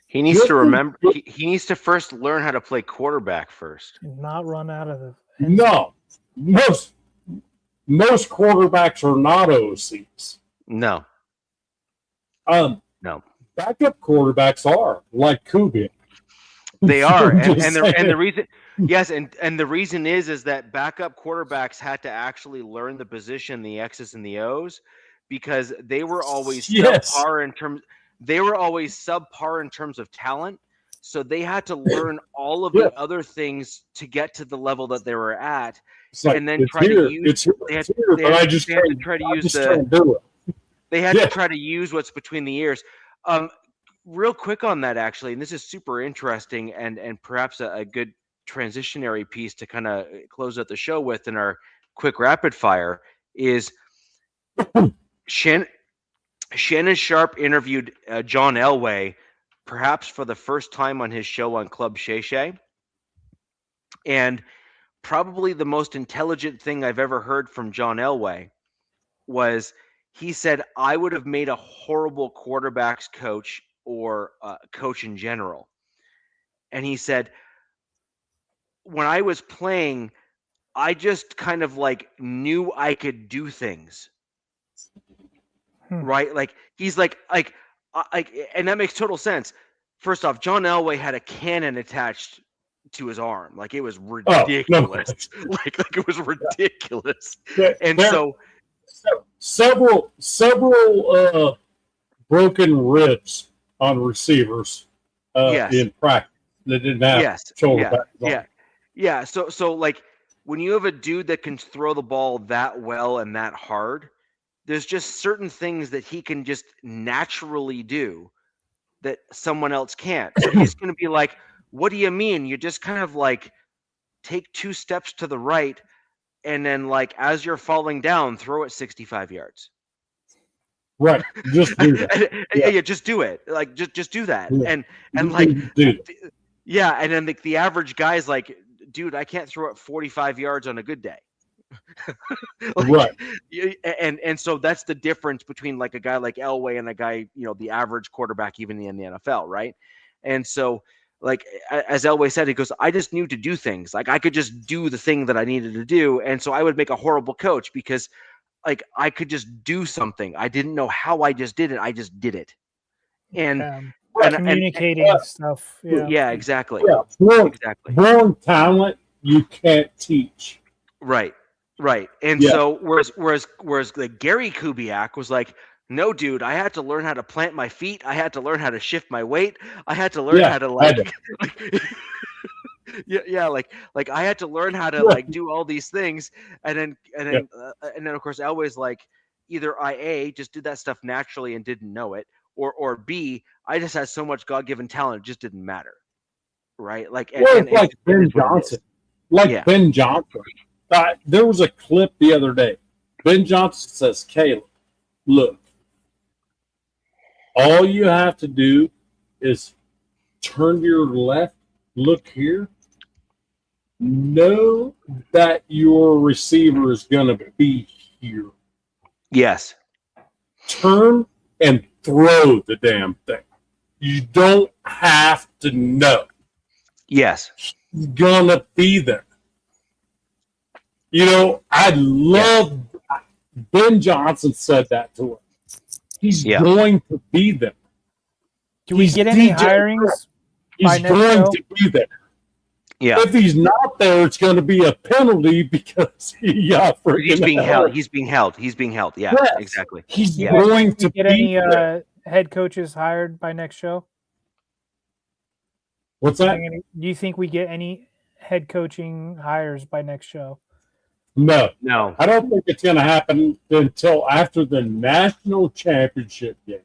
He needs to remember. He needs to first learn how to play quarterback first. Not run out of the. No, most quarterbacks are not OCs. No. No. Backup quarterbacks are like Kubiak. They are, and the reason, yes, and the reason is that backup quarterbacks had to actually learn the position, the X's and the O's, because they were always subpar in terms. They were always subpar in terms of talent, so they had to learn all of the other things to get to the level that they were at, and then try to use. They had to try to use what's between the ears. Real quick on that, actually, and this is super interesting and perhaps a good transitionary piece to kind of close out the show with in our quick rapid fire is Shannon Sharp interviewed John Elway, perhaps for the first time on his show on Club Shay Shay. And probably the most intelligent thing I've ever heard from John Elway was he said, I would have made a horrible quarterbacks coach or coach in general. And he said, when I was playing, I just kind of like knew I could do things. Right? Like he's like, and that makes total sense. First off, John Elway had a cannon attached to his arm. Like it was ridiculous. Like it was ridiculous. And so several broken ribs on receivers in practice that didn't have shoulder pads on. So like when you have a dude that can throw the ball that well and that hard, there's just certain things that he can just naturally do that someone else can't. So he's going to be like, what do you mean? You just kind of like take 2 steps to the right and then like as you're falling down, throw it 65 yards. Right. Just do that. Just do it. Like just do that. Yeah. And like and then the average guy's like, dude, I can't throw it 45 yards on a good day. Right. And so that's the difference between like a guy like Elway and a guy, the average quarterback even in the NFL, right? And so like as Elway said, he goes, I just knew to do things. Like I could just do the thing that I needed to do. And so I would make a horrible coach because like I could just do something. I didn't know how I just did it. I just did it. And communicating stuff. Yeah, exactly. Yeah. Exactly. Born talent you can't teach. Right. And so whereas like Gary Kubiak was like, no, dude, I had to learn how to plant my feet. I had to learn how to shift my weight. I had to learn how to like like I had to learn how to like do all these things. And then of course Elway's like, either I just did that stuff naturally and didn't know it, or B, I just had so much God-given talent it just didn't matter. Right? Like Ben Johnson. Ben Johnson. There was a clip the other day. Ben Johnson says, Caleb, look, all you have to do is turn to your left, look here, know that your receiver is going to be here. Yes. Turn and throw the damn thing. You don't have to know. Yes. He's going to be there. You know, I love Ben Johnson said that to him. He's going to be there. Do we get any hirings? He's going to be there. Yeah. If he's not there, it's going to be a penalty because he got freaking He's being held. He's being held. He's being held. Yeah, yes. Exactly. He's going to get be any there. Head coaches hired by next show? What's that? Do you think we get any head coaching hires by next show? No. No. I don't think it's going to happen until after the national championship game,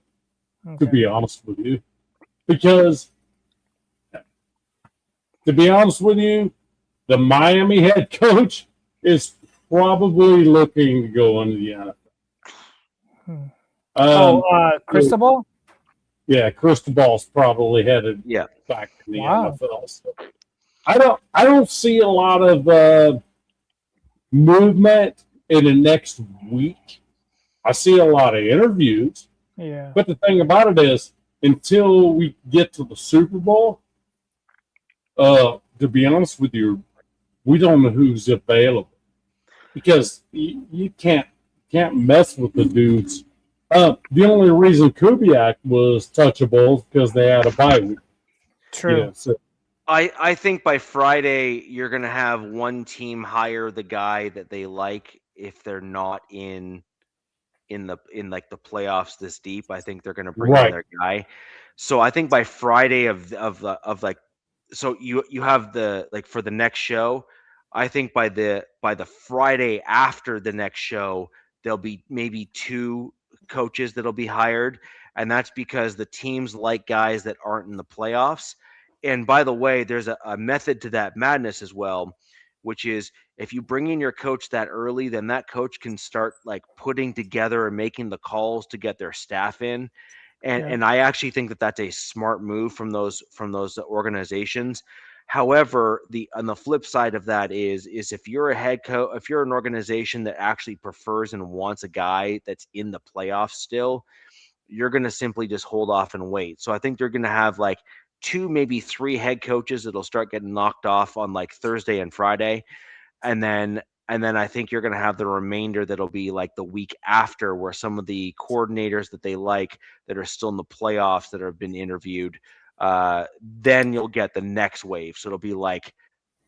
to be honest with you. Because, to be honest with you, the Miami head coach is probably looking to go into the NFL. Cristobal? Yeah, Cristobal's probably headed back to the NFL. So I don't see a lot of movement in the next week. I see a lot of interviews. Yeah. But the thing about it is, until we get to the Super Bowl, to be honest with you, we don't know who's available because you can't mess with the dudes. The only reason Kubiak was touchable is because they had a bye week. True. Yeah, so. I think by Friday you're gonna have one team hire the guy that they like if they're not in like the playoffs this deep. I think they're gonna bring in their guy. So I think by Friday of like, so you have the like for the next show. I think by the Friday after the next show there'll be maybe 2 coaches that'll be hired, and that's because the teams like guys that aren't in the playoffs. And by the way, there's a method to that madness as well, which is if you bring in your coach that early, then that coach can start like putting together and making the calls to get their staff in. And I actually think that that's a smart move from those organizations. However, on the flip side of that is if you're a head coach, if you're an organization that actually prefers and wants a guy that's in the playoffs still, you're going to simply just hold off and wait. So I think they're going to have like 2, maybe 3 head coaches that'll start getting knocked off on like Thursday and Friday. And then I think you're going to have the remainder that'll be like the week after, where some of the coordinators that they like that are still in the playoffs that have been interviewed, then you'll get the next wave. So it'll be like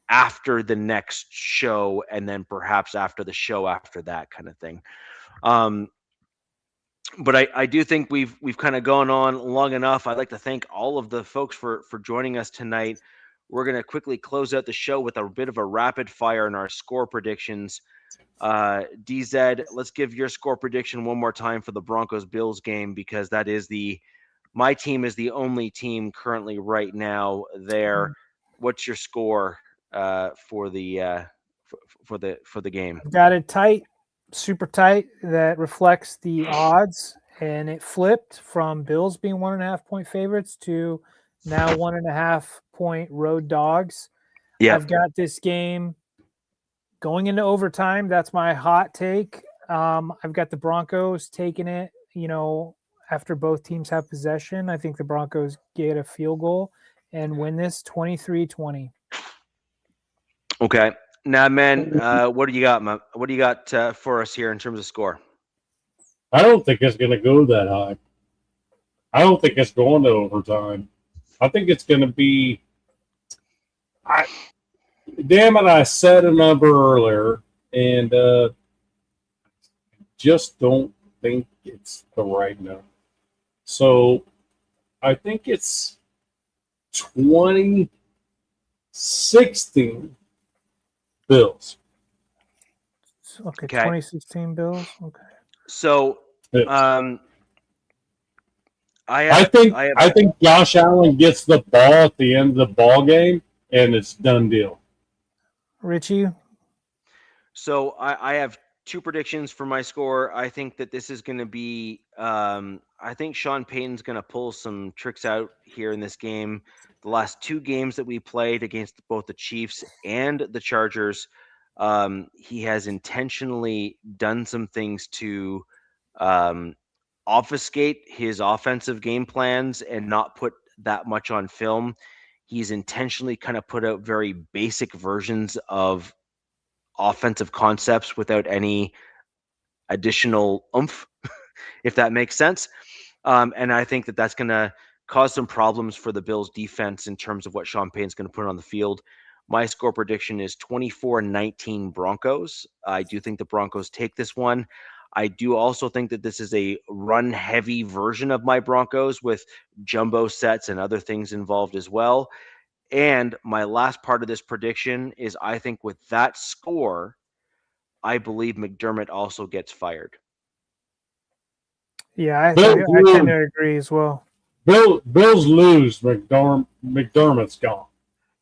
after the next show and then perhaps after the show after that kind of thing. But I do think we've kind of gone on long enough. I'd like to thank all of the folks for joining us tonight. We're going to quickly close out the show with a bit of a rapid fire in our score predictions. DZ, let's give your score prediction one more time for the Broncos-Bills game, because that is my team is the only team currently right now there. What's your score for the game? Got it tight. Super tight. That reflects the odds, and it flipped from Bills being 1.5 point favorites to now 1.5 point road dogs. Yeah, I've got this game going into overtime. That's my hot take. I've got the Broncos taking it, after both teams have possession. I think the Broncos get a field goal and win this 23-20. Okay. Now, man, what do you got, man? What do you got for us here in terms of score? I don't think it's going to go that high. I don't think it's going to overtime. I think it's going to be. Damn it! I said a number earlier, and just don't think it's the right number. So, I think it's 2016 Bills. Okay, 2016 Bills. Okay. So, I think Josh Allen gets the ball at the end of the ball game, and it's done deal. Richie? So I have two predictions for my score. I think that this is going to be. I think Sean Payton's going to pull some tricks out here in this game. The last two games that we played against both the Chiefs and the Chargers, he has intentionally done some things to obfuscate his offensive game plans and not put that much on film. He's intentionally kind of put out very basic versions of offensive concepts without any additional oomph, if that makes sense. And I think that that's going to cause some problems for the Bills defense in terms of what Sean Payton's going to put on the field. My score prediction is 24-19 Broncos. I do think the Broncos take this one. I do also think that this is a run-heavy version of my Broncos with jumbo sets and other things involved as well. And my last part of this prediction is I think with that score, I believe McDermott also gets fired. Yeah, I tend to agree as well. Bills lose. McDermott's gone.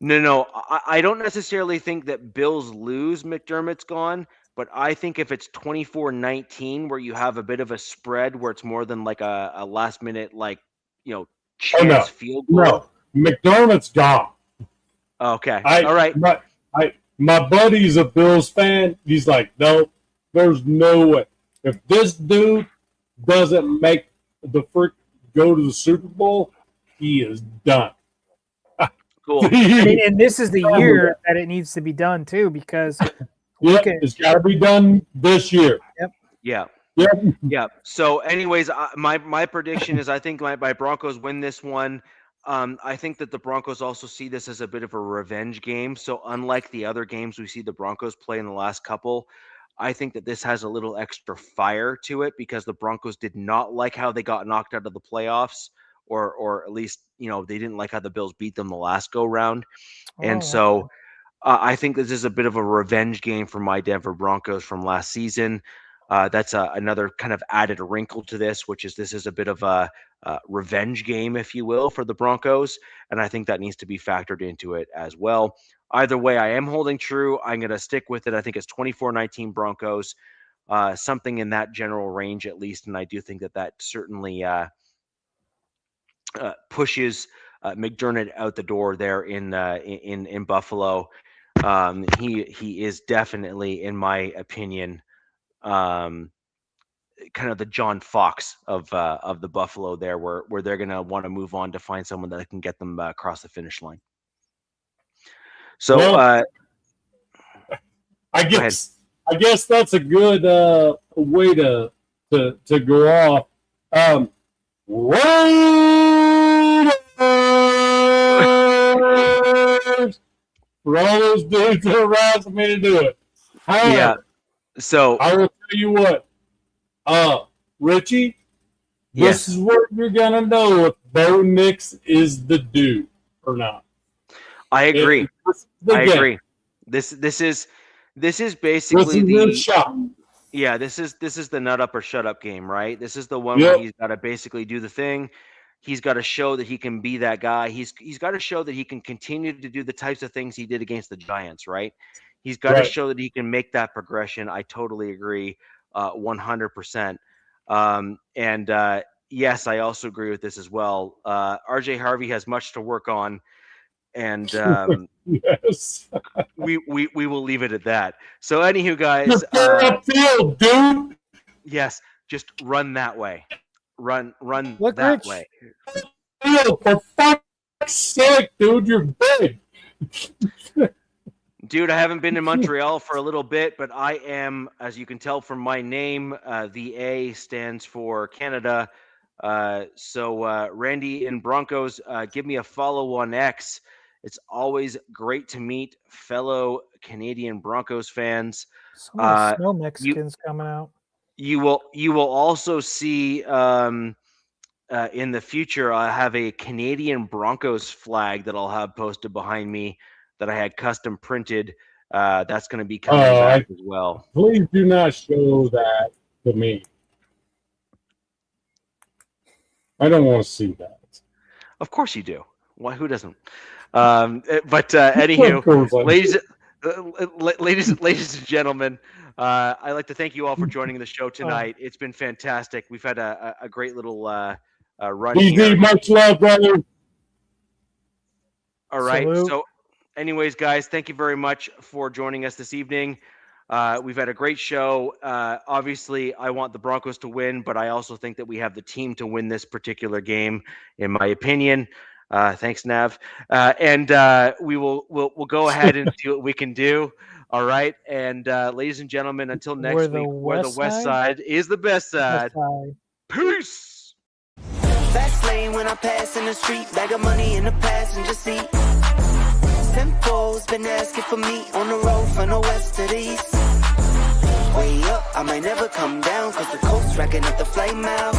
No. I don't necessarily think that Bills lose, McDermott's gone. But I think if it's 24-19, where you have a bit of a spread, where it's more than like a last minute, chance field goal. No, McDermott's gone. Okay. All right. My buddy's a Bills fan. He's like, no, there's no way. If this dude doesn't make the freak go to the Super Bowl, he is done. Cool. And this is the year that it needs to be done too, because it's got to be done this year. Yep. Yeah. So, anyways, my prediction is I think my Broncos win this one. I think that the Broncos also see this as a bit of a revenge game. So, unlike the other games we see the Broncos play in the last couple, I think that this has a little extra fire to it because the Broncos did not like how they got knocked out of the playoffs, or at least they didn't like how the Bills beat them the last go round, and so. I think this is a bit of a revenge game for my Denver Broncos from last season. That's another kind of added wrinkle to this is a bit of a revenge game, if you will, for the Broncos. And I think that needs to be factored into it as well. Either way, I am holding true. I'm going to stick with it. I think it's 24-19 Broncos, something in that general range at least. And I do think that certainly pushes McDermott out the door there in Buffalo. He is definitely, in my opinion, kind of the John Fox of the Buffalo there, where they're going to want to move on to find someone that can get them across the finish line. So, I guess that's a good way to go off. Raiders! For all those dudes that are asking me to do it. However, so I will tell you what, Richie, this is where you're gonna know if Bo Nix is the dude or not. I agree. Agree. This is basically the shot. Yeah, this is the nut up or shut up game, right? This is the one where he's got to basically do the thing. He's got to show that he can be that guy. He's got to show that he can continue to do the types of things he did against the Giants, right? He's got to show that he can make that progression. I totally agree, 100%. Yes, I also agree with this as well. RJ Harvey has much to work on, and yes, we will leave it at that. So, anywho, guys, field, dude. Yes, just run that way. Run Look, that Rich. way. For fuck's sake, dude, you're big. Dude, I haven't been in Montreal for a little bit, but I am, as you can tell from my name, the A stands for Canada. So Randy and Broncos, give me a follow on X. It's always great to meet fellow Canadian Broncos fans. Some of the snow Mexicans coming out. You will also see in the future I have a Canadian Broncos flag that I'll have posted behind me that I had custom printed. That's going to be coming back as well. Please do not show that to me. I don't want to see that. Of course you do. Why? Who doesn't? But anywho, Ladies and gentlemen, I'd like to thank you all for joining the show tonight. It's been fantastic. We've had a great little run here. Much love, brother. All right. Salute. So, anyways, guys, thank you very much for joining us this evening. We've had a great show. Obviously, I want the Broncos to win, but I also think that we have the team to win this particular game, in my opinion. Thanks, Nav. And we'll go ahead and see what we can do. All right. And ladies and gentlemen, until next week, where the West Side is the best side. Peace. Fast lane when I pass in the street, bag of money in the passenger seat. Tempo's been asking for me on the road from the west to the east. Way up, I might never come down, cause the coast's racking up the flame out.